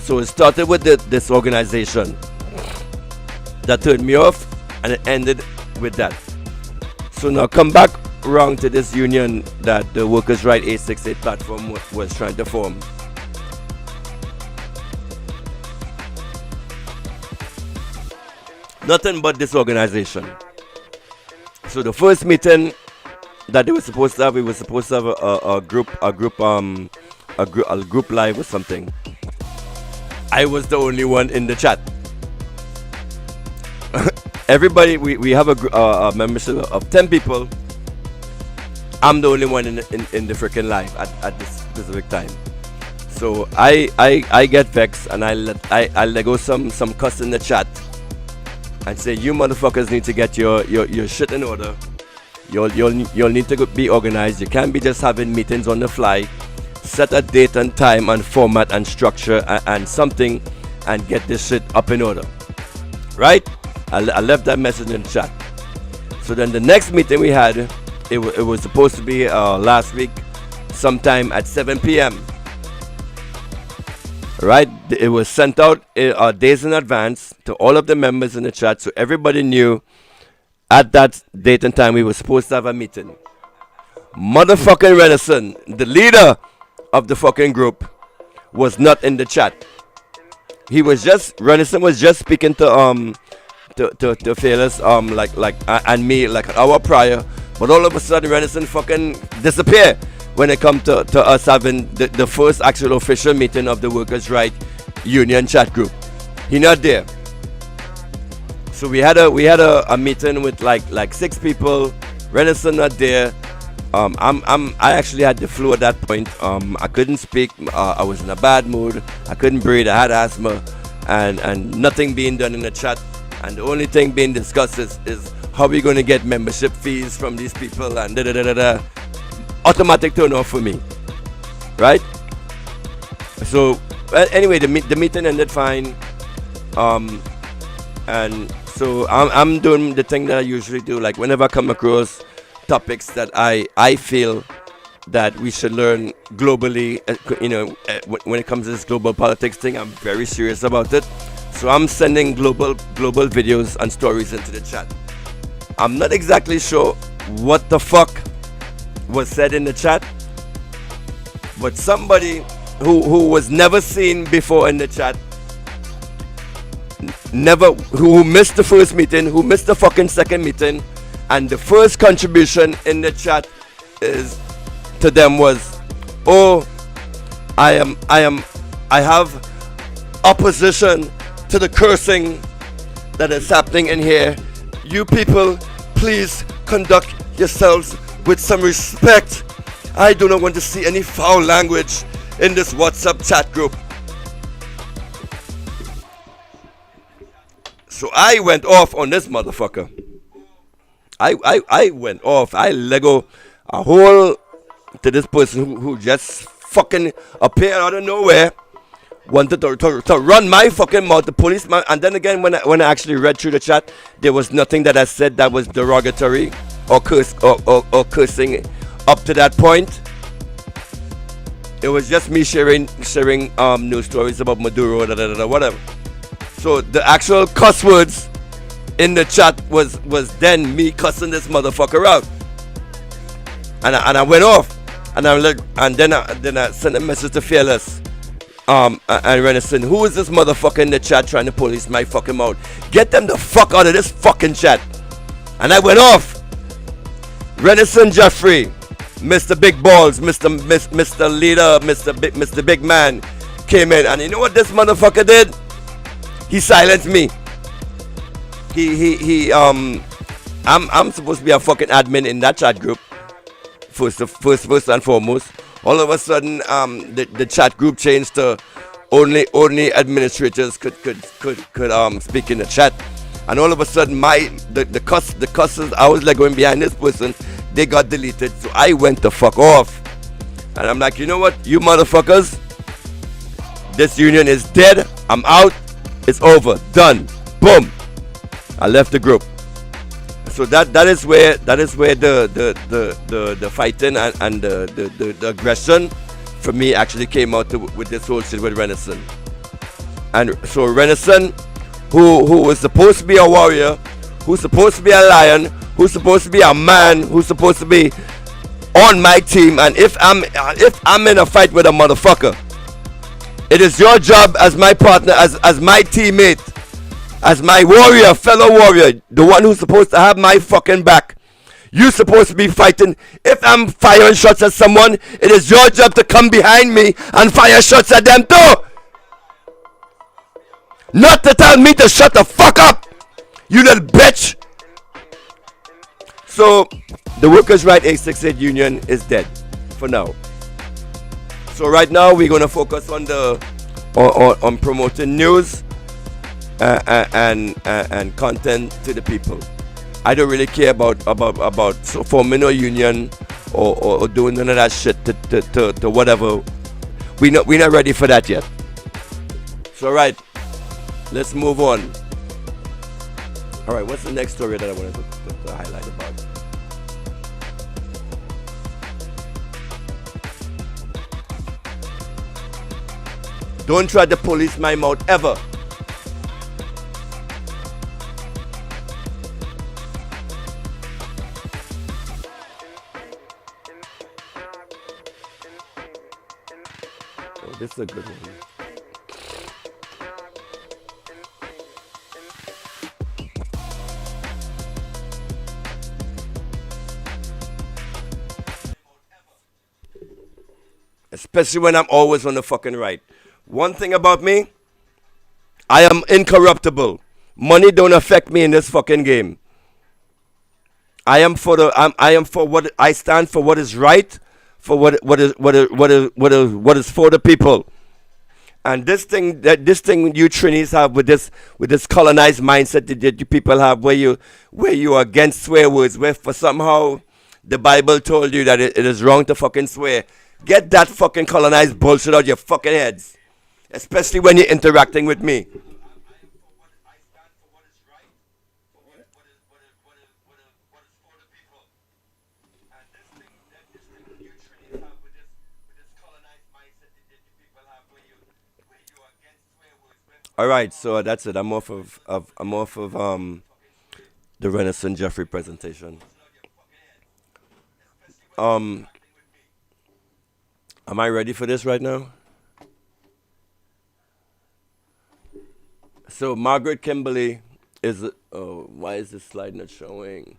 So it started with this organization that turned me off, and it ended with that. So now come back around to this union that the Workers' Right 868 platform was trying to form. Nothing but disorganization. So the first meeting that they were supposed to have, we were supposed to have a group live or something. I was the only one in the chat. Everybody, we have a membership of 10 people. I'm the only one in the freaking live at this specific time. So I get vexed, and I let go some cuss in the chat and say, you motherfuckers need to get your shit in order. You'll need to be organized. You can't be just having meetings on the fly. Set a date and time and format and structure and something, and get this shit up in order. Right? I left that message in the chat. So then the next meeting we had, it was supposed to be last week, sometime at 7 p.m. Right? It was sent out days in advance to all of the members in the chat, so everybody knew at that date and time we were supposed to have a meeting. Motherfucking Renison, the leader of the fucking group, was not in the chat. Renison was just speaking to Fearless and me like an hour prior, but all of a sudden Renison fucking disappear when it come to us having the first actual official meeting of the Workers' Right Union chat group. He not there. So we had a meeting with like 6 people. Renaissance not there. I actually had the flu at that point. I couldn't speak. I was in a bad mood. I couldn't breathe. I had asthma, and nothing being done in the chat. And the only thing being discussed is how we going to get membership fees from these people and da da da da da. Automatic turn off for me, right? So anyway, the meeting ended fine. And so I'm doing the thing that I usually do. Like whenever I come across topics that I feel that we should learn globally, when it comes to this global politics thing, I'm very serious about it. So I'm sending global videos and stories into the chat. I'm not exactly sure what the fuck was said in the chat, but somebody who was never seen before in the chat, who missed the first meeting, who missed the fucking second meeting, and the first contribution in the chat to them was, oh, I have opposition to the cursing that is happening in here. You people, please conduct yourselves with some respect. I do not want to see any foul language in this WhatsApp chat group. So I went off on this motherfucker. I went off. I Lego a whole to this person who just fucking appeared out of nowhere, wanted to run my fucking mouth, the policeman. And then again, when I actually read through the chat, there was nothing that I said that was derogatory or cursing up to that point. It was just me sharing news stories about Maduro, whatever. So the actual cuss words in the chat was then me cussing this motherfucker out, and I went off, and I'm like, and then I sent a message to Fearless, and Renaissance, who is this motherfucker in the chat trying to police my fucking mouth? Get them the fuck out of this fucking chat. And I went off. Renaissance Jeffrey, Mr. Big Balls, Mr. Leader, Mr. Big Man came in, and you know what this motherfucker did? He silenced me. I'm supposed to be a fucking admin in that chat group. First and foremost. All of a sudden, the chat group changed to only administrators could speak in the chat. And all of a sudden, the cusses I was like going behind this person, they got deleted. So I went the fuck off. And I'm like, you know what, you motherfuckers, this union is dead. I'm out. It's over. Done. Boom. I left the group. So that is where the fighting and the aggression for me actually came out with this whole shit with Renaissance. And so Renaissance, who was supposed to be a warrior, who's supposed to be a lion, who's supposed to be a man, who's supposed to be on my team, and if I'm in a fight with a motherfucker, it is your job as my partner, as my teammate, as my warrior, fellow warrior, the one who's supposed to have my fucking back. You're supposed to be fighting. If I'm firing shots at someone, it is your job to come behind me and fire shots at them too. Not to tell me to shut the fuck up, you little bitch. So the Workers' Right 868 Union is dead for now. So right now we're gonna focus on on promoting news and content to the people. I don't really care about so forming a union or doing none of that shit to whatever. We're not ready for that yet. So right, let's move on. All right, what's the next story that I wanted to highlight about? Don't try to police my mouth ever. Oh, this is a good one. Especially when I'm always on the fucking right. One thing about me, I am incorruptible. Money don't affect me in this fucking game. I am for what I stand for, what is right, for what is for the people. And this thing you Trinis have with this colonized mindset that you people have, where you are against swear words, where for somehow the Bible told you that it is wrong to fucking swear. Get that fucking colonized bullshit out your fucking heads, especially when you're interacting with me. All right, so that's it. I'm off of the Renaissance Jeffrey presentation. Am I ready for this right now? So Margaret Kimberly is. Oh, why is this slide not showing?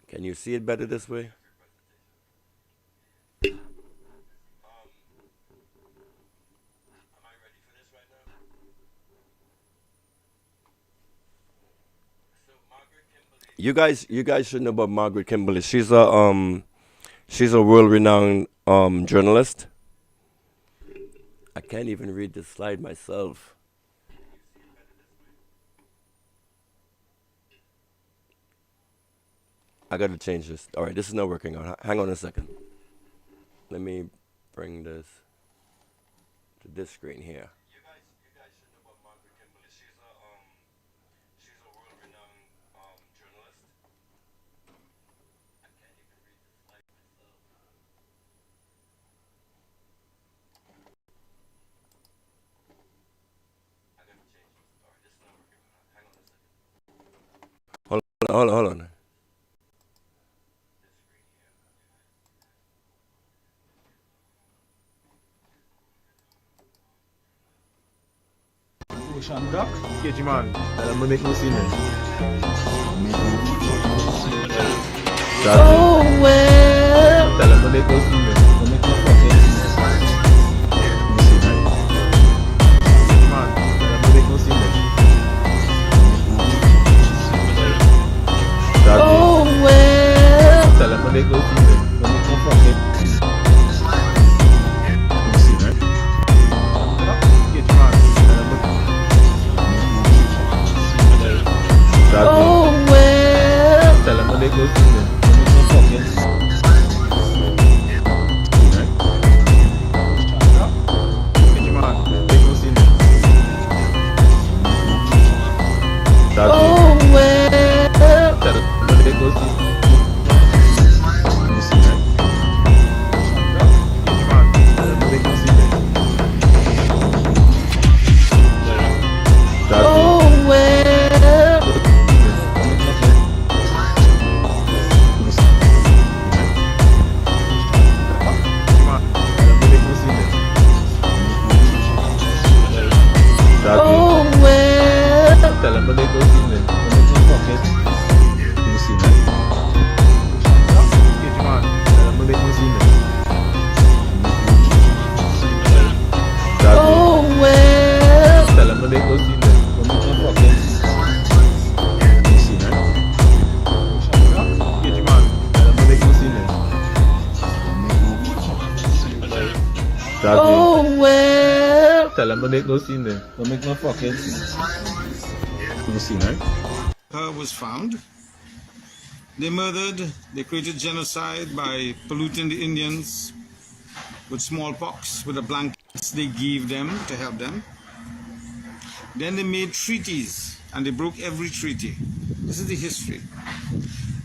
Can you see it better this way? You guys should know about Margaret Kimberly. She's a world-renowned journalist. I can't even read this slide myself. I gotta change this. All right, this is not working out. Hang on a second. Let me bring this to this screen here. Hold on. Ocean duck? KG man, that make no scene. Oh well. Tell them make no scene. Don't make no fucking scene. Man, tell them make no scene. Oh well. Tell them make no scene. Don't make no fucking oh well. Tell them make no scene. Don't make no fucking oh well. Tell them make no scene. Oh well. Oh well. Tell them make no scene. Don't make no fucking scene. Tell them make no scene. Oh well. Tell them make no scene. Don't make no fucking scene. KG man, tell them make no scene. Oh well. Tell them make no scene. Don't make no fucking scene. Her was found. They murdered, they created genocide by polluting the Indians with smallpox, with the blankets they gave them to help them. Then they made treaties, and they broke every treaty. This is the history.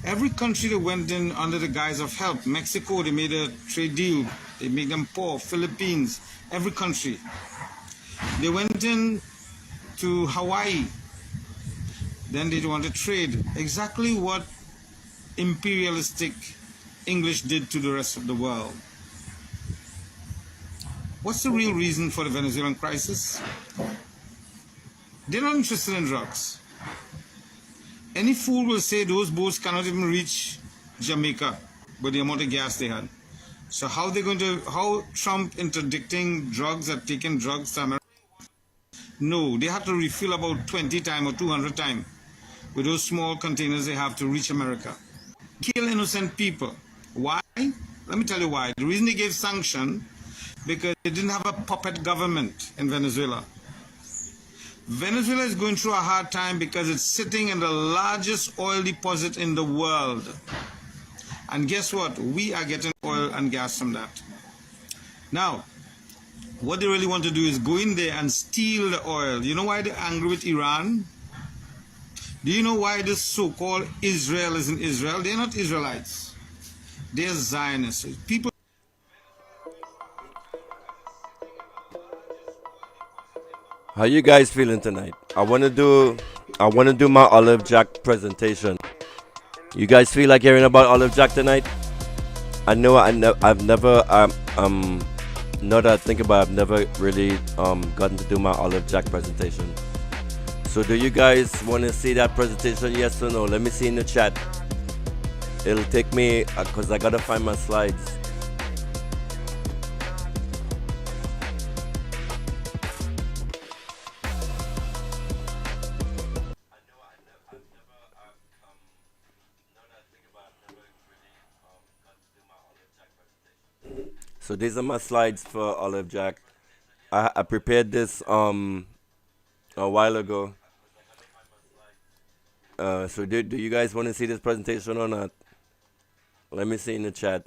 Every country that went in under the guise of help, Mexico, they made a trade deal. They made them poor. Philippines, every country. They went in to Hawaii. Then they want to trade. Exactly what imperialistic English did to the rest of the world. What's the real reason for the Venezuelan crisis? They're not interested in drugs. Any fool will say those boats cannot even reach Jamaica with the amount of gas they had. So how Trump interdicting drugs are taking drugs to America? No, they have to refill about 20 times or 200 times with those small containers they have to reach America. Kill innocent people. Why? Let me tell you why. The reason they gave sanction, because they didn't have a puppet government in Venezuela. Venezuela is going through a hard time because it's sitting in the largest oil deposit in the world. And guess what? We are getting oil and gas from that. Now, what they really want to do is go in there and steal the oil. You know why they're angry with Iran? Do you know why this so-called Israel is in Israel? They're not Israelites. They're Zionists. People. How you guys feeling tonight? I wanna do my Olive Jack presentation. You guys feel like hearing about Olive Jack tonight? I know I've never now that I think about it, I've never really gotten to do my Olive Jack presentation. So do you guys want to see that presentation, yes or no? Let me see in the chat. It'll take me, because I gotta find my slides. So these are my slides for Olive Jack. I prepared this a while ago. So do you guys want to see this presentation or not? Let me see in the chat.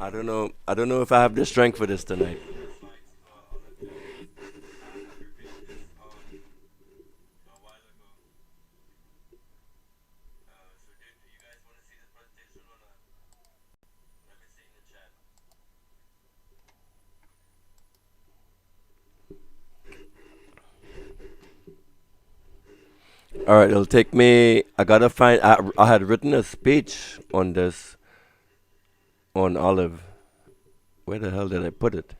I don't know if I have the strength for this tonight. All right, it'll take me. I gotta find. I had written a speech on this, on Olive. Where the hell did I put it?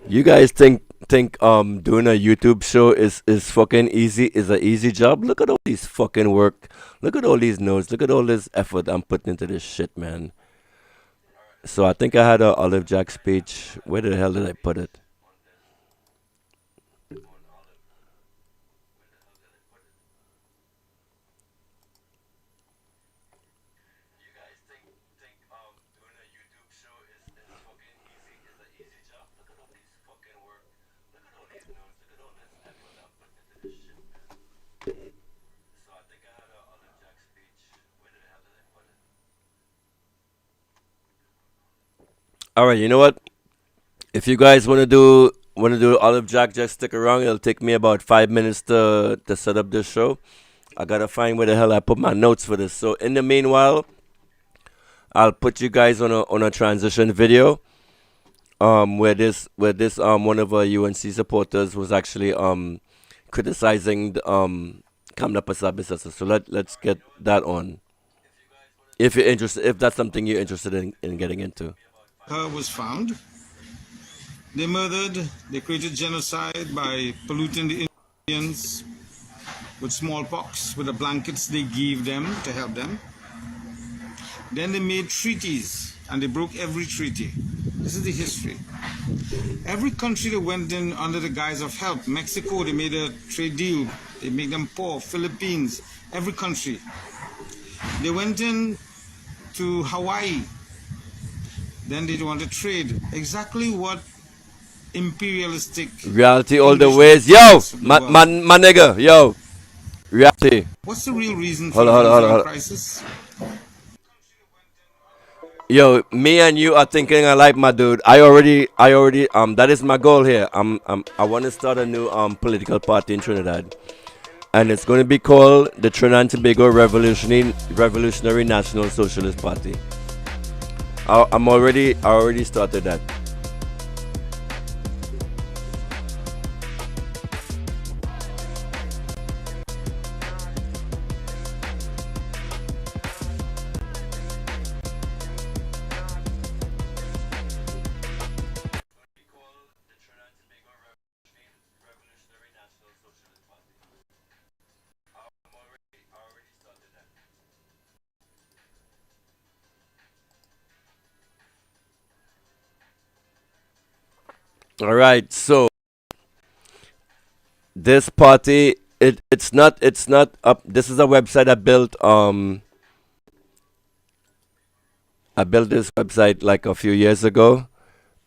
You guys think doing a YouTube show is fucking easy? Is an easy job? Look at all these fucking work. Look at all these notes. Look at all this effort I'm putting into this shit, man. So I think I had a Olive Jack speech. Where the hell did I put it? All right, you know what? If you guys want to do Olive Jack, just stick around. It'll take me about 5 minutes to set up this show. I gotta find where the hell I put my notes for this. So in the meanwhile, I'll put you guys on a transition video. Where this one of our UNC supporters was actually criticizing the, Kamla Pasabisasa. So let's get that on. If you're interested, if that's something you're interested in getting into. Her was found. They murdered, they created genocide by polluting the Indians with smallpox, with the blankets they gave them to help them. Then they made treaties, and they broke every treaty. This is the history. Every country that went in under the guise of help, Mexico, they made a trade deal. They made them poor. Philippines, every country. They went in to Hawaii. Then they want to trade. Exactly what imperialistic reality all the ways. Yo, my nigga, yo. Reality. What's the real reason for hold on. crisis? Yo, me and you are thinking alike, my dude. I already that is my goal here. I want to start a new political party in Trinidad. And it's going to be called the Trinidad and Tobago Revolutionary National Socialist Party. I already started that. All right, so this party, it's not up. This is a website I built this website like a few years ago,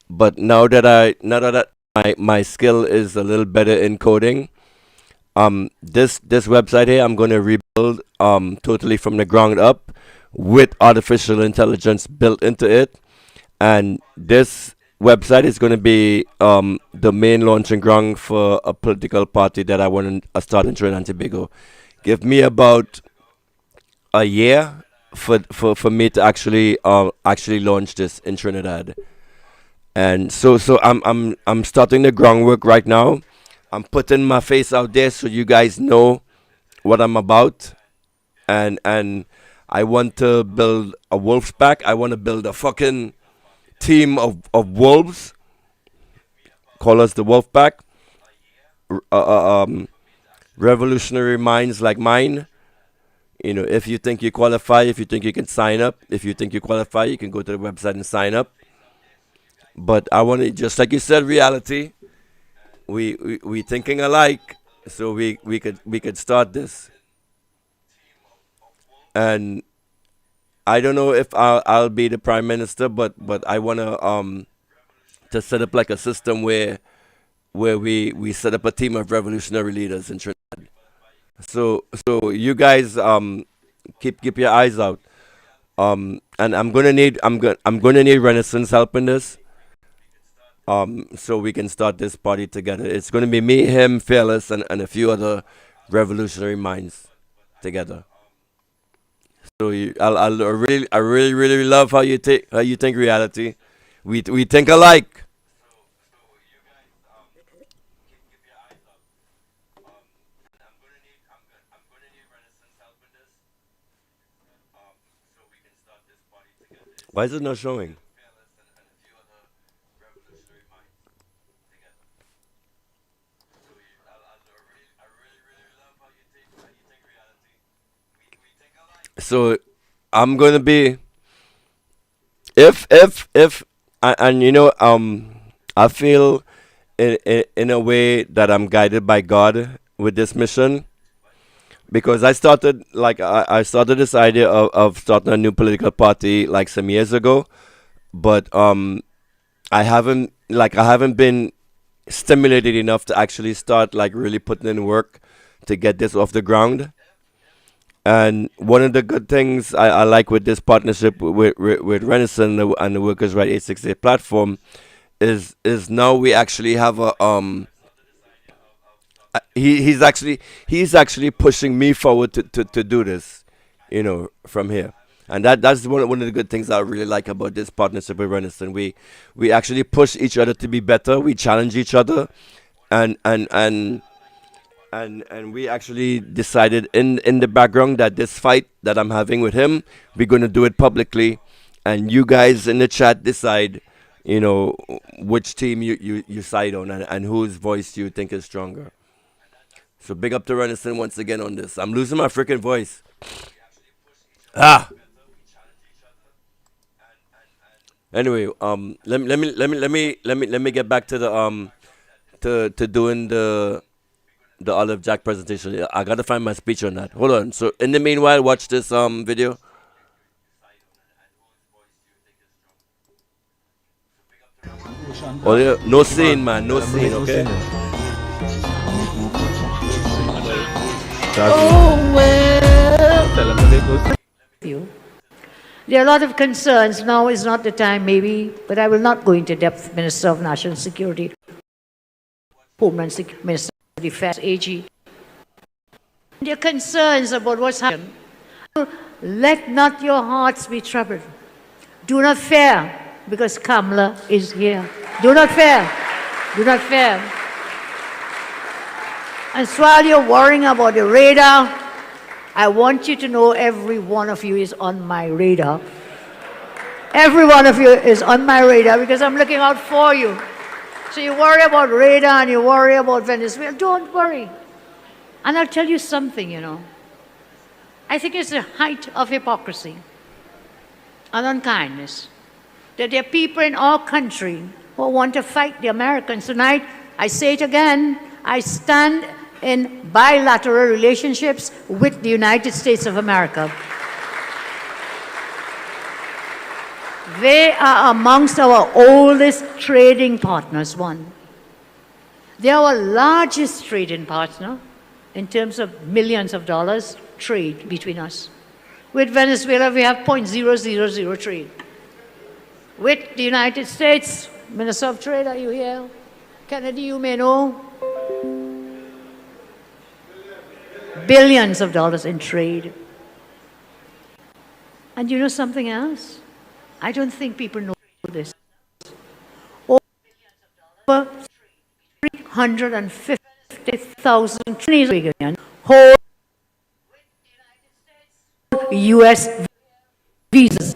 but now that my skill is a little better in coding, this website here I'm going to rebuild totally from the ground up with artificial intelligence built into it. And this website is going to be the main launching ground for a political party that I want to start in Trinidad and Tobago. Give me about a year for me to actually launch this in Trinidad. And so I'm starting the groundwork right now. I'm putting my face out there so you guys know what I'm about. And I want to build a wolf's pack. I want to build a fucking team of wolves. Call us the wolf pack. Revolutionary minds like mine. You know, if you think you qualify, if you think you can sign up, if you think you qualify, you can go to the website and sign up. But I want to, just like you said, reality. We thinking alike, so we could start this. And I don't know if I'll be the prime minister, but I wanna to set up like a system where we set up a team of revolutionary leaders in Trinidad. So you guys keep your eyes out. And I'm gonna need Renaissance help in this. So we can start this party together. It's gonna be me, him, Fearless, and a few other revolutionary minds together. So I really love how you think reality. We think alike. Why is it not showing? So I'm gonna be if and I feel in a way that I'm guided by God with this mission because I started this idea of starting a new political party like some years ago, but I haven't been stimulated enough to actually start like really putting in work to get this off the ground. And one of the good things I like with this partnership with Renaissance and the Workers' Right 868 platform is now we actually have he's actually pushing me forward to do this, from here. And that's one of the good things I really like about this partnership with Renaissance. We actually push each other to be better. We challenge each other, and and and and we actually decided in the background that this fight that I'm having with him, we're going to do it publicly, and you guys in the chat decide, which team you side on and whose voice you think is stronger. So big up to Renaissance once again on this. I'm losing my freaking voice. Ah. Anyway, let me get back to the to doing the Olive Jack presentation. Yeah, I gotta find my speech on that. Hold on. So in the meanwhile, watch this video. Oh yeah, no scene, man, no scene. Okay. Oh, well. You. There are a lot of concerns. Now is not the time, maybe, but I will not go into depth. Minister of National Security, Homeland Security, Minister of Defense, AG. There are concerns about what's happening. Let not your hearts be troubled. Do not fear, because Kamala is here. Do not fear. Do not fear. And so while you're worrying about the radar, I want you to know every one of you is on my radar. Every one of you is on my radar because I'm looking out for you. So you worry about radar and you worry about Venezuela. Don't worry. And I'll tell you something, I think it's the height of hypocrisy and unkindness that there are people in our country who want to fight the Americans. Tonight, I say it again, I stand in bilateral relationships with the United States of America. They are amongst our oldest trading partners, one. They are our largest trading partner in terms of millions of dollars trade between us. With Venezuela, we have 0.000 trade. With the United States, Minister of Trade, are you here? Kennedy, you may know. Billions of dollars in trade. And you know something else? I don't think people know this. Over 350,000 Chinese hold U.S. visas.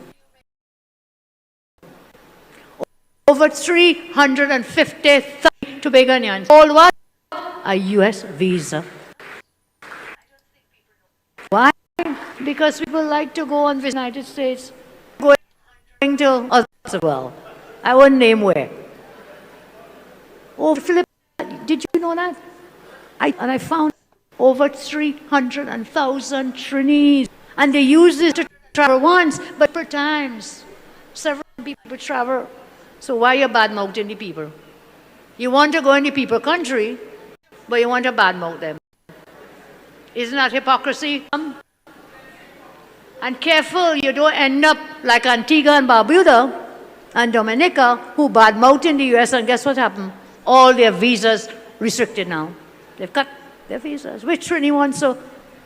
Over 350,000 Tobagonians hold what? A U.S. visa. Why? Because people like to go and visit the United States, going to other parts of the world. I won't name where. Oh, Philip, did you know that? I found over 300,000 Chinese. And they use this to travel once, but per times. Several people travel. So why are you bad-mouthing the people? You want to go in the people country, but you want to bad-mouth them. Isn't that hypocrisy? And careful, you don't end up like Antigua and Barbuda and Dominica, who bad-mouthed in the U.S., and guess what happened? All their visas restricted now. They've cut their visas. Which Trini wants to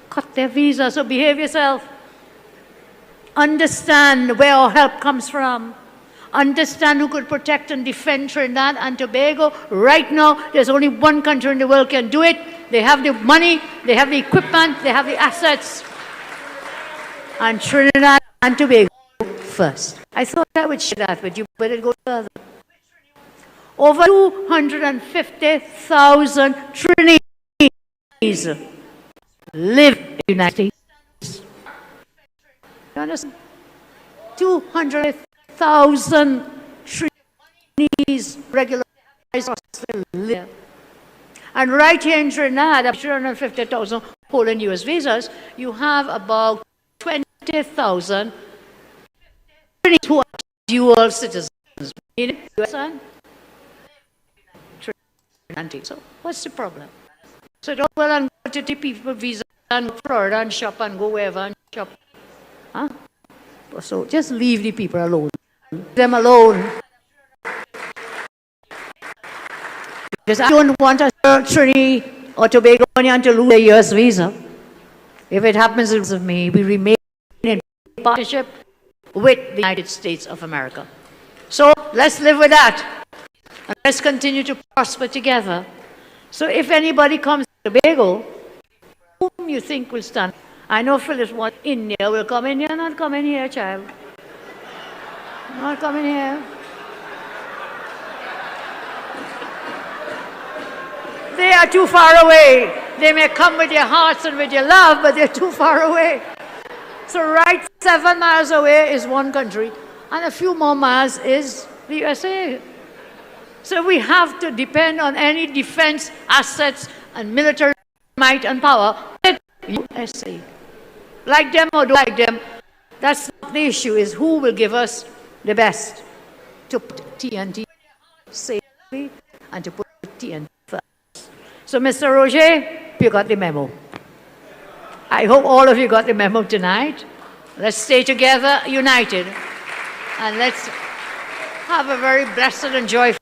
cut their visas, so behave yourself. Understand where our help comes from. Understand who could protect and defend Trinidad and Tobago. Right now, there's only one country in the world can do it. They have the money, they have the equipment, they have the assets. And Trinidad and Tobago first. I thought I would share that with you, but it'll go further. Over 250,000 Chinese live in the United States. You understand? 200,000 Chinese regularized live. And right here in Trinidad, 350,000 holding U.S. visas, you have about 20,000 Chinese who are dual citizens. Meaning U.S. and Trinidad. So what's the problem? So don't well and go to the people visa and Florida and shop and go wherever and shop. Huh? So just leave the people alone. Leave them alone. Because I don't want a Trinity or Tobagonian to lose their U.S. visa. If it happens because of me, we remain in partnership with the United States of America. So let's live with that. And let's continue to prosper together. So if anybody comes to Tobago, whom you think will stand? I know Phyllis wants India will come in here, not come in here, child. Not come in here. They are too far away. They may come with your hearts and with your love, but they're too far away. So right 7 miles away is one country, and a few more miles is the USA. So we have to depend on any defense assets and military might and power with USA. Like them or don't like them, that's not the issue, is who will give us the best to put TNT safely and to put TNT first. So Mr. Roger, you got the memo. I hope all of you got the memo tonight. Let's stay together, united, and let's have a very blessed and joyful.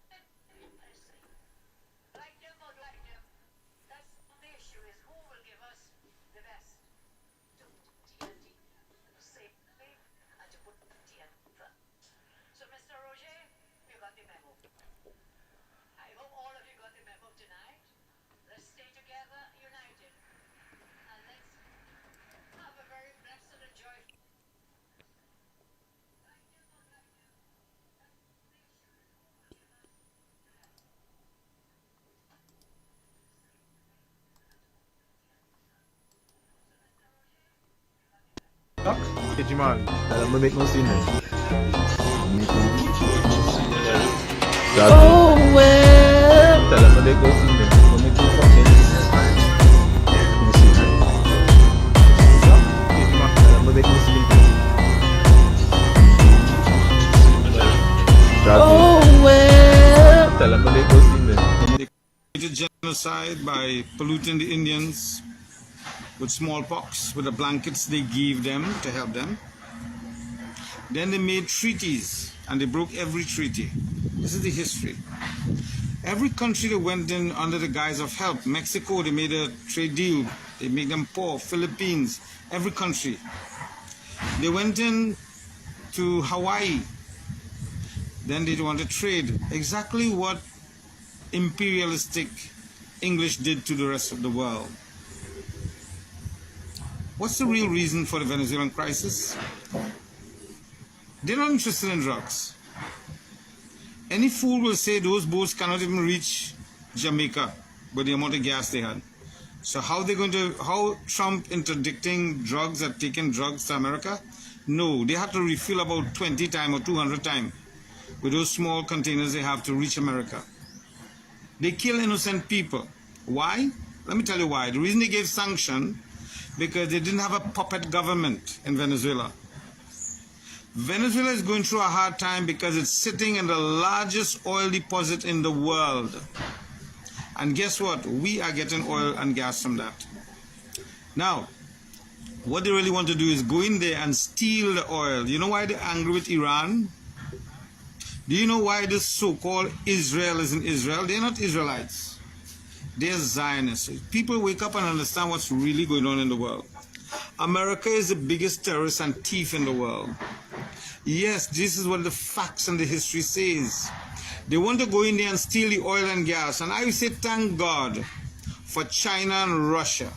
Man, I'm gonna make no scene then. Oh, well. Tell them what they go see them. Don't make you fucking. You see that? Tell them what they go see them. Oh, well. Tell them what they go see them. They committed genocide by polluting the Indians with smallpox, with the blankets they gave them to help them. Then they made treaties, and they broke every treaty. This is the history. Every country that went in under the guise of help, Mexico, they made a trade deal. They made them poor. Philippines, every country. They went in to Hawaii. Then they wanted to trade. Exactly what imperialistic English did to the rest of the world. What's the real reason for the Venezuelan crisis? They're not interested in drugs. Any fool will say those boats cannot even reach Jamaica with the amount of gas they had. So how Trump interdicting drugs are taking drugs to America? No, they have to refill about 20 times or 200 times with those small containers they have to reach America. They kill innocent people. Why? Let me tell you why. The reason they gave sanction, because they didn't have a puppet government in Venezuela. Venezuela is going through a hard time because it's sitting in the largest oil deposit in the world. And guess what? We are getting oil and gas from that. Now, what they really want to do is go in there and steal the oil. You know why they're angry with Iran? Do you know why this so-called Israel is in Israel? They're not Israelites. They're Zionists. People wake up and understand what's really going on in the world. America is the biggest terrorist and thief in the world. Yes, this is what the facts and the history says. They want to go in there and steal the oil and gas. And I say thank God for China and Russia.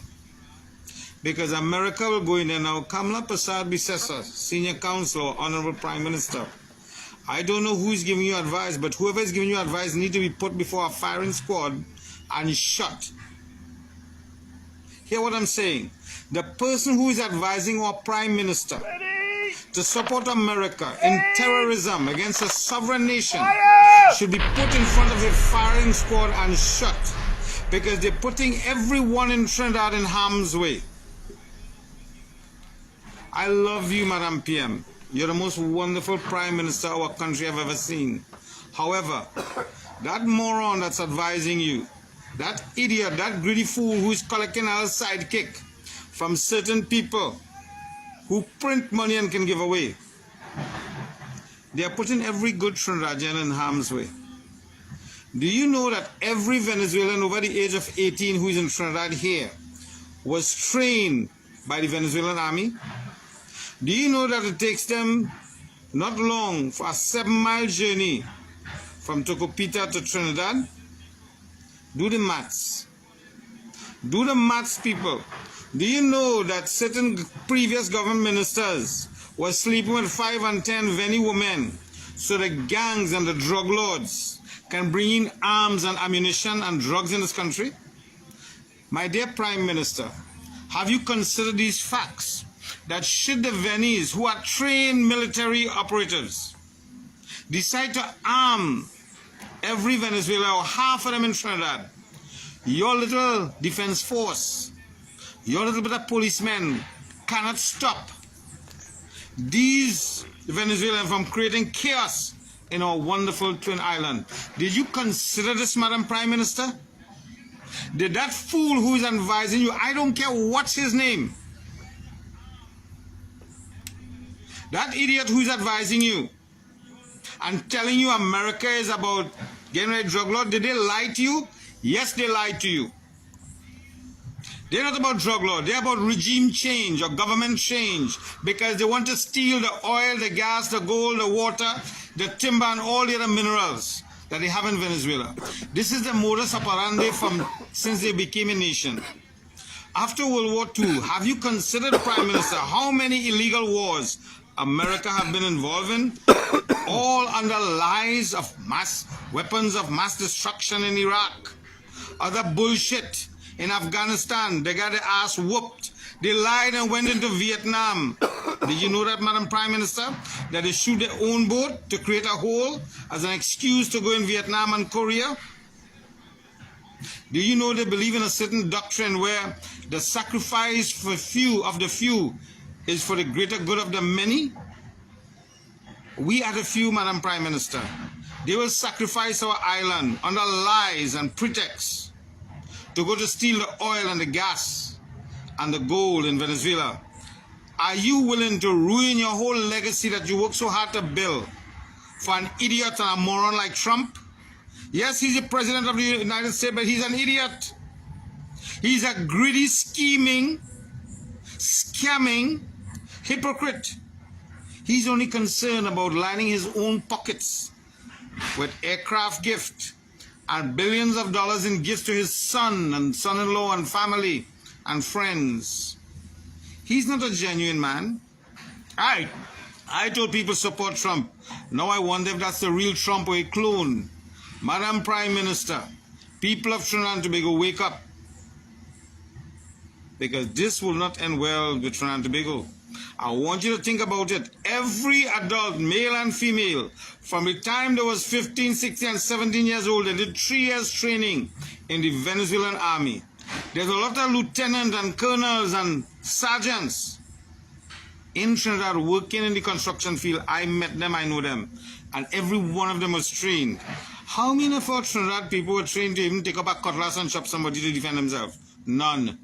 Because America will go in there now. Kamala Prasad-Bissessar, Senior Counselor, Honorable Prime Minister. I don't know who is giving you advice, but whoever is giving you advice needs to be put before a firing squad and shot. Hear what I'm saying? The person who is advising our Prime Minister to support America in terrorism against a sovereign nation should be put in front of a firing squad and shot, because they're putting everyone in Trinidad in harm's way. I love you, Madam PM. You're the most wonderful Prime Minister our country have ever seen. However, that moron that's advising you, that idiot, that greedy fool who is collecting our sidekick from certain people who print money and can give away, they are putting every good Trinidadian in harm's way. Do you know that every Venezuelan over the age of 18 who is in Trinidad here was trained by the Venezuelan army? Do you know that it takes them not long for a 7-mile journey from Tocopita to Trinidad? Do the maths. Do the maths, people. Do you know that certain previous government ministers were sleeping with 5 and 10 Veni women so the gangs and the drug lords can bring in arms and ammunition and drugs in this country? My dear Prime Minister, have you considered these facts? That should the Venis, who are trained military operatives, decide to arm every Venezuela or half of them in Trinidad, your little defense force, your little bit of policemen cannot stop these Venezuelans from creating chaos in our wonderful twin island. Did you consider this, Madam Prime Minister? Did that fool who is advising you, I don't care what's his name, that idiot who is advising you and telling you America is about getting rid of drug law, did they lie to you? Yes, they lied to you. They're not about drug law. They're about regime change or government change, because they want to steal the oil, the gas, the gold, the water, the timber, and all the other minerals that they have in Venezuela. This is the modus operandi since they became a nation. After World War II, have you considered, Prime Minister, how many illegal wars America have been involved in, all under lies of weapons of mass destruction in Iraq, other bullshit in Afghanistan? They got their ass whooped. They lied and went into Vietnam. Did you know that, Madam Prime Minister? That they shoot their own boat to create a hole as an excuse to go in Vietnam and Korea? Do you know they believe in a certain doctrine where the sacrifice for few of the few is for the greater good of the many? We are the few, Madam Prime Minister. They will sacrifice our island under lies and pretexts to go to steal the oil and the gas and the gold in Venezuela. Are you willing to ruin your whole legacy that you worked so hard to build for an idiot and a moron like Trump? Yes, he's the president of the United States, but he's an idiot. He's a greedy, scheming, scamming hypocrite. He's only concerned about lining his own pockets with aircraft gift and billions of dollars in gifts to his son and son-in-law and family and friends. He's not a genuine man. I told people support Trump. Now I wonder if that's the real Trump or a clone. Madam Prime Minister, people of Trinidad and Tobago, wake up. Because this will not end well with Trinidad and Tobago. I want you to think about it. Every adult, male and female, from the time they was 15, 16, and 17 years old, they did 3 years training in the Venezuelan army. There's a lot of lieutenants and colonels and sergeants in Trinidad working in the construction field. I met them, I know them. And every one of them was trained. How many of our Trinidad people were trained to even take up a cutlass and chop somebody to defend themselves? None.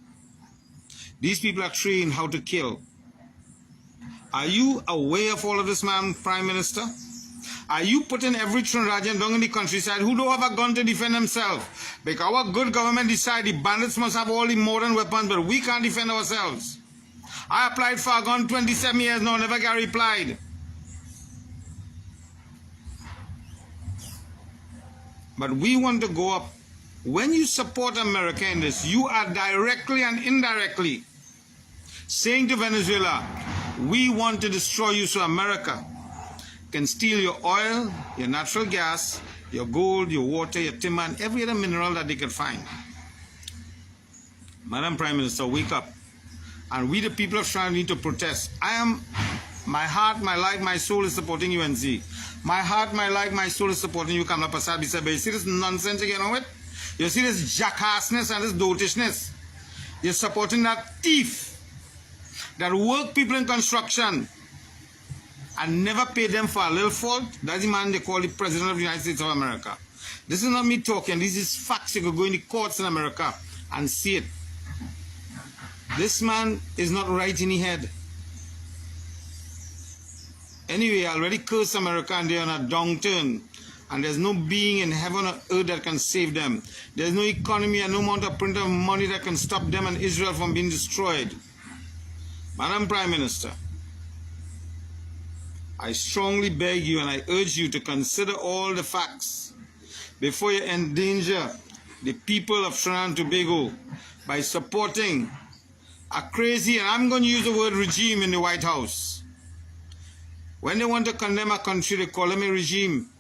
These people are trained how to kill. Are you aware of all of this, Madam Prime Minister? Are you putting every Trinidadian down in the countryside who don't have a gun to defend themselves? Because our good government decided the bandits must have all the modern weapons, but we can't defend ourselves. I applied for a gun 27 years now, never got replied. But we want to go up. When you support America in this, you are directly and indirectly saying to Venezuela, we want to destroy you so America can steal your oil, your natural gas, your gold, your water, your timber, and every other mineral that they can find. Madam Prime Minister, wake up. And we the people of Trinidad need to protest. My heart, my life, my soul is supporting UNC. My heart, my life, my soul is supporting you, Kamala Prasad. But you see this nonsense again on it? You see this jackassness and this dotishness? You're supporting that thief that work people in construction and never pay them for a little fault. That's the man they call the President of the United States of America. This is not me talking. This is facts. You could go in the courts in America and see it. This man is not right in the head. Anyway, I already cursed America and they're on a downturn. And there's no being in heaven or earth that can save them. There's no economy and no amount of print of money that can stop them and Israel from being destroyed. Madam Prime Minister, I strongly beg you and I urge you to consider all the facts before you endanger the people of Trinidad and Tobago by supporting a crazy, and I'm going to use the word regime in the White House. When they want to condemn a country, they call them a regime,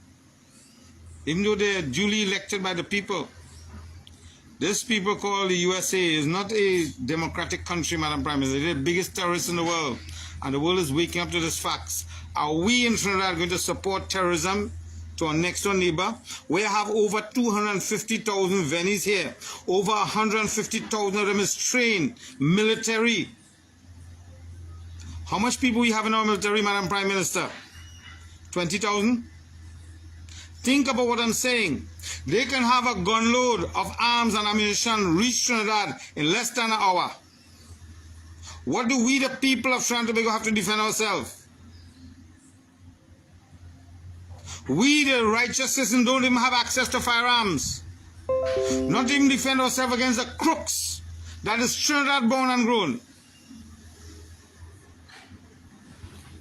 even though they're duly elected by the people. This people called the USA is not a democratic country, Madam Prime Minister. They're the biggest terrorists in the world, and the world is waking up to these facts. Are we in Trinidad going to support terrorism to our next door neighbor? We have over 250,000 Venis here. Over 150,000 of them is trained military. How much people we have in our military, Madam Prime Minister? 20,000? Think about what I'm saying. They can have a gun load of arms and ammunition reach Trinidad in less than an hour. What do we, the people of Trinidad and Tobago, have to defend ourselves? We, the righteous citizens, don't even have access to firearms. Not even defend ourselves against the crooks that is Trinidad born and grown.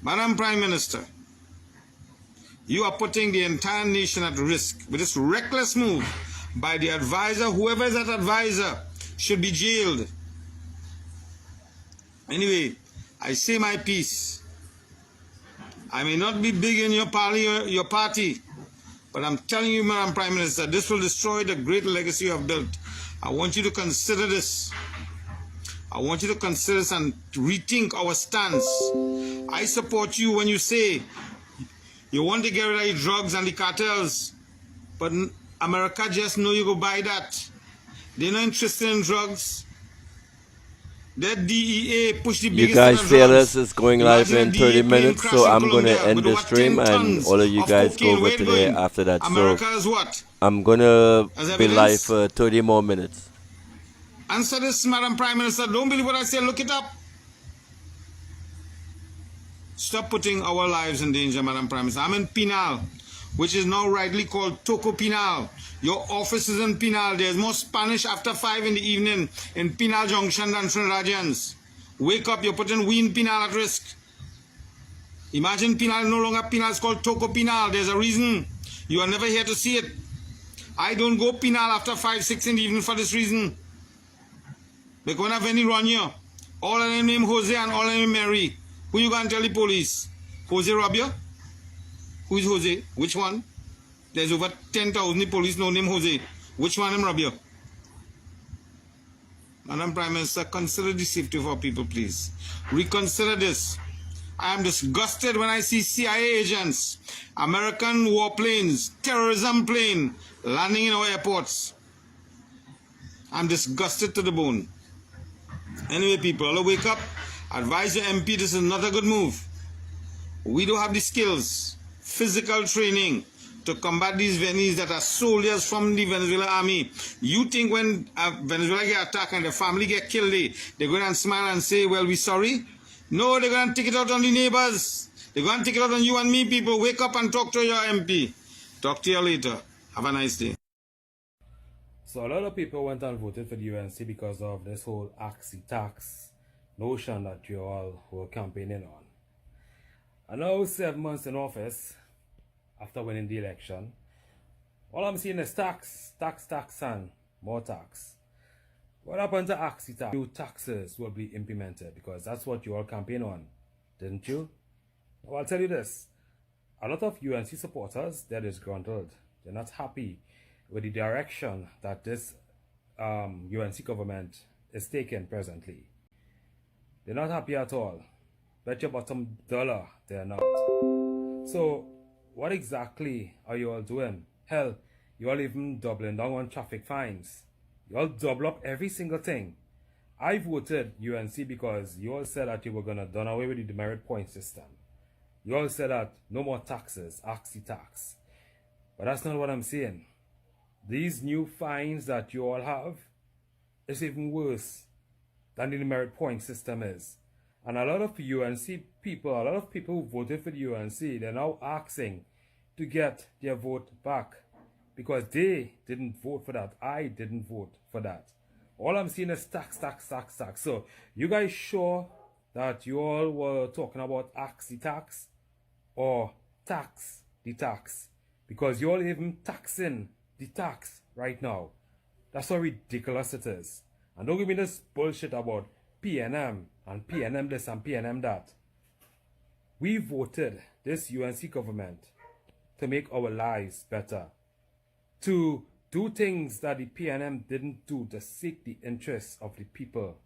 Madam Prime Minister, you are putting the entire nation at risk with this reckless move by the advisor. Whoever is that advisor should be jailed. Anyway, I say my piece. I may not be big in your party, but I'm telling you, Madam Prime Minister, this will destroy the great legacy you have built. I want you to consider this. I want you to consider this and rethink our stance. I support you when you say you want to get rid of the drugs and the cartels, but America just know you go buy that. They're not interested in drugs. That DEA push the You biggest guys set of feel drugs. this is going live Imagine a in DEA 30 plane minutes, crash so in I'm going to Colombia end with the what, 10 stream and tons all of you of guys go cocaine. over Where it to there going? after that. America So is what? I'm going to As be live evidence? for 30 more minutes. Answer this, Madam Prime Minister. Don't believe what I say. Look it up. Stop putting our lives in danger, Madam Prime Minister. I'm in Pinal, which is now rightly called Toco Pinal. Your office is in Pinal. There's more Spanish after 5 in the evening in Pinal Junction than Trinidadians. Wake up, you're putting we in Pinal at risk. Imagine Pinal no longer Pinal, it's called Toco Pinal. There's a reason. You are never here to see it. I don't go Pinal after 5, 6 in the evening for this reason. Because when I've any run here, all of them name Jose and all of them name Mary. Who you going to tell the police? Jose rob you? Who is Jose? Which one? There's over 10,000 police no name Jose. Which one them rob you? Madam Prime Minister, consider the safety of our people, please. Reconsider this. I am disgusted when I see CIA agents, American warplanes, terrorism plane landing in our airports. I'm disgusted to the bone. Anyway, people, I'll wake up. Advise your MP this is not a good move. We don't have the skills, physical training to combat these Venezuelans that are soldiers from the Venezuelan army. You think when Venezuela get attacked and the family get killed, they're going to smile and say, well, we're sorry? No, they're going to take it out on the neighbors. They're going to take it out on you and me, people. Wake up and talk to your MP. Talk to you later. Have a nice day. So a lot of people went and voted for the UNC because of this whole Axie tax notion that you all were campaigning on. And now 7 months in office, after winning the election, all I'm seeing is tax, and more tax. What happened to Axie tax? New taxes will be implemented because that's what you all campaign on, didn't you? Well, I'll tell you this. A lot of UNC supporters, they're disgruntled. They're not happy with the direction that this UNC government is taking presently. They're not happy at all. Bet your bottom dollar they're not. So, what exactly are you all doing? Hell, you all even doubling down on traffic fines. You all double up every single thing. I voted UNC because you all said that you were going to done away with the demerit point system. You all said that no more taxes, Axie tax. But that's not what I'm saying. These new fines that you all have is even worse than the demerit point system is. And a lot of UNC people, a lot of people who voted for the UNC, they're now asking to get their vote back because they didn't vote for that. I didn't vote for that. All I'm seeing is tax. So you guys sure that you all were talking about Axie tax or tax the tax? Because you all even taxing the tax right now. That's how ridiculous it is. And don't give me this bullshit about PNM and PNM this and PNM that. We voted this UNC government to make our lives better. To do things that the PNM didn't do to seek the interests of the people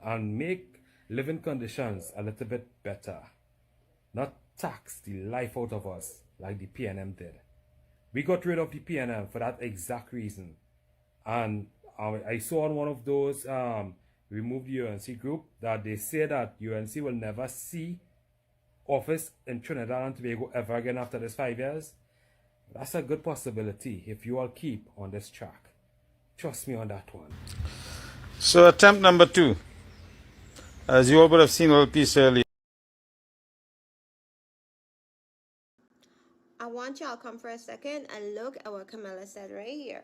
and make living conditions a little bit better. Not tax the life out of us like the PNM did. We got rid of the PNM for that exact reason. And I saw on one of those remove the UNC group that they say that UNC will never see office in Trinidad and Tobago ever again after this 5 years. That's a good possibility if you all keep on this track. Trust me on that one. So attempt number 2. As you all would have seen a little piece earlier. I want y'all come for a second and look at what Camilla said right here.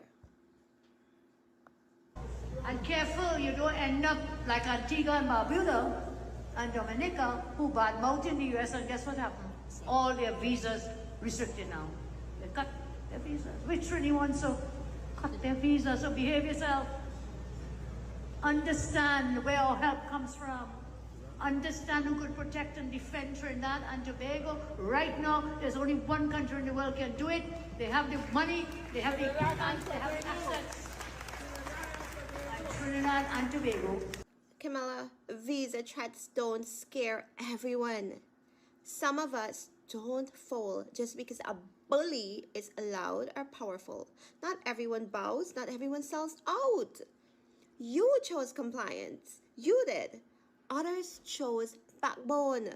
And careful, you don't end up like Antigua and Barbuda and Dominica, who badmouthed in the US, and guess what happened? All their visas restricted now. They cut their visas. Which Trini wants to cut their visas, so behave yourself. Understand where our help comes from. Understand who could protect and defend Trinidad and Tobago. Right now, there's only one country in the world can do it. They have the money, they have the equipment, they have the assets. Trinidad and Tobago. Camilla, visa threats don't scare everyone. Some of us don't fold just because a bully is loud or powerful. Not everyone bows, not everyone sells out. You chose compliance. You did. Others chose backbone.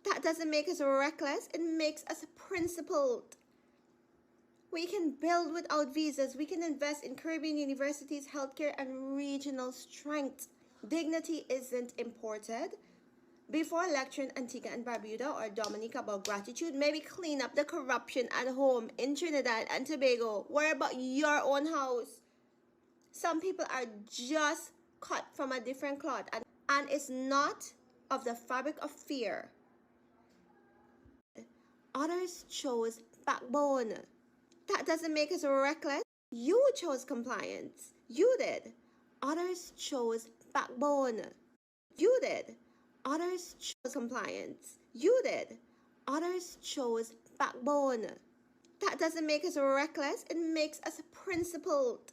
That doesn't make us reckless, it makes us principled. We can build without visas. We can invest in Caribbean universities, healthcare, and regional strength. Dignity isn't imported. Before lecturing Antigua and Barbuda or Dominica about gratitude, maybe clean up the corruption at home in Trinidad and Tobago. Worry about your own house. Some people are just cut from a different cloth, and it's not of the fabric of fear. Others chose backbone. That doesn't make us reckless. You chose compliance. You did. Others chose backbone. You did. Others chose compliance. You did. Others chose backbone. That doesn't make us reckless, it makes us principled.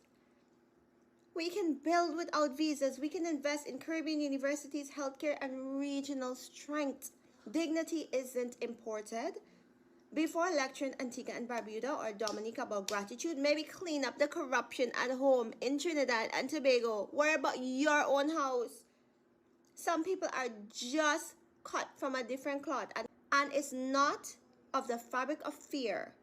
We can build without visas. We can invest in Caribbean universities, healthcare, and regional strength. Dignity isn't imported. Before lecturing Antigua and Barbuda or Dominica about gratitude, maybe clean up the corruption at home in Trinidad and Tobago. Worry about your own house. Some people are just cut from a different cloth, and it's not of the fabric of fear.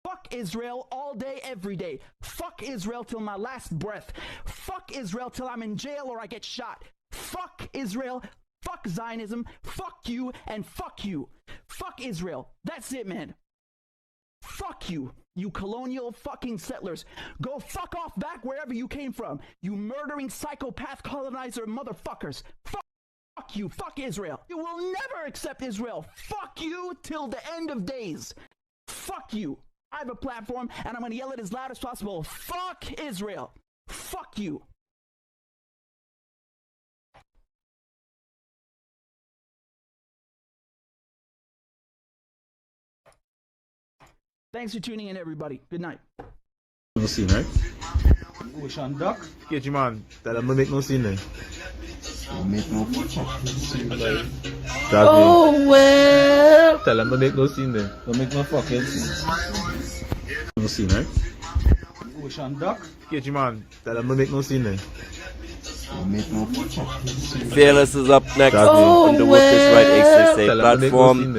Fuck Israel all day, every day. Fuck Israel till my last breath. Fuck Israel till I'm in jail or I get shot. Fuck Israel. Fuck Zionism. Fuck you and fuck you. Fuck Israel. That's it, man. Fuck you, you colonial fucking settlers. Go fuck off back wherever you came from. You murdering psychopath colonizer motherfuckers. Fuck you. Fuck Israel. You will never accept Israel. Fuck you till the end of days. Fuck you. I have a platform, and I'm going to yell it as loud as possible. Fuck Israel. Fuck you. Thanks for tuning in, everybody. Good night. No scene, right? Ocean duck. KG man, tell them to make no scene then. Make no fucking scene. Oh well. Tell them to make no scene then. Don't make no fucking scene. No scene, right? Ocean duck. KG man, tell them to make no scene then. Make no fucking scene. Fearless is up next on the Workers' Right 868 platform.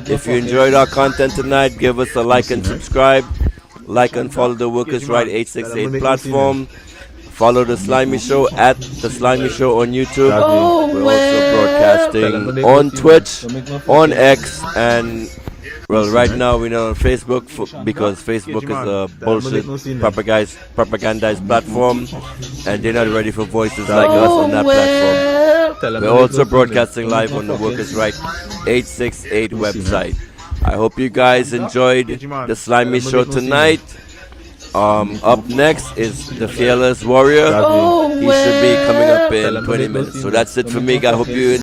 If you enjoyed our content tonight, give us a like and subscribe. Like and follow the Workers' Right 868 platform. Follow the Slimy Show at the Slimy Show on YouTube. We're also broadcasting on Twitch, on X, and well, right now we're not on Facebook because Facebook is a bullshit propagandized platform, and they're not ready for voices like us on that platform. We're also broadcasting live on the Workers' Right 868 website. I hope you guys enjoyed the Slimy Show tonight. Up next is the Fearless Warrior. He should be coming up in 20 minutes. So that's it for me. I hope you